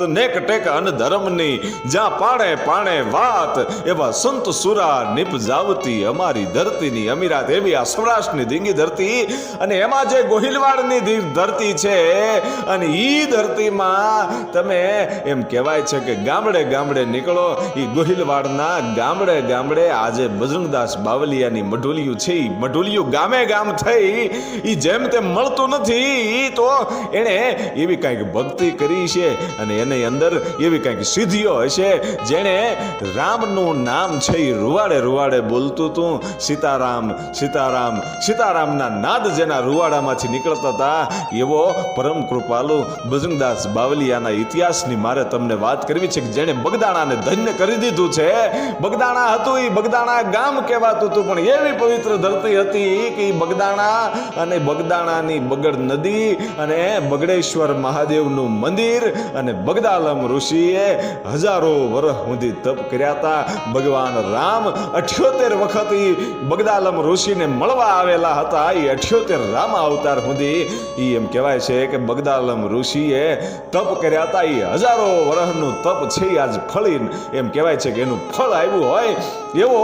નેક ટેક અન ધર્મની જ્યાં પાણે પાણે વાત, એવા સંત સુરા નિપજાવતી અમારી ધરતીની અમીરાત. એવી આ સૌરાષ્ટ્રની ધીંગી ધરતી, અને એમાં જે ગોહિલવાડની ધરતી છે, અને ઈ ધરતીમાં તમે એમ કહેવાય છે કે ગામડે ગામડે નીકળો, એ ગોહિલવાડના ગામડે ગામડે આજે બજરંગદાસ બાવલિયાની મઢુલિયું છે, એ મઢુલિયું ગામે ગામ થઈ, એ જેમ તેમ મળતું નથી. એ તો એણે એવી કાંઈક ભક્તિ કરી છે, અને અને એની અંદર એવી કંઈક સિદ્ધિઓ હશે. જેણે રામનું નામ છે એ રૂવાડે રૂવાડે બોલતું હતું. સીતારામ સીતારામ સીતારામના નાદ જેના રૂવાડામાંથી નીકળતા હતા, એવો પરમ કૃપાલુ બજરંગદાસ બાવલિયાના ઇતિહાસની મારે તમને વાત કરવી છે કે જેણે બગદાણાને ધન્ય કરી દીધું છે. બગદાણા હતું એ બગદાણા ગામ કહેવાતું હતું, પણ એવી પવિત્ર ધરતી હતી કે બગદાણા અને બગદાણાની બગડ નદી અને બગડેશ્વર મહાદેવનું મંદિર અને બગદાલમ ઋષિએ હજારો વર્ષ સુધી તપ કર્યા હતા. ભગવાન રામ 78 વખત બગદાલમ ઋષિને મળવા આવેલા હતા. એ 78 રામ અવતાર સુધી એમ કહેવાય છે કે બગદાલમ ઋષિએ તપ કર્યા હતા. એ હજારો વર્ષનું તપ છે આજ ફળીને એમ કહેવાય છે કે એનું ફળ આવ્યું હોય એવો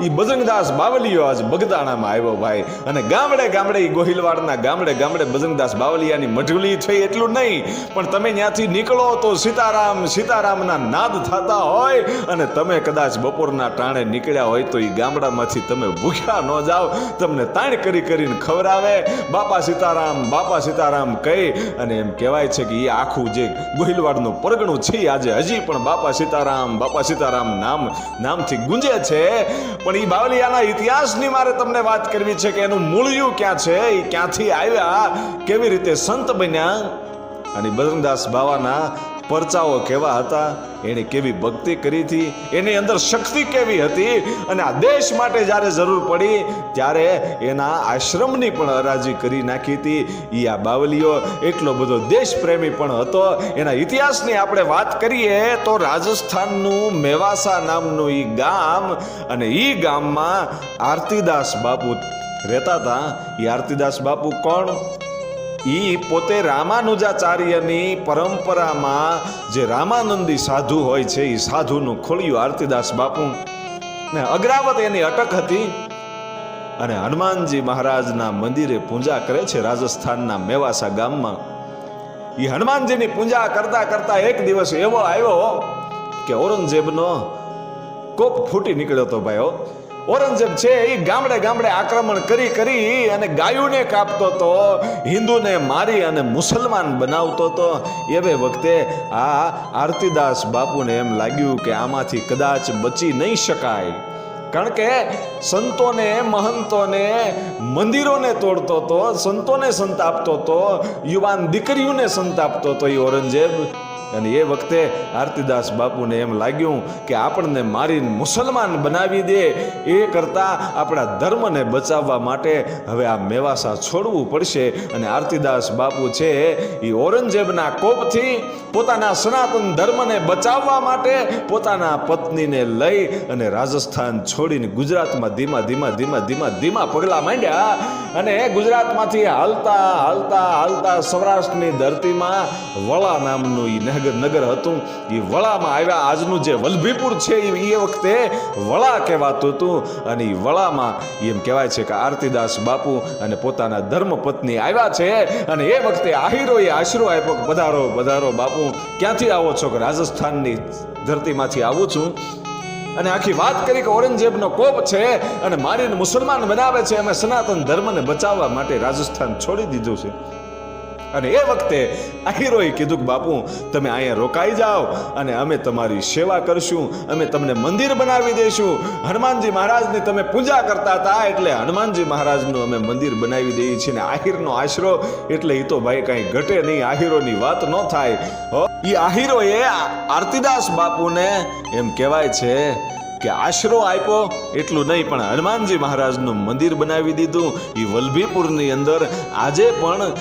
એ બજરંગદાસ બાવલિયો આજ બગદાણામાં આવ્યો ભાઈ. અને ગામડે ગામડે ગોહિલવાડના ગામડે ગામડે બજરંગદાસ બાવલિયાની મઢુલી થઈ એટલું નહીં, પણ તમે ત્યાંથી નીકળો તો સીતારામ સીતારામના નાદ થતા હોય અને તમે કદાચ બપોરના ટાણે નીકળ્યા હોય તો એ ગામડામાંથી તમે ભૂખ્યા ન જાઓ. તમને તાણ કરી કરીને ખવડાવે. બાપા સીતારામ કહી અને એમ કહેવાય છે કે એ આખું જે ગોહિલવાડનું પરગણું છે આજે હજી પણ બાપા સીતારામ નામથી ગુંજે છે. પણ એ બાવલિયાના ઇતિહાસની મારે તમને વાત કરવી છે કે એનું મૂળિયું ક્યાં છે, એ ક્યાંથી આવ્યા, કેવી રીતે સંત બન્યા અને બજરંગદાસ બાવાના પરચાઓ કેવા હતા, એણે કેવી ભક્તિ કરી હતી, એની અંદર શક્તિ કેવી હતી. અને આ દેશ માટે જ્યારે જરૂર પડી ત્યારે એના આશ્રમની પણ હરાજી કરી નાખી હતી. એ આ બાવલિયો એટલો બધો દેશ પ્રેમી પણ હતો. એના ઇતિહાસની આપણે વાત કરીએ તો રાજસ્થાનનું મેવાસા નામનું એ ગામ, અને એ ગામમાં આરતીદાસ બાપુ રહેતા હતા. એ આરતીદાસ બાપુ કોણ? ઈ પોતે રામાનુજાચાર્યની પરંપરામાં જે રામાનંદી સાધુ હોય છે એ સાધુનું ખોળ્યું આરતીદાસ બાપુ ને અગ્રાવત એની અટક હતી. અને હનુમાનજી મહારાજના મંદિરે પૂજા કરે છે રાજસ્થાનના મેવાસા ગામમાં. એ હનુમાનજીની પૂજા કરતા કરતા એક દિવસ એવો આવ્યો કે ઔરંગઝેબનો કોપ ફૂટી નીકળ્યો હતો ભાઈઓ. ઔરંગઝેબ છે એ ગામડે ગામડે આક્રમણ કરી અને ગાયોને કાપતો હતો, હિન્દુને મારી અને મુસલમાન બનાવતો હતો. એવે વખતે આ આરતીદાસ બાપુને એમ લાગ્યું કે આમાંથી કદાચ બચી નહીં શકાય, કારણ કે સંતોને મહંતોને મંદિરોને તોડતો હતો, સંતોને સંતાપતો હતો, યુવાન દીકરીઓને સંતાપતો હતો એ ઔરંગઝેબ. અને એ વખતે આરતીદાસ બાપુને એમ લાગ્યું કે આપણને મારીને મુસલમાન બનાવી દે એ કરતાં આપણા ધર્મને બચાવવા માટે હવે આ મેવાસા છોડવું પડશે. અને આરતીદાસ બાપુ છે એ ઔરંગઝેબના કોપથી પોતાના સનાતન ધર્મને બચાવવા માટે પોતાના પત્નીને લઈ અને રાજસ્થાન છોડીને ગુજરાતમાં ધીમા પગલાં માંડ્યા. અને ગુજરાતમાંથી હાલતા સૌરાષ્ટ્રની ધરતીમાં વળા નામનું નગર હતું. એ વળામાં આવ્યા. આજનું જે વલભીપુર છે એ વખતે વળા કહેવાતું હતું. અને એ વળામાં એમ કહેવાય છે કે આરતીદાસ બાપુ અને પોતાના ધર્મપત્ની આવ્યા છે. અને એ વખતે આહિરોએ આશરો આપ્યો કે પધારો બાપુ. ક્યાંથી આવો છો? કે રાજસ્થાનની ધરતીમાંથી આવું છું. અને આખી વાત કરી કે ઔરંગઝેબનો કોપ છે અને મારીને મુસલમાન બનાવે છે, અમે સનાતન ધર્મને બચાવવા માટે રાજસ્થાન છોડી દીધું છે. અને એ વખતે આહિરોએ કીધું કે બાપુ તમે અહીંયા રોકાઈ જાઓ અને અમે તમારી સેવા કરશું, અમે તમને મંદિર બનાવી દઈશું. હનુમાનજી મહારાજની તમે પૂજા કરતા હતા એટલે હનુમાનજી મહારાજનું અમે મંદિર બનાવી દઈએ છીએ. ને આહિરનો આશરો એટલે એ તો ભાઈ કાંઈ ઘટે નહીં, આહિરોની વાત ન થાય. એ આહિરોએ આરતીદાસ બાપુને એમ કહેવાય છે કે આશરો આપ્યો એટલું નહીં, પણ હનુમાનજી મહારાજનું મંદિર બનાવી દીધું. એ વલભીપુરની અંદર આજે પણ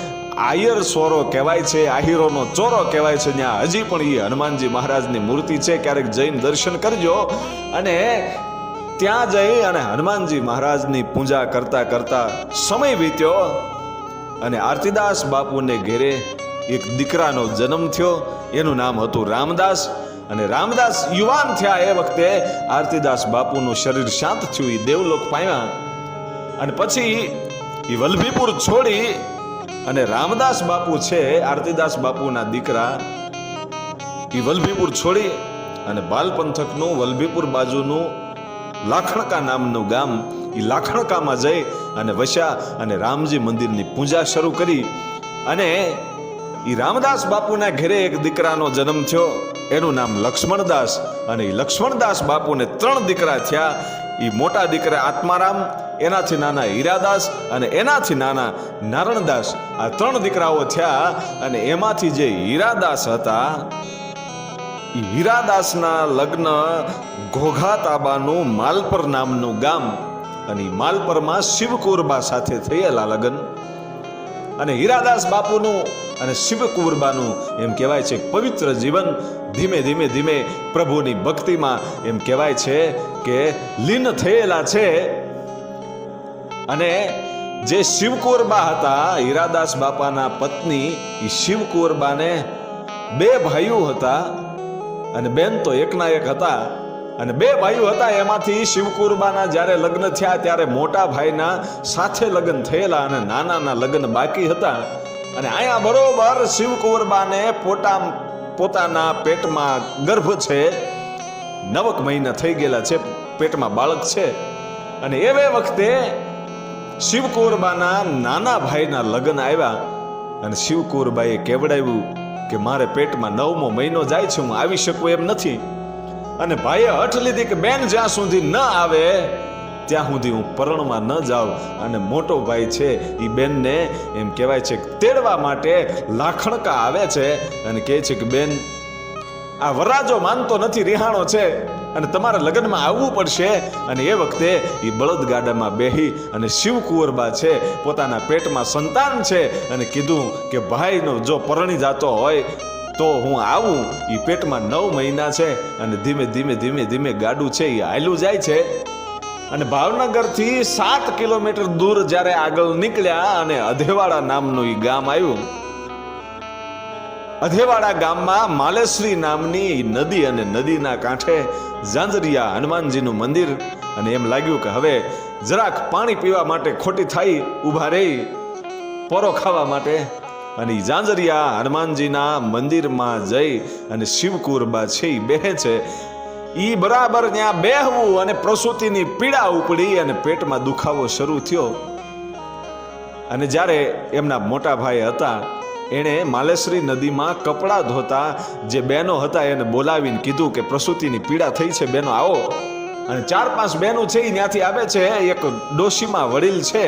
આયર સોરો કહેવાય છે, આહિરોનો ચોરો કહેવાય છે. ત્યાં હજી પણ એ હનુમાનજી મહારાજની મૂર્તિ છે. ક્યારેક જઈને દર્શન કરજો. અને ત્યાં જઈ અને હનુમાનજી મહારાજની પૂજા કરતા સમય વીત્યો અને આરતીદાસ બાપુને ઘેરે એક દીકરાનો જન્મ થયો. એનું નામ હતું રામદાસ. અને રામદાસ યુવાન થયા એ વખતે આરતીદાસ બાપુનું શરીર શાંત થયું, એ દેવલોક પામ્યા. અને પછી એ વલભીપુર છોડી અને રામદાસ બાપુ છે આરતીદાસ બાપુના દીકરા, એ વલભીપુર છોડી અને બાલ પંથકનું વલભીપુર બાજુનું લાખણકા નામનું ગામ, એ લાખણકામાં જઈ અને વસ્યા અને રામજી મંદિરની પૂજા શરૂ કરી. અને ઈ રામદાસ બાપુના ઘરે એક દીકરાનો જન્મ થયો, એનું નામ લક્ષ્મણદાસ. અને ઈ લક્ષ્મણદાસ બાપુને 3 દીકરા થયા. ઈ મોટા દીકરા આત્મારામ, એનાથી નાના હીરાદાસ અને એનાથી નાના નારણદાસ. આ 3 દીકરાઓ થયા. અને એમાંથી જે હીરાદાસ હતા, ઈ હીરાદાસના લગ્ન ઘોઘા તાબાનું માલપર નામનું ગામ, અને ઈ માલપરમાં શિવકુરબા સાથે થયેલા લગ્ન. અને હીરાદાસ બાપુનું અને શિવકુરબાનું એમ કહેવાય છે પવિત્ર જીવન ધીમે ધીમે ધીમે પ્રભુની ભક્તિમાં એમ કહેવાય છે કે લીન થયેલા છે. અને જે શિવકુરબા હતા, હીરાદાસ બાપાના પત્ની, એ શિવકુરબાને 2 ભાઈઓ હતા, અને બેન તો એકના એક હતા. અને 2 ભાઈઓ હતા, એમાંથી શિવકુરબાના જ્યારે લગ્ન થયા ત્યારે મોટા ભાઈના સાથે લગ્ન થયેલા અને નાનાના લગ્ન બાકી હતા. અને અહીંયા બરોબર શિવકુરબાને પોતાના પેટમાં ગર્ભ છે, 9 મહિના થઈ ગયેલા છે, પેટમાં બાળક છે. અને એવે વખતે શિવકુરબાના નાના ભાઈના લગ્ન આવ્યા. અને શિવકુરબાએ કેવડાવ્યું કે મારે પેટમાં 9મો મહિનો જાય છે, હું આવી શકું એમ નથી. અને ભાઈએ હઠ લીધી કે બેન જ્યાં સુધી ન આવે ત્યાં સુધી હું પરણમાં ન જાઉં. અને મોટો ભાઈ છે એ બેનને એમ કહેવાય છે તેડવા માટે લાખણકા આવે છે અને કહે છે કે બેન, આ વરરાજો માનતો નથી, રિહાણો છે, અને તમારે લગ્નમાં આવવું પડશે. અને એ વખતે એ બળદગાડામાં બેહી અને શિવકુંવરબા છે, પોતાના પેટમાં સંતાન છે, અને કીધું કે ભાઈનો જો પરણી જાતો હોય તો હું આવું. એ પેટમાં 9 મહિના છે. અને ધીમે ધીમે ધીમે ધીમે ગાડું છે એ હાલ્યું જાય છે. અને ભાવનગરથી 7 કિલોમીટર દૂર જ્યારે આગળ નીકળ્યા અને અધેવાડા નામનું એ ગામ આવ્યું. અધેવાડા ગામમાં માલેશ્રી નામની નદી, અને નદીના કાંઠે ઝાંઝરિયા હનુમાનજીનું મંદિર. અને એમ લાગ્યું કે હવે જરાક પાણી પીવા માટે ખોટી થાય, ઊભા રહી પોરો ખાવા માટે. અને ઝાંઝરિયા હનુમાનજીના મંદિરમાં જઈ અને શિવકુંવરબા છે એ બેહે છે. ઈ બરાબર ત્યાં બેહવું અને પ્રસૂતિની પીડા ઉપડી અને પેટમાં દુખાવો શરૂ થયો. અને જ્યારે એમના મોટા ભાઈ હતા, એણે માલેશ્રી નદીમાં કપડાં ધોતા જે બહેનો હતા એને બોલાવીને કીધું કે પ્રસૂતિની પીડા થઈ છે, બહેનો આવો. અને 4-5 બહેનો છે એ ત્યાંથી આવે છે. એક ડોશીમાં વડીલ છે,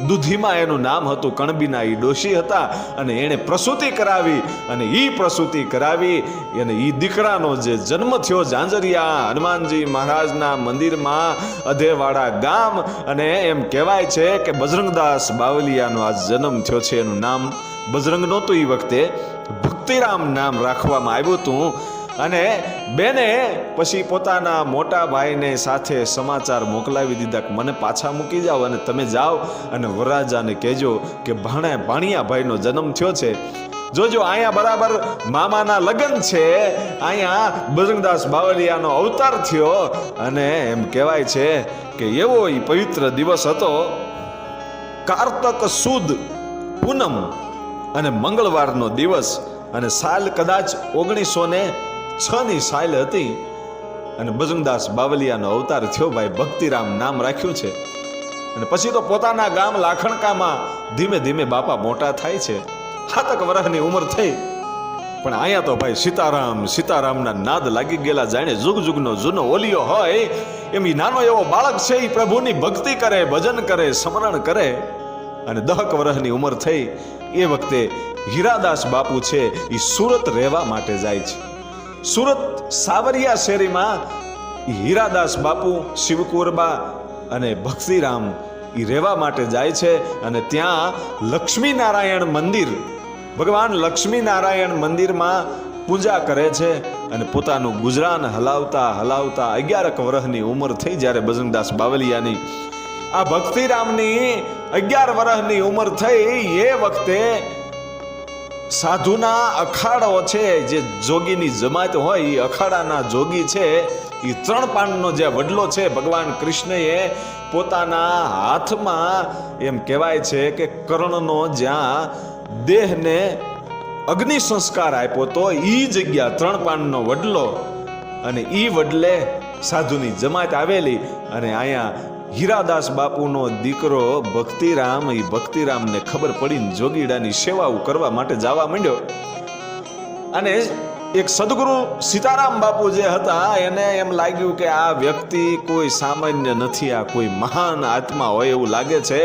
દૂધીમાં એનું નામ હતું, કણબીના એ ડોશી હતા. અને એણે પ્રસૂતિ કરાવી. અને એ પ્રસૂતિ કરાવી અને એ દીકરાનો જે જન્મ થયો ઝાંઝરિયા હનુમાનજી મહારાજના મંદિરમાં, અધેવાડા ગામ. અને એમ કહેવાય છે કે બજરંગદાસ બાવલિયાનો આ જન્મ થયો છે. એનું નામ બજરંગ નહોતું, એ વખતે ભક્તિરામ નામ રાખવામાં આવ્યું હતું. અને બેને પછી પોતાના મોટા ભાઈને સાથે સમાચાર મોકલાવી દીધા કે મને પાછા મૂકી જાઓ અને તમે જાઓ અને વરરાજાને કહેજો કે ભાણિયા ભાઈનો જન્મ થયો છે. જોજો અહીંયા બરાબર મામાના લગ્ન છે, અહીંયા બજરંગદાસ બાવલિયાનો અવતાર થયો. અને એમ કહેવાય છે કે એવો એ પવિત્ર દિવસ હતો, કારતક સુદ પૂનમ અને મંગળવારનો દિવસ. અને સાલ કદાચ 1906ની સાલ હતી. અને બજરંગદાસ બાવલિયાનો અવતાર થયો. ભાઈ ભક્તિરામ નામ રાખ્યું છે. અને પછી તો પોતાના ગામ લાખણકામાં ધીમે ધીમે બાપા મોટા થાય છે. 7 વર્ષની ઉંમર થઈ. પણ અહીંયા તો ભાઈ સીતારામ સીતારામના નાદ લાગી ગયેલા, જાણે જુગ જુગનો જૂનો ઓલિયો હોય એમ ઈ નાનો એવો બાળક છે, એ પ્રભુની ભક્તિ કરે, ભજન કરે, સ્મરણ કરે. અને 10 વર્ષની ઉંમર થઈ એ વખતે હીરાદાસ બાપુ છે એ સુરત રહેવા માટે જાય છે. સુરત સાવરિયા શેરીમાં હીરાદાસ બાપુ, શિવકુંવરબા અને ભક્તિરામ એ રહેવા માટે જાય છે. અને ત્યાં લક્ષ્મી નારાયણ મંદિર, ભગવાન લક્ષ્મી નારાયણ મંદિરમાં પૂજા કરે છે. અને પોતાનું ગુજરાન હલાવતા હલાવતા 11 વર્ષની ઉંમર થઈ જ્યારે બજરંગદાસ બાવલિયાની. આ ભક્તિરામની 11 વર્ષની ઉંમર થઈ એ વખતે સાધુના અખાડો છે, જે જોગીની જમાત હોય એ અખાડાના જોગી છે, એ 3 પાનનો જે વડલો છે, ભગવાન કૃષ્ણએ પોતાના હાથમાં એમ કહેવાય છે કે કર્ણનો જ્યાં દેહને અગ્નિ સંસ્કાર આપ્યો તો એ જગ્યા 3 પાનનો વડલો. અને એ વડલે સાધુની જમાત આવેલી. અને અહીંયા હીરાદાસ બાપુનો દીકરો ભક્તિરામ, એ ભક્તિરામને ખબર પડીને જોગીડાની સેવાઓ કરવા માટે જવા માંડ્યો. અને એક સદગુરુ સીતારામ બાપુ જે હતા એને એમ લાગ્યું કે આ વ્યક્તિ કોઈ સામાન્ય નથી, આ કોઈ મહાન આત્મા હોય એવું લાગે છે.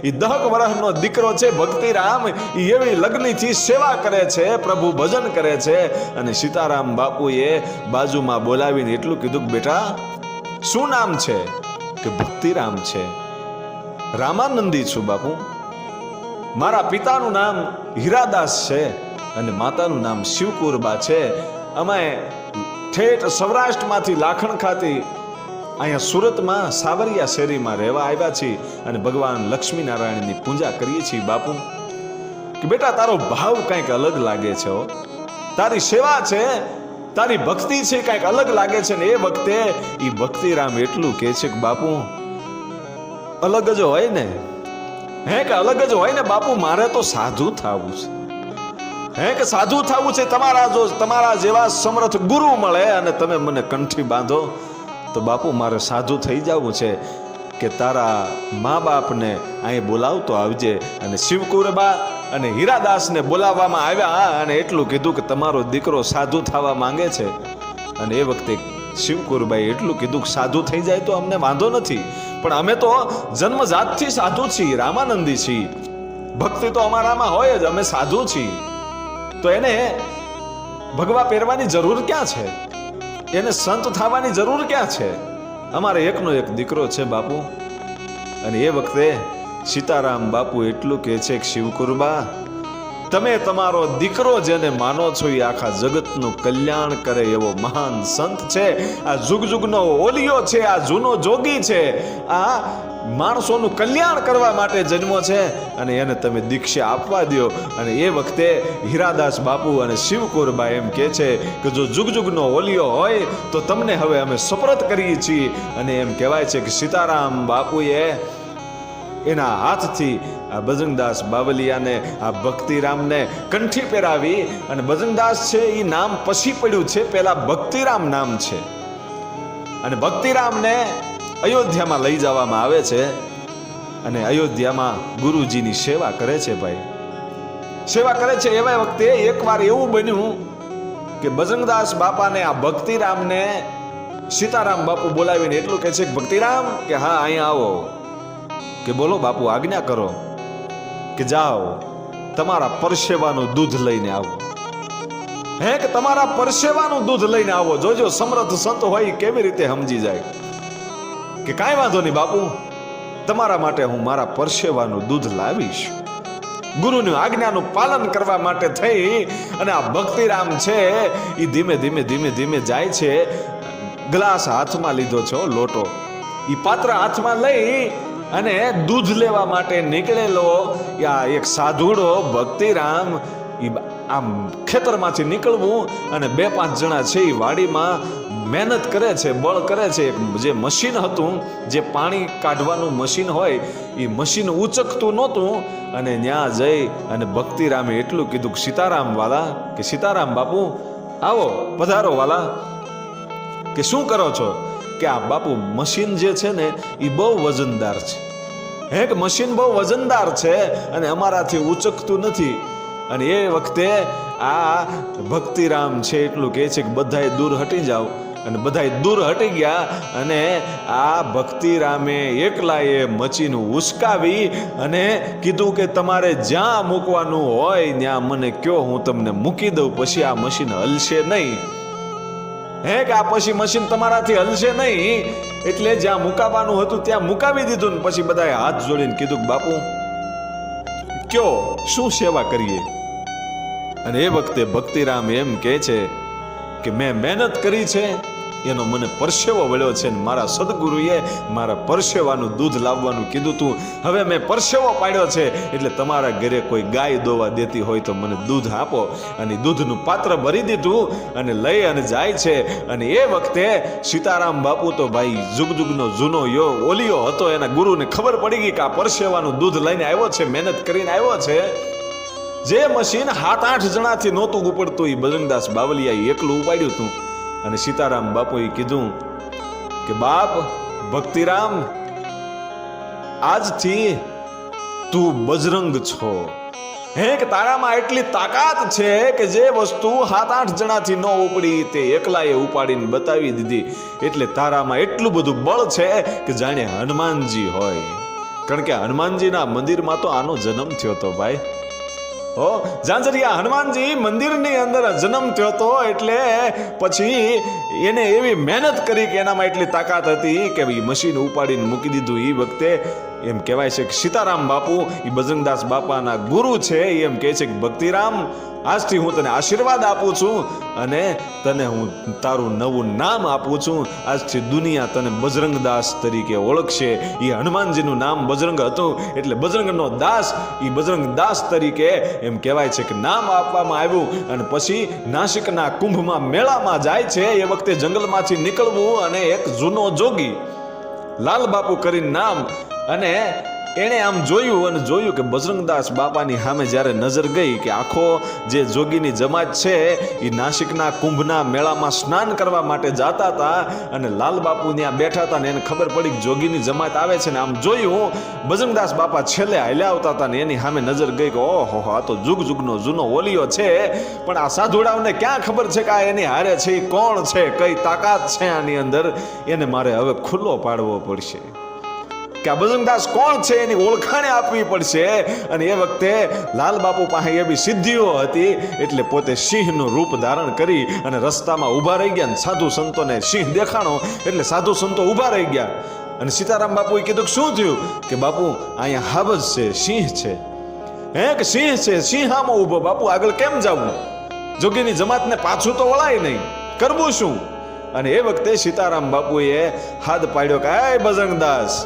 એ 10 વર્ષનો દીકરો છે ભક્તિરામ, એ એવી લગ્નથી સેવા કરે છે, પ્રભુ ભજન કરે છે. અને સીતારામ બાપુએ બાજુમાં બોલાવીને એટલું કીધું કે બેટા શું નામ છે? કે ભક્તિરામ છે. રામાનંદી છું બાપુ. મારા પિતાનું નામ હીરાદાસ છે અને માતાનું નામ શિવકુરબા છે. અમે ઠેઠ સૌરાષ્ટ્રમાંથી લાખણ ખાતી અહીંયા સુરતમાં સાવરિયા શેરીમાં રહેવા આવ્યા છીએ અને ભગવાન લક્ષ્મીનારાયણની પૂજા કરીએ છીએ બાપુ. કે બેટા તારો ભાવ કંઈક અલગ લાગે છે, તારી સેવા છે, તારી ભક્તિ છે કંઈક અલગ લાગે છે. ને એ વખતે એ ભક્તિરામ એટલું કહે છે કે બાપુ અલગ જ હોય ને, હે કે અલગ જ હોય ને બાપુ, મારે તો સાધુ થવું છે, હે કે સાધુ થવું છે. તમારા જેવા સમર્થ ગુરુ મળે અને તમે મને કંઠી બાંધો તો બાપુ મારે સાધુ થઈ જવું છે. કે તારા મા બાપને અહીં બોલાવતો આવજે. અને શિવકુરબા અને હીરાદાસને બોલાવવામાં આવ્યા અને એટલું કીધું કે તમારો દીકરો સાધુ થવા માંગે છે. અને એ વખતે શિવકુરબાએ એટલું કીધું કે સાધુ થઈ જાય તો અમને વાંધો નથી, પણ અમે તો જન્મજાતથી સાધુ છીએ, રામાનંદી છીએ, ભક્તિ તો અમારામાં હોય જ, અમે સાધુ છીએ. તો એને ભગવા પહેરવાની જરૂર ક્યાં છે? એને સંત થવાની જરૂર ક્યાં છે? અમારે એકનો એક દીકરો છે બાપુ. અને એ વખતે સીતારામ બાપુ એટલું કહે છે કે શિવકુરબા તમે તમારો દીકરો જેને માનો છો એ આખા જગતનું કલ્યાણ કરે એવો મહાન સંત છે, આ જુગ જુગનો ઓલિયો છે, આ જૂનો જોગી છે, આ માણસોનું કલ્યાણ કરવા માટે જન્મો છે અને એને તમે દીક્ષા આપવા દો. અને એ વખતે હીરાદાસ બાપુ અને શિવકુરબા એમ કહે છે કે જો જુગ જુગનો ઓલિયો હોય તો તમને હવે અમે સુપરત કરીએ છીએ. અને એમ કહેવાય છે કે સીતારામ બાપુએ એના હાથથી આ બજરંગદાસ બાવલિયાને, આ ભક્તિરામને કંઠી પહેરાવી. અને બજરંગદાસ છે એ નામ પછી પડ્યું છે, પહેલા ભક્તિરામ નામ છે. અને ભક્તિરામને અયોધ્યામાં લઈ જવામાં આવે છે અને અયોધ્યામાં ગુરુજીની સેવા કરે છે. ભાઈ સેવા કરે છે. એવા વખતે એકવાર એવું બન્યું કે બજરંગદાસ બાપાને આ ભક્તિરામને સીતારામ બાપુ બોલાવીને એટલું કહે છે કે ભક્તિરામ કે હા અહીંયા આવો. કે બોલો બાપુ આજ્ઞા કરો. કે જાઓ તમારા પરસેવાનું દૂધ લઈને આવો. હે કે તમારા પરસેવાનું દૂધ લઈને આવો. જોજો સમર્થ સંત હોય કેવી રીતે સમજી જાય કે કાંઈ વાંધો નહીં બાપુ, તમારા માટે હું મારા પરસેવાનું દૂધ લાવીશ. ગુરુની આજ્ઞાનું પાલન કરવા માટે થઈ અને આ ભક્તિરામ છે એ ધીમે ધીમે ધીમે ધીમે જાય છે. ગ્લાસ હાથમાં લીધો છે, લોટો, એ પાત્ર હાથમાં લઈ અને દૂધ લેવા માટે નીકળેલો આ એક સાધુડો ભક્તિરામ આમ ખેતરમાંથી નીકળવું અને 2-5 જણા છે એ વાડીમાં મહેનત કરે છે, બળ કરે છે. જે મશીન હતું, જે પાણી કાઢવાનું મશીન હોય, એ મશીન ઉચકતું નહોતું. અને ત્યાં જઈ અને ભક્તિરામે એટલું કીધું કે સીતારામ વાલા, કે સીતારામ બાપુ આવો પધારો વાલા. કે શું કરો છો? કે આ બાપુ મશીન જે છે ને એ બહુ વજનદાર છે. હે કે મશીન બહુ વજનદાર છે અને અમારાથી ઉચકતું નથી. અને એ વખતે આ ભક્તિરામ છે એટલું કહે છે કે બધાય દૂર હટી જાઓ. અને બધાય દૂર હટી ગયા અને આ ભક્તિરામે એકલાએ મશીન ઉસકાવી અને કીધું કે તમારે જ્યાં મૂકવાનું હોય ત્યાં મને કયો, હું તમને મૂકી દઉં, પછી આ મશીન હલશે નહીં. હે કે આ પછી મશીન તમારાથી હલશે નહીં. એટલે જ્યાં મુકાવાનું હતું ત્યાં મુકાવી દીધું ને પછી બધાએ હાથ જોડીને કીધું કે બાપુ કયો શું સેવા કરીએ. અને એ વખતે ભક્તિરામ એમ કહે છે કે મેં મહેનત કરી છે, એનો મને પરસેવો વળ્યો છે ને મારા સદગુરુએ મારા પરસેવાનું દૂધ લાવવાનું કીધું તું. હવે મેં પરસેવો પાડ્યો છે એટલે તમારા ઘરે કોઈ ગાય દોવા દેતી હોય તો મને દૂધ આપો. અને દૂધનું પાત્ર ભરી દીધું અને લઈ અને જાય છે. અને એ વખતે સીતારામ બાપુ તો ભાઈ જુગ જુગનો જૂનો ઓલિયો હતો, એના ગુરુને ખબર પડી ગઈ કે આ પરસેવાનું દૂધ લઈને આવ્યો છે, મહેનત કરીને આવ્યો છે. જે મશીન 7-8 જણાથી નહોતું ઉપડતું એ બજરંગદાસ બાવલિયાએ એકલું ઉપાડ્યું હતું. અને સીતારામ બાપુએ કીધું કે બાપ ભક્તિરામ આજથી તું બજરંગ છો. હે કે તારામાં એટલી તાકાત છે કે જે વસ્તુ 7-8 જણાથી ન ઉપડી તે એકલાએ ઉપાડીને બતાવી દીધી. એટલે તારામાં એટલું બધું બળ છે કે જાણે હનુમાનજી હોય. કારણ કે હનુમાનજીના મંદિરમાં તો આનો જન્મ થયો હતો ભાઈ. હો ઝાંઝરિયા હનુમાનજી મંદિરની અંદર જન્મ થયો હતો. એટલે પછી એને એવી મહેનત કરી કે એનામાં એટલી તાકાત હતી કે એ મશીન ઉપાડીને મૂકી દીધું. એ વખતે એમ કહેવાય છે કે સીતારામ બાપુ એ બજરંગદાસ બાપાના ગુરુ છે. એમ કહે છે કે ભક્તિરામ, આજથી હું તને આશીર્વાદ આપું છું અને તને હું તારું નવું નામ આપું છું. આજથી દુનિયા તને બજરંગદાસ તરીકે ઓળખશે. એ હનુમાનજીનું નામ બજરંગ હતું એટલે બજરંગનો દાસ, એ બજરંગદાસ તરીકે એમ કહેવાય છે કે નામ આપવામાં આવ્યું. અને પછી નાસિકના કુંભમાં મેળામાં જાય છે. એ વખતે જંગલમાંથી નીકળવું અને એક જૂનો જોગી લાલ બાપુ કરીને નામ, અને એણે આમ જોયું કે બજરંગદાસ બાપાની સામે જ્યારે નજર ગઈ કે આખો જે જોગીની જમાત છે એ નાસિકના કુંભના મેળામાં સ્નાન કરવા માટે જતા હતા અને લાલ બાપુ ત્યાં બેઠા હતા. ને એને ખબર પડી કે જોગીની જમાત આવે છે. ને આમ જોયું બજરંગદાસ બાપા છેલ્લે હાલ્યા આવતા હતા ને એની સામે નજર ગઈ કે ઓહો, આ તો જુગ જુગનો જૂનો ઓલિયો છે. પણ આ સાધુડાઓને ક્યાં ખબર છે કે આ એની હારે છે, એ કોણ છે, કઈ તાકાત છે આની અંદર, એને મારે હવે ખુલ્લો પાડવો પડશે કે આ બજરંગદાસ કોણ છે એની ઓળખાણે આપવી પડશે. અને એ વખતે લાલ બાપુ પાસે એવી સિદ્ધિઓ હતી એટલે પોતે સિંહનું રૂપ ધારણ કરી અને રસ્તામાં ઊભા રહી ગયા. સાધુ સંતોને સિંહ દેખાણો એટલે સાધુ સંતો ઊભા રહી ગયા. અને સીતારામ બાપુએ કીધું કે શું થયું? કે બાપુ અહીંયા હાવજ છે, સિંહ છે. હે કે સિંહ છે, સિંહ આમાં ઊભો, બાપુ આગળ કેમ જવું? જોગીની જમાતને પાછું તો વળાય નહીં, કરવું શું? અને એ વખતે સીતારામ બાપુએ હાથ પાડ્યો કે હે બજરંગદાસ.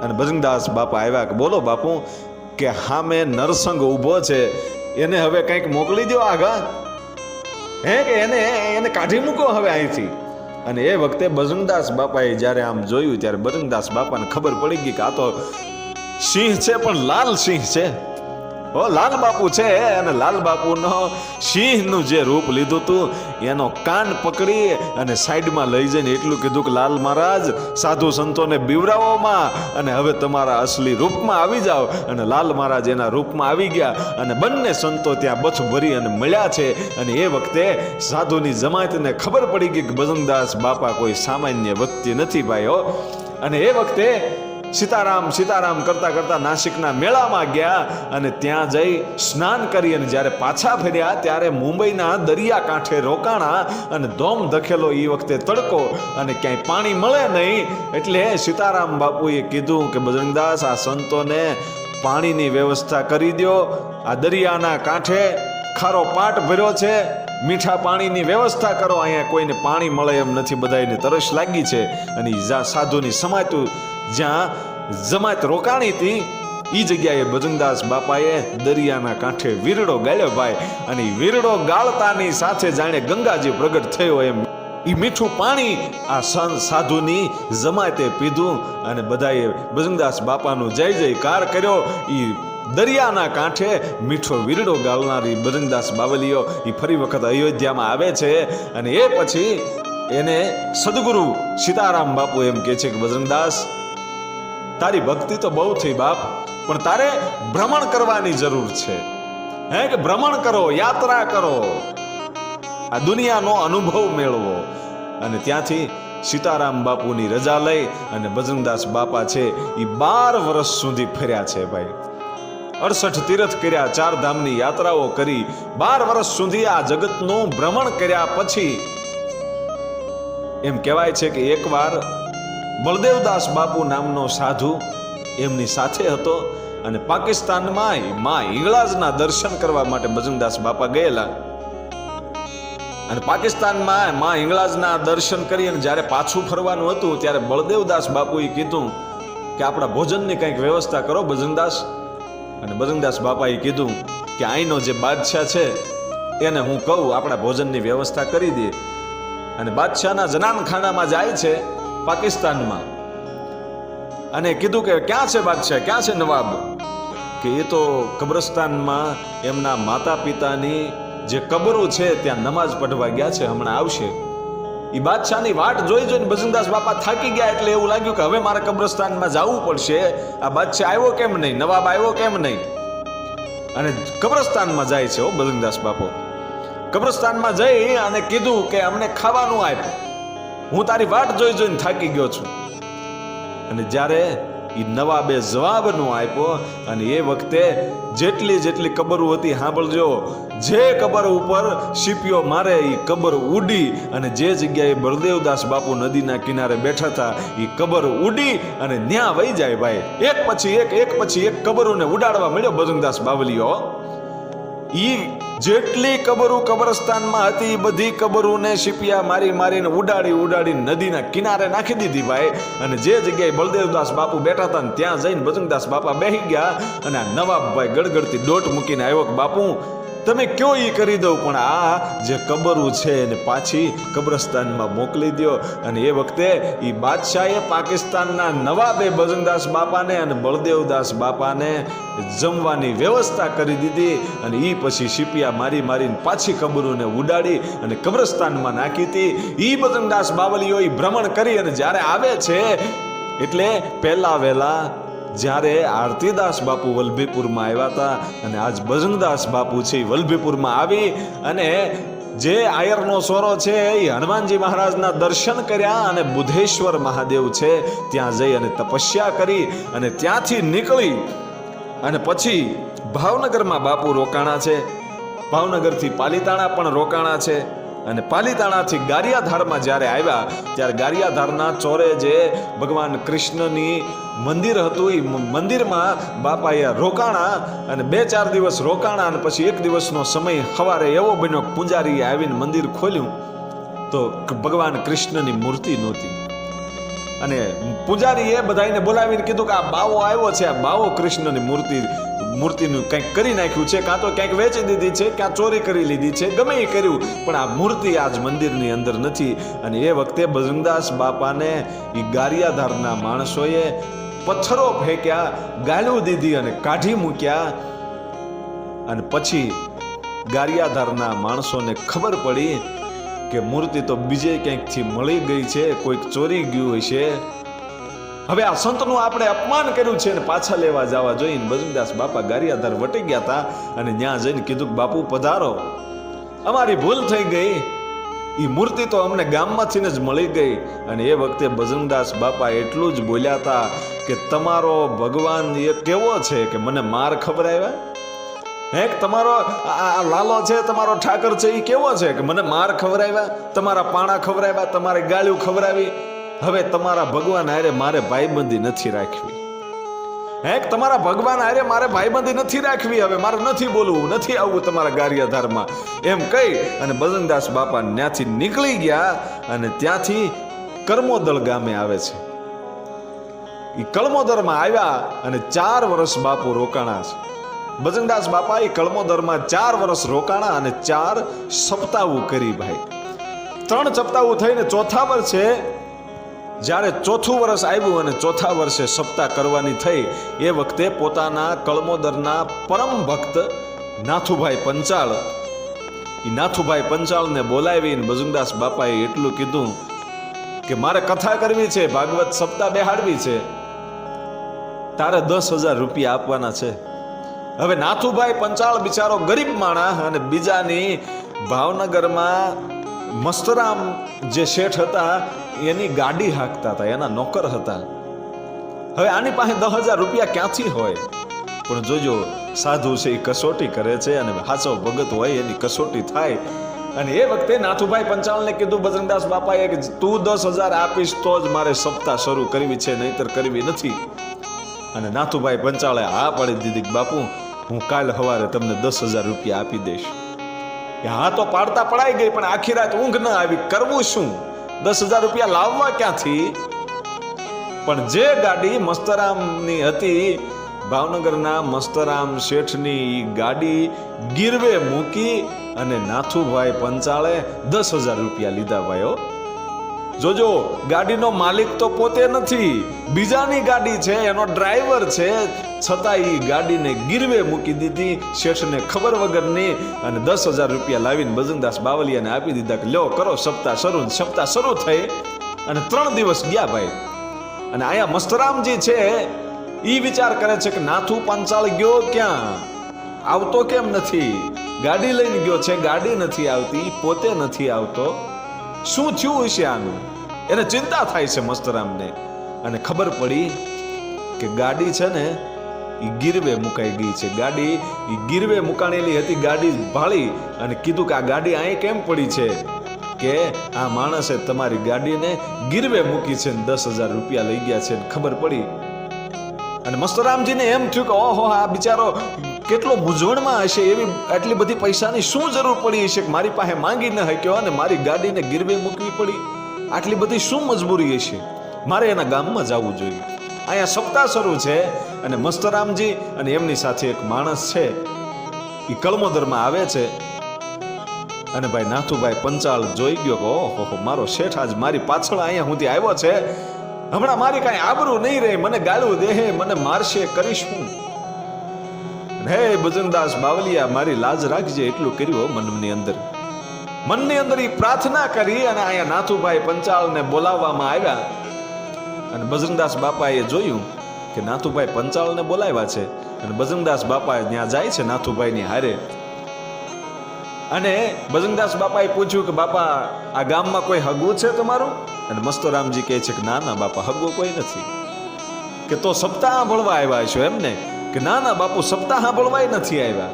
અને બજરંગદાસ બાપા આવ્યા કે બોલો બાપુ, કે હામે નરસંગ ઊભો છે, એને હવે કંઈક મોકલી દો આગળ. હે કે એને કાઢી મૂકો હવે અહીંથી. અને એ વખતે બજરંગદાસ બાપાએ જ્યારે આમ જોયું ત્યારે બજરંગદાસ બાપાને ખબર પડી ગઈ કે આ તો સિંહ છે, પણ લાલ સિંહ છે. ઓ લાલ બાપુ છે. અને લાલ બાપુનો સિંહનું જે રૂપ લીધું હતું એનો કાન પકડી અને સાઈડમાં લઈ જઈને એટલું કીધું કે લાલ મહારાજ, સાધુ સંતોને બીવરાવોમાં અને હવે તમારા અસલી રૂપમાં આવી જાઓ. અને લાલ મહારાજ એના રૂપમાં આવી ગયા અને બંને સંતો ત્યાં બથ ભરી અને મળ્યા છે. અને એ વખતે સાધુની જમાતને ખબર પડી ગઈ કે બજરંગદાસ બાપા કોઈ સામાન્ય વ્યક્તિ નથી ભાઈ. હો અને એ વખતે સીતારામ સીતારામ કરતા કરતા નાસિકના મેળામાં ગયા અને ત્યાં જઈ સ્નાન કરી અને જ્યારે પાછા ફર્યા ત્યારે મુંબઈના દરિયા કાંઠે રોકાણા. અને ધોમ ધકેલો એ વખતે તડકો અને ક્યાંય પાણી મળે નહીં. એટલે સીતારામ બાપુએ કીધું કે બજરંગદાસ, આ સંતોને પાણીની વ્યવસ્થા કરી દો. આ દરિયાના કાંઠે ખારો પાટ ભર્યો છે, મીઠા પાણીની વ્યવસ્થા કરો. અહીંયા કોઈને પાણી મળે એમ નથી, બધાને તરસ લાગી છે. અને સાધુની સમાતું જ્યાં જમાત રોકાણી હતી એ જગ્યાએ બજરંગદાસ બાપાએ દરિયાના કાંઠે વીરડો ગાળ્યો ભાઈ. અને વીરડો ગાળતાની સાથે જાણે ગંગાજી પ્રગટ થયો એમ એ મીઠું પાણી આ સાધુની જમાતે પીધું. અને બધાએ બજરંગદાસ બાપાનું જય જયકાર કર્યો. એ દરિયાના કાંઠે મીઠો વીરડો ગાળનારી બજરંગદાસ બાવલીઓ એ ફરી વખત અયોધ્યામાં આવે છે. અને એ પછી એને સદગુરુ સીતારામ બાપુ એમ કહે છે કે બજરંગદાસ, તારી ભક્તિ તો બહુ થઈ બાપ, પણ તારે ભ્રમણ કરવાની જરૂર છે. હે કે ભ્રમણ કરો, યાત્રા કરો, આ દુનિયાનો અનુભવ મેળવો. અને ત્યાંથી સીતારામ બાપુની રજા લઈ અને બજરંગદાસ બાપા છે એ 12 વર્ષ સુધી ફર્યા છે ભાઈ. 68 તીર્થ કર્યા, 4 ધામની યાત્રાઓ કરી, 12 વર્ષ સુધી આ જગતનું ભ્રમણ કર્યા. પછી એમ કહેવાય છે કે એકવાર બળદેવદાસ બાપુ નામનો સાધુ એમની સાથે હતો અને પાકિસ્તાનમાં માં હિંગળાજના દર્શન કરવા માટે બજરંગદાસ બાપા ગયેલા. અને પાકિસ્તાનમાં માં હિંગળાજના દર્શન કરી અને જ્યારે પાછું ફરવાનું હતું ત્યારે બળદેવદાસ બાપુએ કીધું કે આપણા ભોજનની કંઈક વ્યવસ્થા કરો બજરંગદાસ. અને બજરંગદાસ બાપાએ કીધું કે અહીંનો જે બાદશાહ છે એને હું કહું આપણા ભોજનની વ્યવસ્થા કરી દે. અને બાદશાહના જનાનખાનામાં જાય છે પાકિસ્તાનમાં અને કીધું કે ક્યાં છે બાદશાહ, ક્યાં છે નવાબ? કે એ તો કબ્રસ્તાનમાં એમના માતા પિતાની જે કબરો છે ત્યાં નમાઝ પઢવા ગયા છે, હમણાં આવશે. એ બાદશાહની વાટ જોઈ જોઈને બજરંગદાસ બાપા થાકી ગયા, એટલે એવું લાગ્યું કે હવે મારે કબ્રસ્તાનમાં જવું પડશે. આ બાદશાહ આવ્યો કેમ નહીં, નવાબ આવ્યો કેમ નહીં? અને કબ્રસ્તાનમાં જાય છે બજરંગદાસ બાપુ. કબ્રસ્તાનમાં જઈ અને કીધું કે અમને ખાવાનું આપ, હું તારી વાટ જોઈ જોઈને થાકી ગયો છું. અને જ્યારે એ નવાબે જવાબનો આપ્યો, અને એ વખતે જેટલી કબરો હતી સાંભળજો, જે કબર ઉપર શીપીઓ મારે એ કબર ઉડી, અને જે જગ્યાએ બળદેવદાસ બાપુ નદીના કિનારે બેઠા હતા એ કબર ઉડી અને ન્યા વહી જાય ભાઈ. એક પછી એક કબરોને ઉડાડવા મળ્યો બજરંગદાસ બાવલીઓ. ઈ જેટલી કબરો કબ્રસ્તાનમાં હતી બધી કબરોને શીપિયા મારીને ઉડાડી નદીના કિનારે નાખી દીધી ભાઈ. અને જે જગ્યાએ બળદેવદાસ બાપુ બેઠા હતા ને ત્યાં જઈને બજરંગદાસ બાપા બેસી ગયા, અને આ નવાબભાઈ ગડગડતી દોટ મૂકીને આવ્યો કે બાપુ તમે કયો ઈ કરી દઉં, પણ આ જે કબરું છે એને પાછી કબ્રસ્તાનમાં મોકલી દો. અને એ વખતે એ બાદશાહે પાકિસ્તાનના નવાબે બજરંગદાસ બાપાને અને બળદેવદાસ બાપાને જમવાની વ્યવસ્થા કરી દીધી. અને એ પછી શીપિયા મારીને પાછી કબરોને ઉડાડી અને કબ્રસ્તાનમાં નાખી હતી. એ બજરંગદાસ બાવલીઓ એ ભ્રમણ કરી અને જ્યારે આવે છે એટલે પહેલા વહેલા જ્યારે આરતીદાસ બાપુ વલ્લભીપુરમાં આવ્યા હતા, અને આજ બજરંગદાસ બાપુ છે વલ્લભીપુરમાં આવી અને જે આયરનો સોરો છે એ હનુમાનજી મહારાજના દર્શન કર્યા, અને બુધેશ્વર મહાદેવ છે ત્યાં જઈ અને તપસ્યા કરી, અને ત્યાંથી નીકળી અને પછી ભાવનગરમાં બાપુ રોકાણા છે. ભાવનગરથી પાલીતાણા પણ રોકાણા છે. અને પાલીતાણાથી ગારિયાધારમાં જ્યારે આવ્યા ત્યારે ગારિયાધારના ચોરે જે ભગવાન કૃષ્ણની મંદિર હતું એ મંદિરમાં બાપાએ રોકાણા, અને 2-4 દિવસ રોકાણા. અને પછી એક દિવસનો સમય સવારે એવો બન્યો કે પૂજારીએ આવીને મંદિર ખોલ્યું તો ભગવાન કૃષ્ણની મૂર્તિ નહોતી. અને પૂજારીએ બધાને બોલાવીને કીધું કે આ બાવો આવ્યો છે, આ બાવો કૃષ્ણની મૂર્તિનું કંઈક કરી નાખ્યું છે, કાં તો ક્યાંક વેચી દીધી છે, ક્યાં ચોરી કરી લીધી છે, ગમે એ કર્યું, પણ આ મૂર્તિ આજ મંદિરની અંદર નથી. અને એ વખતે બજરંગદાસ બાપાને એ ગારિયાધારના માણસોએ પથ્થરો ફેંક્યા, ગાળું દીધી અને કાઢી મૂક્યા. અને પછી ગારિયાધારના માણસોને ખબર પડી કે મૂર્તિ તો બીજે ક્યાંકથી મળી ગઈ છે, કોઈક ચોરી ગયું હશે. હવે આ સંતનું આપણે અપમાન કર્યું છે ને પાછા લેવા જવા જોઈને બજરંગદાસ બાપા ગારિયાધાર વટી ગયા હતા, અને ત્યાં જઈને કીધું બાપુ પધારો, અમારી ભૂલ થઈ ગઈ, એ મૂર્તિ તો અમને ગામમાંથી જ મળી ગઈ. અને એ વખતે બજરંગદાસ બાપા એટલું જ બોલ્યા હતા કે તમારો ભગવાન એ કેવો છે કે મને માર ખવડાવ્યા? તમારો આ લાલો છે, તમારો ઠાકર છે, એ કેવો છે કે મને માર ખવડાવ્યા, તમારા પાણા ખવડાવ્યા, તમારી ગાળ્યું ખવડાવી? હવે તમારા ભગવાન હારે મારે ભાઈબંધી નથી રાખવી. તમારા ભગવાન હારે મારે ભાઈબંધી નથી રાખવી. હવે મારે નથી બોલવું, નથી આવવું તમારા ગારિયાધારમાં, એમ કહી અને બજરંગદાસ બાપા ત્યાંથી નીકળી ગયા. અને ત્યાંથી કર્મોદળ ગામે આવે છે. એ કળમોદરમાં આવ્યા અને 4 વર્ષ બાપુ રોકાણા છે. બજરંગદાસ બાપા એ કળમોદરમાં 4 વર્ષ રોકાણા અને 4 સપ્તાહો કરી ભાઈ. 3 સપ્તાહો થઈને ચોથા વર્ષે જ્યારે ચોથું વર્ષ આવ્યું અને ચોથા વર્ષે સપ્તાહ કરવાની થઈ, એ વખતે પોતાના કળમોદરના પરમ ભક્ત નાથુભાઈ પંચાળ, એ નાથુભાઈ પંચાળને બોલાવીને બજરંગદાસ બાપાએ એટલું કીધું કે મારે કથા કરવી છે, ભાગવત સપ્તાહ બેહાડવી છે, તારે 10,000 રૂપિયા આપવાના છે. હવે નાથુભાઈ પંચાળ બિચારો ગરીબ માણસ, અને બીજાની ભાવનગરમાં મસ્તરામ જે શેઠ હતા એની ગાડી હાંકતા હતા, એના નોકર હતા. હવે આની પાસે 10,000 રૂપિયા ક્યાંથી હોય? પણ જોજો સાધુ છે એ કસોટી કરે છે, અને હાચો ભગત હોય એની કસોટી થાય. અને એ વખતે નાથુભાઈ પંચાળને કીધું બજરંગદાસ બાપાએ કે તું 10,000 આપીશ તો જ મારે સપ્તાહ શરૂ કરવી છે, નહીતર કરવી નથી. અને નાથુભાઈ પંચાળે હા પાડી દીધી કે બાપુ હું કાલ સવારે તમને 10,000 રૂપિયા આપી દઈશ. હા તો પાડતા પડાઈ ગઈ, પણ આખી રાત ઊંઘ ન આવી, કરવું શું? 10,000 રૂપિયા લાવવા ક્યાંથી? પણ જે ગાડી મસ્તરામની હતી, ભાવનગરના મસ્તરામ શેઠની ગાડી ગીરવે મૂકી અને નાથુભાઈ પંચાળે 10,000 રૂપિયા લીધા ભાઈઓ. જોજો ગાડીનો માલિક તો પોતે નથી, બીજાની ગાડી છે, એનો ડ્રાઈવર છે, છતાં એ ગાડીને ગીરવે મૂકી દીધી શેઠને ખબર વગરની, અને 10,000 રૂપિયા લાવીને ભજનદાસ બાવલિયાને આપી દીધા કે લ્યો કરો સપ્તાહ શરૂ. સપ્તાહ શરૂ થઈ અને 3 દિવસ ગયા ભાઈ. અને અહીંયા મસ્તરામજી છે ઈ વિચાર કરે છે કે નાથુ પંચાળ ગયો ક્યાં, આવતો કેમ નથી, ગાડી લઈને ગયો છે, ગાડી નથી આવતી, પોતે નથી આવતો, શું થયું હશે આનું? એને ચિંતા થાય છે મસ્તરામને. અને ખબર પડી કે ગાડી છે ને એ ગીરવે મુકાઈ ગઈ છે. ગાડી એ ગીરવે મુકાણેલી હતી. ગાડી ભાળી અને કીધું કે આ ગાડી અહીં કેમ પડી છે? કે આ માણસે તમારી ગાડીને ગીરવે મૂકી છે ને 10,000 રૂપિયા લઈ ગયા છે. ખબર પડી અને મસ્તરામજીને એમ થયું કે ઓહો, આ બિચારો કેટલો મૂંઝવણમાં હશે, એવી આટલી બધી પૈસાની શું જરૂર પડી હશે કે મારી પાસે માંગી ન શક્યો અને મારી ગાડીને ગીરવે મૂકવી પડી? આટલી બધી શું મજબૂરી હશે? મારે એના ગામમાં જવું જોઈએ. અહીંયા સપ્તાહ શરૂ છે અને મસ્તરામજી અને એમની સાથે એક માણસ છે એ કળમોદરમાં આવે છે. અને ભાઈ નાથુભાઈ પંચાળ જોઈ ગયો કે ઓહો, મારો શેઠ આજ મારી પાછળ અહીંયા સુધી આવ્યો છે, હમણાં મારી કાંઈ આબરૂ નહીં રહે, મને ગાળું દેહે, મને મારશે, કરીશ હું? હે ભજનદાસ બાવલિયા, મારી લાજ રાખજે, એટલું કર્યું મનની અંદર. મનની અંદર એ પ્રાર્થના કરી અને અહીંયા નાથુભાઈ પંચાળને બોલાવવામાં આવ્યા. અને ભજનદાસ બાપાએ જોયું કે નાથુભાઈ પંચાળને બોલાવ્યા છે અને ભજનદાસ બાપા ત્યાં જાય છે નાથુભાઈની હારે. અને ભજનદાસ બાપાએ પૂછ્યું કે બાપા, આ ગામમાં કોઈ હગું છે તમારું? અને મસ્તરામજી કહે છે કે ના ના બાપા, હગું કોઈ નથી. કે તો સપ્તાહ સાંભળવા આવ્યા છો એમને? કે ના ના બાપુ, સપ્તાહ સાંભળવાય નથી આવ્યા.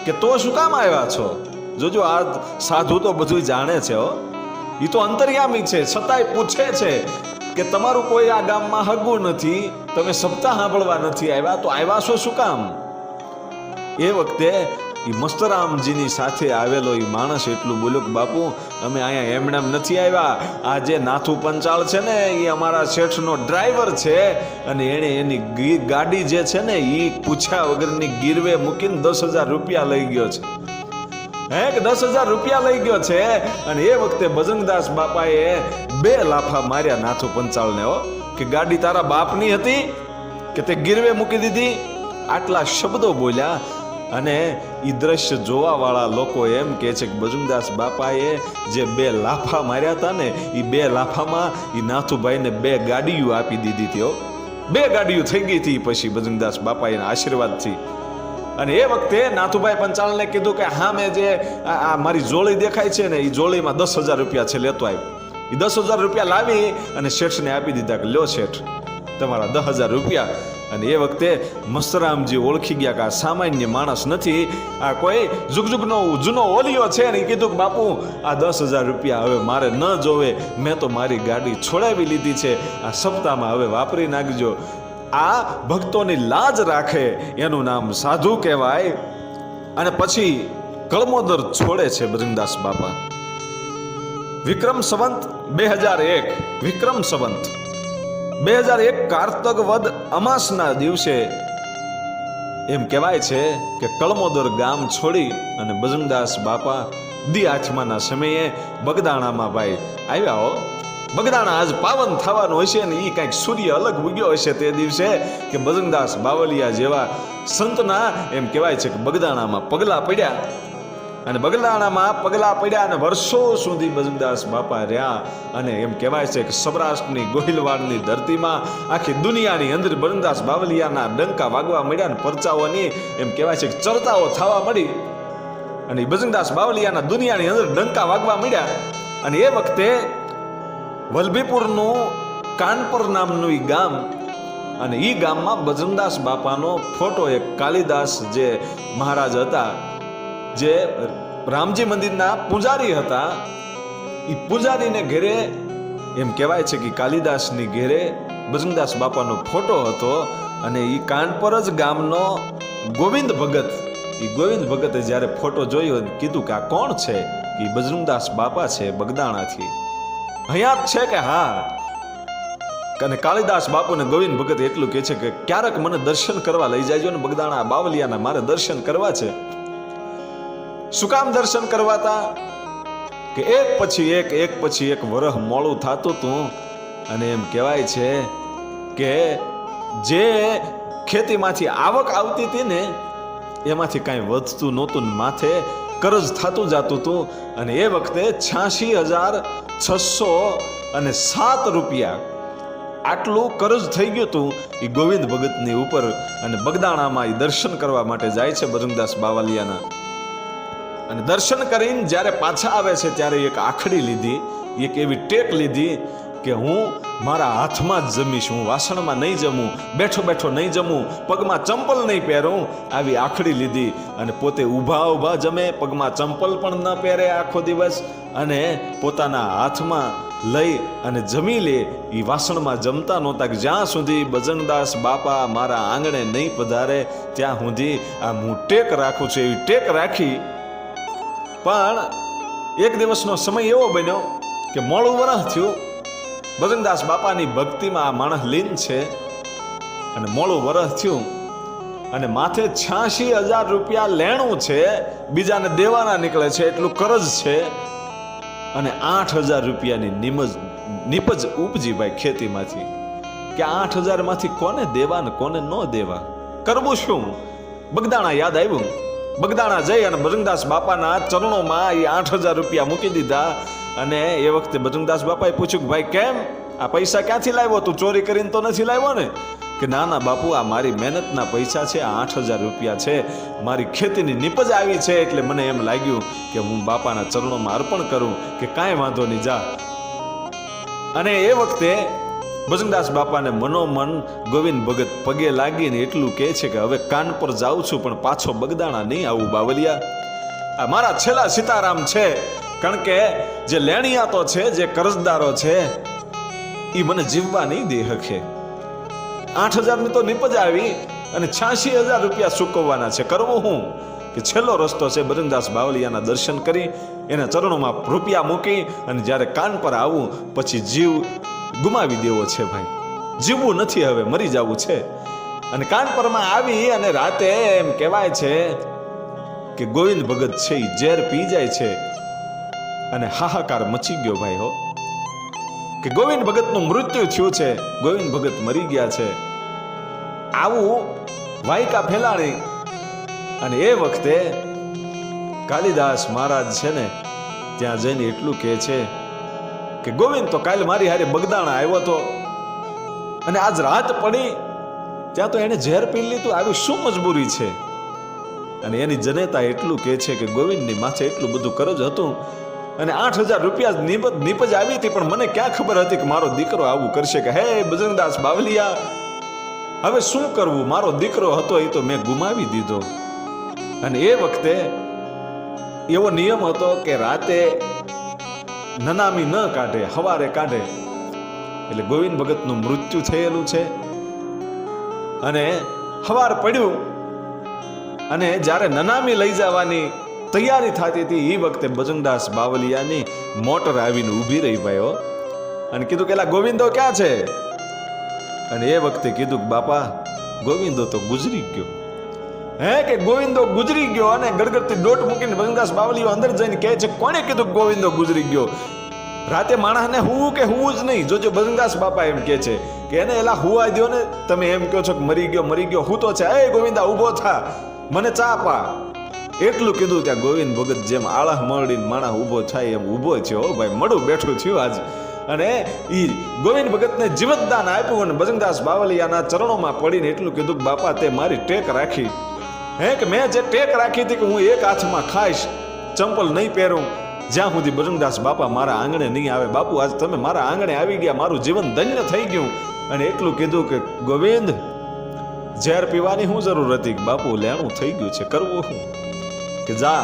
કે તો શું કામ આવ્યા છો? જોજો આ સાધુ તો બધું જાણે છે હો, એ તો અંતર્યામી છે, છતાંય પૂછે છે કે તમારું કોઈ આ ગામમાં હગું નથી, તમે સપ્તાહ સાંભળવા નથી આવ્યા, તો આવ્યા છો શું કામ? એ વખતે એ મસ્તરામજીની સાથે આવેલો એ માણસ એટલું બોલ્યો કે બાપુ, અમે અહીંયા એમણે નથી આવ્યા, આ જે નાથુ પંચાળ છે ને એ અમારા શેઠનો ડ્રાઈવર છે અને એણે એની ગાડી જે છે ને એ પૂછ્યા વગરની ગીરવે મૂકીને 10,000 રૂપિયા લઈ ગયો છે. હે કે 10,000 રૂપિયા લઈ ગયો છે. અને એ વખતે ભજનદાસ બાપાએ 2 લાફા માર્યા નાથુ પંચાળને. હો કે ગાડી તારા બાપની હતી કે તે ગીરવે મૂકી દીધી? આટલા શબ્દો બોલ્યા. અને એ દ્રશ્ય જોવા વાળા લોકો એમ કહે છે કે ભજનદાસ બાપાએ જે 2 લાફા માર્યા હતા ને એ 2 લાફામાં એ નાથુભાઈને 2 ગાડીઓ આપી દીધી હતી. 2 ગાડીઓ થઈ ગઈ હતી પછી ભજનદાસ બાપાના આશીર્વાદથી. અને એ વખતે નાથુભાઈ પંચાળને કીધું કે હા, મેં જે આ મારી જોળી દેખાય છે ને એ જોળીમાં 10,000 રૂપિયા છે, લેતો આવ્યો. એ 10,000 રૂપિયા લાવી અને શેઠને આપી દીધા કે લ્યો શેઠ, તમારા 10,000 રૂપિયા. અને એ વખતે મસ્તરામજી ઓળખી ગયા કે આ સામાન્ય માણસ નથી, આ કોઈ જુગજુગનો જૂનો ઓલિયો છે. ને કીધું કે બાપુ, આ 10,000 રૂપિયા હવે મારે ન જોવે, મેં તો મારી ગાડી છોડાવી લીધી છે, આ સપ્તાહમાં હવે વાપરી નાખજો. આ ભક્તોની લાજ રાખે એનું નામ સાધુ કહેવાય. અને પછી કળમોદર છોડે છે ભજનદાસ બાપા. વિક્રમ સંવંત 2001, વિક્રમ સંવંત 2001 કારતક વદ અમાસના દિવસે એમ કહેવાય છે કે કળમોદર ગામ છોડી અને ભજનદાસ બાપા દી આઠમાના સમયે બગદાણામાં ભાઈ આવ્યા. હો બગદાણા આજ પાવન થવાનું હશે ને એ કાંઈક સૂર્ય અલગ ઉગ્યો હશે તે દિવસે કે ભજનદાસ બાવલિયા જેવા સંતના એમ કહેવાય છે કે બગદાણામાં પગલા પડ્યા. અને બગદાણામાં પગલા પડ્યા અને વર્ષો સુધી ભજનદાસ બાપા રહ્યા. અને એમ કહેવાય છે કે સૌરાષ્ટ્રની ગોહિલવાડની ધરતીમાં આખી દુનિયાની અંદર ભજનદાસ બાવલિયાના ડંકા વાગવા મળ્યા અને પરચાઓની એમ કહેવાય છે કે ચર્ચાઓ થવા મળી. અને ભજનદાસ બાવલિયાના દુનિયાની અંદર ડંકા વાગવા મળ્યા. અને એ વખતે વલભીપુરનું કાનપર નામનું એ ગામ, અને એ ગામમાં ભજનદાસ બાપાનો ફોટો, એક કાલિદાસ જે મહારાજ હતા, જે રામજી મંદિરના પૂજારી હતા, એ પૂજારીને ઘેરે એમ કહેવાય છે કે કાલિદાસની ઘેરે ભજનદાસ બાપાનો ફોટો હતો. અને એ કાનપર જ ગામનો ગોવિંદ ભગત, એ ગોવિંદ ભગતે જ્યારે ફોટો જોયો કીધું કે આ કોણ છે? કે ભજનદાસ બાપા છે બગદાણાથી. હયાત છે કે હા? અને કાલિદાસ બાપુ ને ગોવિંદ ભગત એટલું કહે છે કે ક્યારેક મને દર્શન કરવા લઈ જાયજો ને બગદાણા બાવલિયાના, મારે દર્શન કરવા છે. શું કામ દર્શન કરવાતા? કે એક પછી એક વરહ મોડું થતું હતું. અને એમ કહેવાય છે કે જે ખેતીમાંથી આવક આવતી હતી ને એમાંથી કાંઈ વધતું નહોતું ને માથે કરજ થતું જતું હતું. અને એ વખતે 86,607 રૂપિયા આટલું કરજ થઈ ગયું હતું એ ગોવિંદ ભગતની ઉપર. અને બગદાણામાં એ દર્શન કરવા માટે જાય છે બજરંગદાસ બાવલિયાના. અને દર્શન કરીને જ્યારે પાછા આવે છે ત્યારે એક આખડી લીધી, એક એવી ટેક લીધી કે હું મારા હાથમાં જ જમીશ, હું વાસણમાં નહીં જમું, બેઠો બેઠો નહીં જમું, પગમાં ચંપલ નહીં પહેરું. આવી આખડી લીધી અને પોતે ઊભા જમે, પગમાં ચંપલ પણ ન પહેરે આખો દિવસ, અને પોતાના હાથમાં લઈ અને જમી લે. એ વાસણમાં જમતા નહોતા કે જ્યાં સુધી બજરંગદાસ બાપા મારા આંગણે નહીં પધારે ત્યાં સુધી આ હું ટેક રાખું છું. એવી ટેક રાખી. પણ એક દિવસનો સમય એવો બન્યો કે મોડું વરસ થયું. બજરંગદાસ બાપાની ભક્તિમાં આ માણસ લીન છે અને મોડું વરસ થયું અને માથે 86,000 રૂપિયા લેણું છે, બીજાને દેવાના નીકળે છે, એટલું કરજ છે. અને 8,000 રૂપિયાની નીપજ ઉપજી ભાઈ ખેતીમાંથી. કે 8,000 માંથી કોને દેવા ને કોને ન દેવા, કરવું શું? બગદાણા યાદ આવ્યું. બગદાણા જઈ અને બજરંગદાસ બાપાના ચરણોમાં એ 8,000 રૂપિયા મૂકી દીધા. અને એ વખતે બજરંગદાસ બાપાએ પૂછ્યું કે ભાઈ કેમ આ પૈસા ક્યાંથી લાવ્યો, તું ચોરી કરીને તો નથી લાવ્યો ને? કે ના ના બાપુ, આ મારી મહેનતના પૈસા છે, 8,000 રૂપિયા છે, મારી ખેતીની નીપજ આવી છે, એટલે મને એમ લાગ્યું કે હું બાપાના ચરણોમાં અર્પણ કરું. કે કાંઈ વાંધો નહીં, જા. અને એ વખતે બજરંગદાસ બાપાને મનોમન ગોવિંદ ભગત પગે લાગીને એટલું કહે છે કે હવે કાનપુર જાઉં છું પણ પાછો બગદાણા નહીં આવું બાવલિયા. આ મારા છેલ્લા સીતારામ છે. કારણ કે જે લેણિયાતો છે, જે કરજદારો છે, એ મને જીવવા નહીં દે હકે. 8,000 ની તો નીપજ આવી અને 86,000 રૂપિયા ચૂકવવાના છે. કરવું હું? કે છેલ્લો રસ્તો છે બજરંગદાસ બાવલિયાના દર્શન કરી એના ચરણોમાં રૂપિયા મૂકી અને જ્યારે કાન પર આવું પછી જીવ ગુમાવી દેવો છે ભાઈ, જીવવું નથી, હવે મરી જવું છે. અને કાનપરમાં આવી અને રાતે એમ કહેવાય છે કે ગોવિંદ ભગત છે એ ઝેર પી જાય છે અને હાહાકાર મચી ગયો ભાઈ હો. કે ગોવિંદ ભગતનું મૃત્યુ થયું છે, ગોવિંદ ભગત મરી ગયા છે. આવું વાયકા ફેલાણી. અને એ વખતે કાલિદાસ મહારાજ છે ને ત્યાં જઈને એટલું કહે છે કે ગોવિંદ તો કાલે મારી હારે બગદાણા આવ્યો હતો અને આજ રાત પડી ત્યાં તો એને ઝેર પી લીધું, આવી શું મજબૂરી છે? અને એની જનેતા એટલું કહે છે કે ગોવિંદની માથે એટલું બધું કરજ હતું અને 8,000 રૂપિયા નીપજ આવી હતી, પણ મને ક્યાં ખબર હતી કે મારો દીકરો આવું કરશે. કે હે બજરંગદાસ બાવલિયા, હવે શું કરવું? મારો દીકરો હતો એ તો મેં ગુમાવી દીધો. અને એ વખતે એવો નિયમ હતો કે રાતે નનામી ન કાઢે, સવારે કાઢે. એટલે ગોવિંદ ભગતનું મૃત્યુ થયેલું છે અને સવાર પડ્યું અને જ્યારે નનામી લઈ જવાની તૈયારી થતી હતી એ વખતે બજરંગદાસ બાવલિયાની મોટર આવીને ઊભી રહી ભાઈઓ અને કીધું કે ગોવિંદો ક્યાં છે? અને એ વખતે કીધું કે બાપા ગોવિંદો તો ગુજરી ગયો. હે કે ગોવિંદો ગુજરી ગયો? અને ગડગડતી દોટ મૂકીને બજરંગદાસ બાવલિયો અંદર જઈને કહે છે કોણે કીધું ગોવિંદો ગુજરી ગયો? રાતે માણસને હુવું કે હુવું જ નહીં. જોજો બજરંગદાસ બાપા એમ કહે છે કે એને એલા હુવા દો ને, તમે એમ કહો છો કે મરી ગયો, હું તો છે. એ ગોવિંદા ઊભો થા, મને ચા પા. એટલું કીધું ત્યાં ગોવિંદ ભગત જેમ આળહ મળીને માણસ ઊભો થાય એમ ઊભો થયો ભાઈ, મળું બેઠું થયું આજ. અને એ ગોવિંદ ભગતને જીવતદાન આપ્યું અને બજરંગદાસ બાવલિયાના ચરણોમાં પડીને એટલું કીધું કે બાપા તે મારી ટેક રાખી. હે કે મેં જે ટેક રાખી હતી કે હું એક હાથમાં ખાઈશ, ચંપલ નહીં પહેરું જ્યાં સુધી બજરંગદાસ બાપા મારા આંગણે નહીં આવે. બાપુ આજ તમે મારા આંગણે આવી ગયા, મારું જીવન ધન્ય થઈ ગયું. અને એટલું કીધું કે ગોવિંદ ઝેર પીવાની શું જરૂર હતી? બાપુ લેણું થઈ ગયું છે, કરવું શું? કે જા,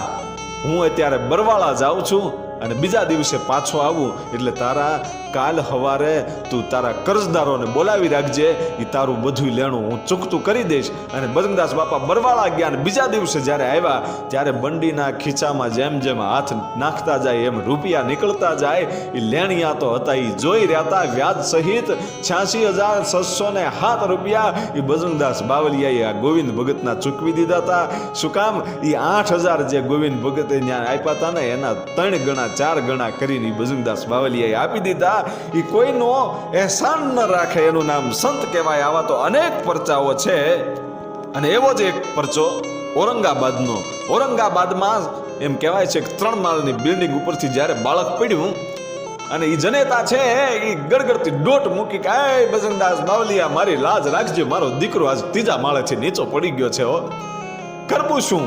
હું અત્યારે બરવાળા જાઉં છું અને બીજા દિવસે પાછો આવું એટલે તારા કાલ હવારે તું તારા કર્જદારોને બોલાવી રાખજે, એ તારું બધું લેણું હું ચૂકતું કરી દઈશ. અને બજરંગદાસ બાપા બરવાળા ગયા અને બીજા દિવસે જ્યારે આવ્યા ત્યારે બંડીના ખીચામાં જેમ જેમ હાથ નાખતા જાય એમ રૂપિયા નીકળતા જાય. એ લેણિયા તો હતા એ જોઈ રહ્યા હતા. વ્યાજ સહિત 86,607 રૂપિયા એ બજરંગદાસ બાવલિયાએ આ ગોવિંદ ભગતના ચૂકવી દીધા હતા. શું કામ? એ 8,000 જે ગોવિંદ ભગતે ત્યાં આપ્યા હતા ને એના 3 ગણા 4 ગણા કરીને બજરંગદાસ બાવલિયાએ આપી દીધા. એ કોઈનો અહેસાન ન રાખે એનું નામ સંત કહેવાય. આવા તો અનેક પરચાઓ છે. અને એવો જ એક પરચો ઔરંગાબાદનો. ઔરંગાબાદમાં એમ કહેવાય છે કે 3 માળની બિલ્ડિંગ ઉપરથી જ્યારે બાળક પડ્યું અને એ જનેતા છે એ ગડગડતી ડોટ મૂકી કે એ બજરંગદાસ બાવલિયા મારી લાજ રાખજો, મારો દીકરો આજ 3જા માળેથી નીચો પડી ગયો છે. કરવું શું?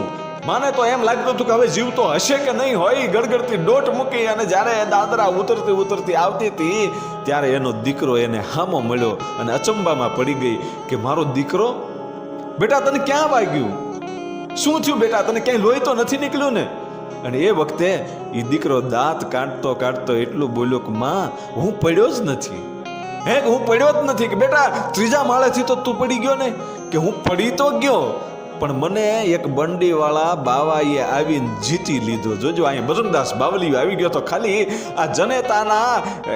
માને તો એમ લાગતું હતું કે હવે જીવતો હશે કે નહીં હોય. ગડગડતી ડોટ મૂકી અને જ્યારે દાદરા ઉતરતી ઉતરતી આવતી હતી ત્યારે એનો દીકરો એને હામો મળ્યો અને અચંબામાં પડી ગઈ કે મારો દીકરો, બેટા તને ક્યાં વાગ્યું? શું થયું બેટા? તને ક્યાંય લોહી તો નથી નીકળ્યું ને? અને એ વખતે એ દીકરો દાંત કાઢતો કાઢતો એટલું બોલ્યો કે માં, હું પડ્યો જ નથી. હું પડ્યો જ નથી. કે બેટા 3જા માળેથી તો તું પડી ગયો ને? કે હું પડી તો ગયો પણ મને એક બંડીવાળા બાવાએ આવીને જીતી લીધો. જોજો અહીંયા બજરંગદાસ બાવલિયો આવી ગયો તો ખાલી આ જનેતાના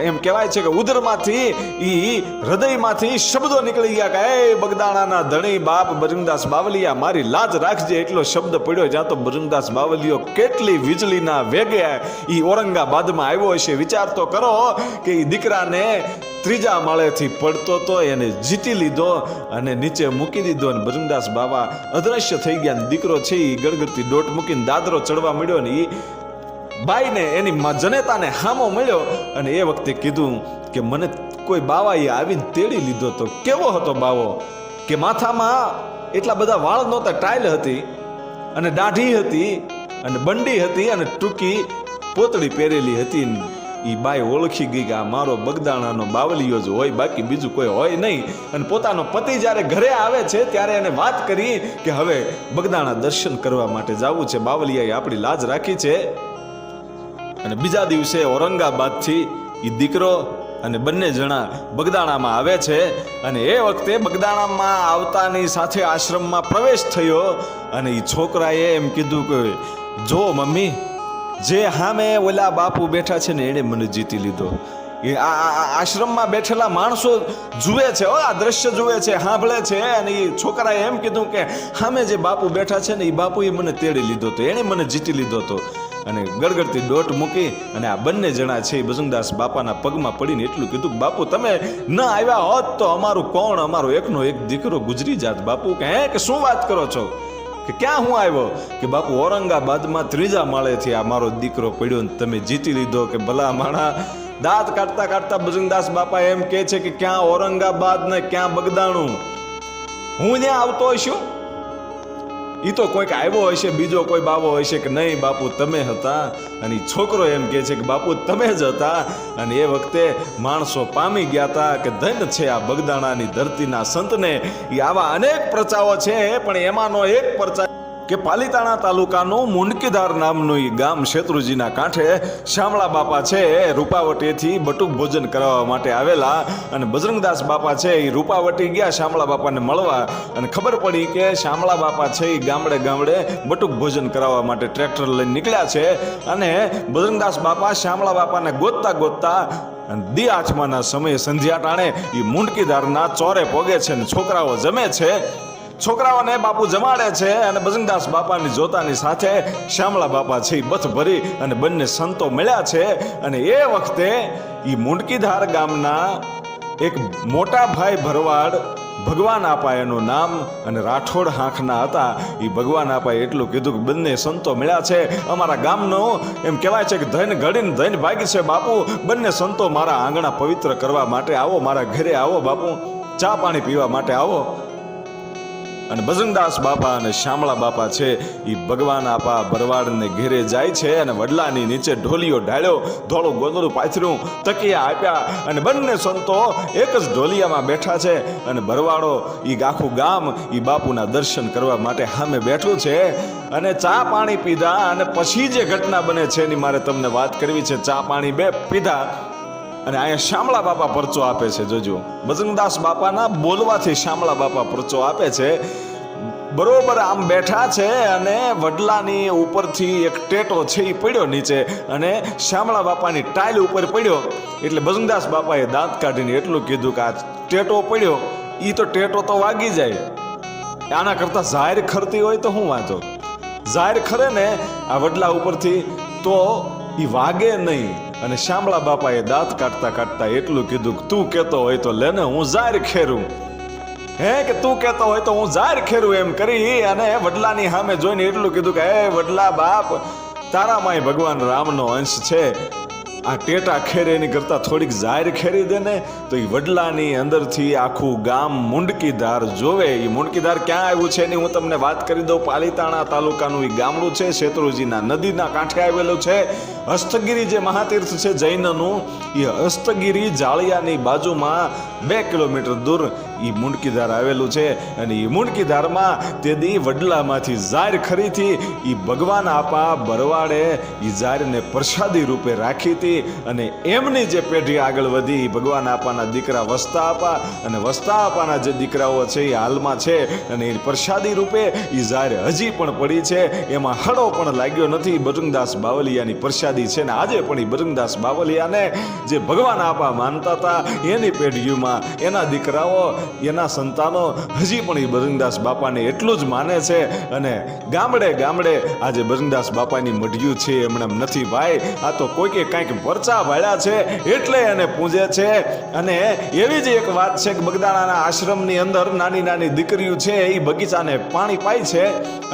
એમ કહેવાય છે કે ઉદરમાંથી ઈ હૃદયમાંથી શબ્દો નીકળી ગયા કે એ બગદાણાના ધણી બાપ બજરંગદાસ બાવલિયા મારી લાજ રાખજે એટલો શબ્દ પડ્યો. જ્યાં તો બજરંગદાસ બાવલિયો કેટલી વીજળીના વેગે ઈ ઔરંગાબાદમાં આવ્યો હશે. વિચાર તો કરો કે ઈ દીકરાને 3જા માળેથી પડતો તો એને જીતી લીધો અને નીચે મૂકી દીધો. અને બજરંગદાસ બાબા અદ્રશ્ય થઈ ગયા. દીકરો છે એ ગડગડતી ડોટ મૂકીને દાદરો ચડવા મળ્યો ને એ બાઈને એની જનેતાને હામો મળ્યો અને એ વખતે કીધું કે મને કોઈ બાવાએ આવીને તેડી લીધો તો. કેવો હતો બાવો? કે માથામાં એટલા બધા વાળ નહોતા, ટાઈલ હતી અને દાઢી હતી અને બંડી હતી અને ટૂંકી પોતળી પહેરેલી હતી. એ બાઈ ઓળખી ગઈ કે આ મારો બગદાણાનો બાવલિયો જ હોય, બાકી બીજું કોઈ હોય નહીં. અને પોતાનો પતિ જ્યારે ઘરે આવે છે ત્યારે એને વાત કરી કે હવે બગદાણા દર્શન કરવા માટે જવું છે, બાવલિયાએ આપણી લાજ રાખી છે. અને બીજા દિવસે ઔરંગાબાદથી એ દીકરો અને બંને જણા બગદાણામાં આવે છે. અને એ વખતે બગદાણામાં આવતાની સાથે આશ્રમમાં પ્રવેશ થયો અને એ છોકરાએ એમ કીધું કે જો મમ્મી, જે સામે ઓલા બાપુ બેઠા છે ને એને મને જીતી લીધો. એ આશ્રમમાં બેઠેલા માણસો જુએ છે, આ દ્રશ્ય જુએ છે, સાંભળે છે. અને એ છોકરાએ એમ કીધું કે સામે જે બાપુ બેઠા છે ને એ બાપુએ મને તેડી લીધો હતો, એણે મને જીતી લીધો હતો. અને ગડગડતી ડોટ મૂકી અને આ બંને જણા છે એ બજરંગદાસ બાપાના પગમાં પડીને એટલું કીધું કે બાપુ તમે ન આવ્યા હોત તો અમારું કોણ, અમારો એકનો એક દીકરો ગુજરી જાત. બાપુ કે શું વાત કરો છો? કે ક્યાં હું આવ્યો? કે બાપુ ઔરંગાબાદમાં 3જા માળેથી આ મારો દીકરો પડ્યો ને તમે જીતી લીધો. કે ભલા માણા દાંત કાઢતા કાઢતા બજરંગદાસ બાપા એમ કહે છે કે ક્યાં ઔરંગાબાદ ને ક્યાં બગદાણું, હું ત્યાં આવતો હશું? એ તો કોઈક આવ્યો હશે, બીજો કોઈ બાવો હશે. કે નહીં બાપુ તમે હતા. અને એ છોકરો એમ કહે છે કે બાપુ તમે જ હતા. અને એ વખતે માણસો પામી ગયા હતા કે ધન્ય છે આ બગદાણાની ધરતીના સંતને. એ આવા અનેક પ્રચાઓ છે પણ એમાંનો એક પરચા કે પાલીતાણા તાલુકાનું મુંડકીધાર નામનું એ ગામ શેત્રુજીના કાંઠે શામળા બાપા છે રૂપાવટીથી બટુક ભોજન કરાવવા માટે આવેલા. અને બજરંગદાસ બાપા છે એ રૂપાવટી ગયા શામળા બાપાને મળવા. અને ખબર પડી કે શામળા બાપા છે એ ગામડે ગામડે બટુક ભોજન કરાવવા માટે ટ્રેક્ટર લઈને નીકળ્યા છે. અને બજરંગદાસ બાપા શામળા બાપાને ગોતતા ગોતતા દી આઠમાના સમયે સંધ્યા ટાણે એ મુંડકીધારના ચોરે પોગે છે અને છોકરાઓ જમે છે. છોકરાઓને બાપુ જમાડે છે. અને બજરંગદાસ બાપાની જોતાની સાથે શામળા બાપા છે એ બથ ભરી અને બંને સંતો મળ્યા છે. અને એ વખતે એ મુંડકીધાર ગામના એક મોટા ભાઈ ભરવાડ ભગવાન આપા એનું નામ અને રાઠોડ હાંખના હતા. એ ભગવાન આપાએ એટલું કીધું કે બંને સંતો મળ્યા છે, અમારા ગામનો એમ કહેવાય છે કે ધન ઘડીને ધન ભાગી છે. બાપુ બંને સંતો મારા આંગણા પવિત્ર કરવા માટે આવો, મારા ઘરે આવો બાપુ, ચા પાણી પીવા માટે આવો. અને બજરંગદાસ બાપા અને શામળા બાપા છે એ ભગવાન આપા ભરવાડને ઘેરે જાય છે. અને વડલાની નીચે ઢોલિયો ઢાળ્યો, ધોળું ગોદડું પાથર્યું, તકિયા આપ્યા અને બંને સંતો એક જ ઢોલિયામાં બેઠા છે. અને ભરવાડો એ આખું ગામ એ બાપુના દર્શન કરવા માટે સામે બેઠું છે. અને ચા પાણી પીધા અને પછી જે ઘટના બને છે એની મારે તમને વાત કરવી છે. ચા પાણી બે પીધા અને અહીંયા શામળા બાપા પરચો આપે છે. જોજો, બજરંગદાસ બાપાના બોલવાથી શામળા બાપા પરચો આપે છે. બરોબર આમ બેઠા છે અને વડલાની ઉપરથી એક ટેટો છે એ પડ્યો નીચે અને શામળા બાપાની ટાઈલ ઉપર પડ્યો. એટલે બજરંગદાસ બાપાએ દાંત કાઢીને એટલું કીધું કે આ ટેટો પડ્યો, એ તો ટેટો તો વાગી જાય, આના કરતા જાહેર ખરતી હોય તો શું વાંધો? જાહેર ખરે ને આ વડલા ઉપરથી તો એ વાગે નહીં. અને શામળા બાપાએ દાંત કાઢતા કાઢતા એટલું કીધું કે તું કહેતો હોય તો લેને હું જાહેર ખેરું, હે કે તું કહેતો હોય તો હું જાહેર ખેરું, એમ કરી અને વડલાની સામે જોઈને એટલું કીધું કે હે વડલા બાપ, તારામાંય ભગવાન રામનો અંશ છે, આ ટેટા ખેરે એની કરતા થોડીક જાહેર ખેરી દે ને. તો એ વડલાની અંદરથી આખું ગામ મુંડકીધાર જોવે. એ મુંડકીધાર ક્યાં આવ્યું છે એની હું તમને વાત કરી દઉં. પાલીતાણા તાલુકાનું એ ગામડું છે, શેત્રુંજીના નદીના કાંઠે આવેલું છે. હસ્તગીરી જે મહાતીર્થ છે જૈનનું, એ હસ્તગીરી જાળિયાની બાજુમાં 2 કિલોમીટર દૂર એ મુંડકીધાર આવેલું છે. અને એ મુંડકીધારમાં તે દી વડલામાંથી જાહેર ખરીથી એ ભગવાન આપા બરવાડે એ જાહેરને પ્રસાદી રૂપે રાખી હતી. અને એમની જે પેઢી આગળ વધી, ભગવાન આપાના દીકરા વસ્તા આપા અને વસ્તા આપાના જે દીકરાઓ છે એ હાલમાં છે. અને એ પ્રસાદી રૂપે એ જાહેર હજી પણ પડી છે, એમાં હળો પણ લાગ્યો નથી. બજરંગદાસ બાવલિયાની પ્રસાદી છે ને આજે પણ એ બજરંગદાસ બાવલિયાને જે ભગવાન આપા માનતા હતા એની પેઢીઓમાં એના દીકરાઓ, એના સંતાનો હજી પણ એ બજરંગદાસ બાપાને એટલું જ માને છે. અને ગામડે ગામડે આજે બજરંગદાસ બાપાની મઢિયું છે, એમણે નથી ભાઈ, આ તો કોઈકે કાંઈક પરચા ભાળ્યા છે એટલે એને પૂજે છે. અને એવી જ એક વાત છે કે બગદાણાના આશ્રમની અંદર નાની નાની દીકરીઓ છે એ બગીચાને પાણી પાય છે.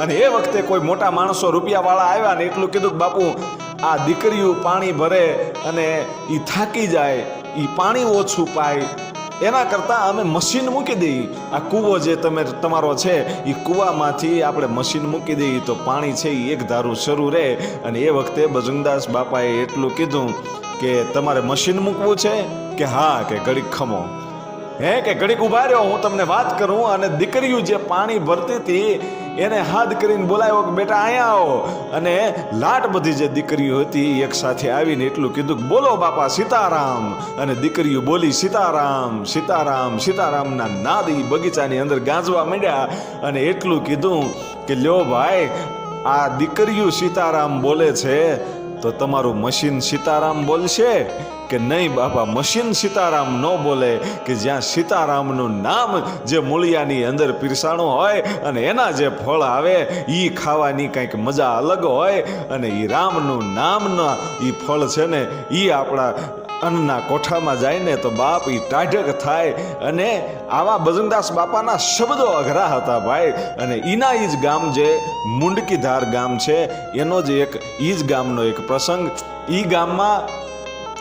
અને એ વખતે કોઈ મોટા માણસો રૂપિયાવાળા આવ્યા ને એટલું કીધું કે બાપુ આ દીકરીઓ પાણી ભરે અને એ થાકી જાય, એ પાણી ઓછું પાય, એના કરતાં અમે મશીન મૂકી દઈએ. આ કૂવો જે તમારો છે એ કૂવામાંથી આપણે મશીન મૂકી દઈએ તો પાણી છે એ એક ધારું શરૂ રહે. અને એ વખતે બજરંગદાસ બાપાએ એટલું કીધું કે તમારે મશીન મૂકવું છે કે હા, કે ઘડીક ખમો, હે કે ઘડીક ઉભા રહ્યો, હું તમને વાત કરું. અને દીકરીઓ જે પાણી ભરતી હતી એને હાથ કરીને બોલાવ્યો કે બેટા અહીંયા આવો. અને લાટ બધી જે દીકરીઓ હતી એક સાથે આવીને એટલું કીધું કે બોલો બાપા સીતારામ. અને દીકરીઓ બોલી સીતારામ સીતારામ સીતારામના નાદ ઈ બગીચાની અંદર ગાંજવા માંડ્યા. અને એટલું કીધું કે લ્યો ભાઈ, આ દીકરીઓ સીતારામ બોલે છે તો તમારું મશીન સીતારામ બોલશે કે નહીં બાપા? મશીન સીતારામ ન બોલે કે જ્યાં સીતારામનું નામ જે મૂળિયાની અંદર પીરસાણું હોય અને એના જે ફળ આવે એ ખાવાની કંઈક મજા અલગ હોય. અને એ રામનું નામના એ ફળ છે ને એ આપણા અન્નના કોઠામાં જાય ને તો બાપ એ ટાઢક થાય. અને આવા બજરંગદાસ બાપાના શબ્દો અઘરા હતા ભાઈ. અને ઈના ઈ જ ગામ જે મુંડકીધાર ગામ છે એનો જ એક ઈ જ ગામનો એક પ્રસંગ. ઈ ગામમાં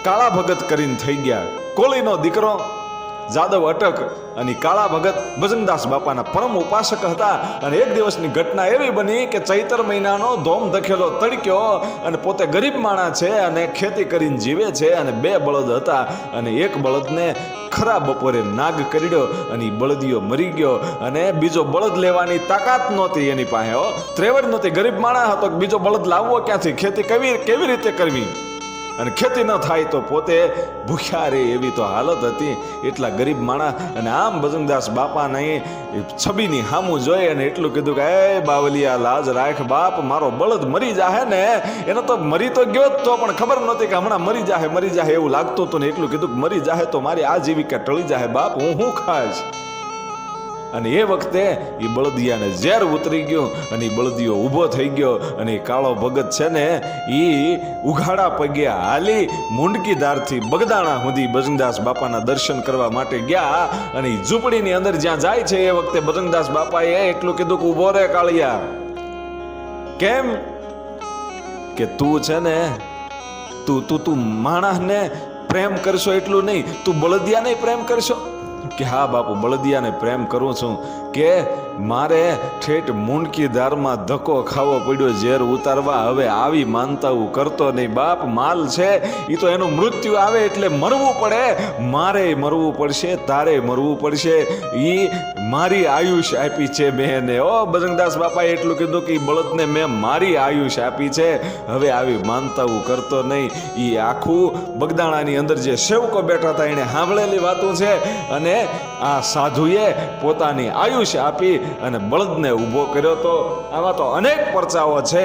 કાળા ભગત કરીને થઈ ગયા, કોળીનો દીકરો જાદવ અટક. અને કાળા ભગત બજરંગદાસ બાપાના પરમ ઉપાસક હતા. અને એક દિવસની ઘટના એવી બની કે ચૈતર મહિનાનો ધોમ ધખેલો તડક્યો અને પોતે ગરીબ માણસ છે અને ખેતી કરીને જીવે છે. અને 2 બળદ હતા અને એક બળદને ખરા બપોરે નાગ કરડ્યો અને બળદિયો મરી ગયો. અને બીજો બળદ લેવાની તાકાત નહોતી એની પાસે, ત્રેવડ નહોતી. ગરીબ માણસ હતો, બીજો બળદ લાવવો ક્યાંથી? ખેતી કેવી રીતે કરવી? અને ખેતી ન થાય તો પોતે ભૂખ્યા રે એવી તો હાલત હતી એટલા ગરીબ માણસ. અને આમ બજરંગદાસ બાપાની છબીની સામું જોઈ અને એટલું કીધું કે એ બાવલિયા લાજ રાખ બાપ, મારો બળદ મરી જાહે ને. એનો તો મરી તો ગયો જ તો પણ ખબર નહોતી કે હમણાં મરી જાહે એવું લાગતું હતું. ને એટલું કીધું કે મરી જાહે તો મારી આજીવિકા ટળી જાહે બાપ, હું ખાઈશ. અને એ વખતે એ બળદિયાને ઝેર ઉતરી ગયું અને એ બળદિયો ઊભો થઈ ગયો. અને એ કાળો ભગત છે ને એ ઉઘાડા પગે હાલી મુંડકીધારથી બગદાણા સુધી બજરંગદાસ બાપાના દર્શન કરવા માટે ગયા. અને એ ઝૂંપડીની અંદર જ્યાં જાય છે એ વખતે બજરંગદાસ બાપાએ એટલું કીધું કે ઊભો રે કાળિયા. કેમ કે તું છે ને તું માણસને પ્રેમ કરશો એટલું નહીં, તું બળદિયાને પ્રેમ કરશો? કે હા બાપુ, બળદિયાને પ્રેમ કરું છું. કે મારે ઠેઠ મૂંડકી ધારમાં ધક્કો ખાવો પડ્યો ઝેર ઉતારવા. હવે આવી માનતા હું કરતો નહીં બાપ. માલ છે એ તો એનું મૃત્યુ આવે એટલે મરવું પડે. મારે મરવું પડશે, તારે મરવું પડશે. એ મારી આયુષ આપી છે મેં એને. ઓ બજરંગદાસ બાપાએ એટલું કીધું કે બળદને મેં મારી આયુષ આપી છે. હવે આવી માનતા હું કરતો નહીં. એ આખું બગદાણાની અંદર જે સેવકો બેઠા હતા એને સાંભળેલી વાતો છે. અને આ સાધુએ પોતાની આયુષ આપી અને બળદને ઊભો કર્યો. તો આમાં તો અનેક પરચાઓ છે.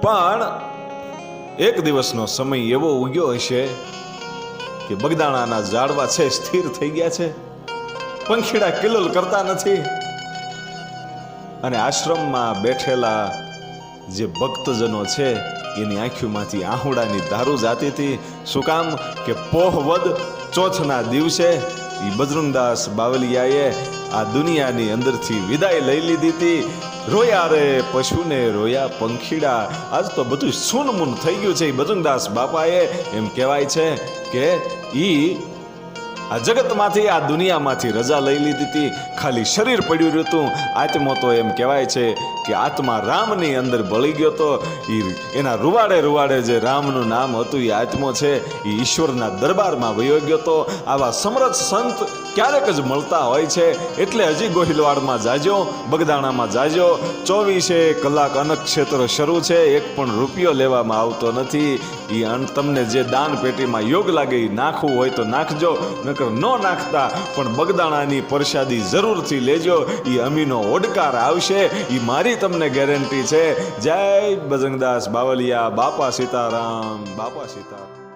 પણ એક દિવસનો સમય એવો ઉગ્યો હશે કે બગદાણાના ઝાડવા છે સ્થિર થઈ ગયા છે, પંખીડા કિલોલ કરતા નથી. અને આશ્રમમાં બેઠેલા જે ભક્તજનો છે એની આંખોમાંથી આહુડાની ધારું જાતી હતી. શું કામ કે પોહ વદ ચોથના દિવસે એ બજરંગદાસ બાવલિયાએ આ દુનિયાની અંદરથી વિદાય લઈ લીધી હતી. રોયા રે પશુને રોયા પંખીડા. આજ તો બધું સૂનમૂન થઈ ગયું છે. બજરંગદાસ બાપાએ એમ કહેવાય છે કે ઈ આ જગતમાંથી, આ દુનિયામાંથી રજા લઈ લીધી હતી. ખાલી શરીર પડ્યું રહ્યું હતું. આત્મો તો એમ કહેવાય છે કે આત્મા રામની અંદર ભળી ગયો તો. એના રૂવાડે રૂવાડે જે રામનું નામ હતું એ આત્મો છે એ ઈશ્વરના દરબારમાં વયો ગયો તો. આવા સમરથ સંત ક્યારેક જ મળતા હોય છે. એટલે હજી ગોહિલવાડમાં જાજો, બગદાણામાં જાજો. 24 કલાક અન્નક્ષેત્ર શરૂ છે. એક પણ રૂપિયો લેવામાં આવતો નથી. એ તમને જે દાન પેટીમાં યોગ લાગે એ નાખવું હોય તો નાખજો, નકર ન નાખતા પણ બગદાણાની પ્રસાદી જરૂરથી લેજો. એ અમીનો ઓડકાર આવશે, એ મારી તમને ગેરંટી છે. જય બજરંગદાસ બાવલિયા. બાપા સીતારામ, બાપા સીતારામ.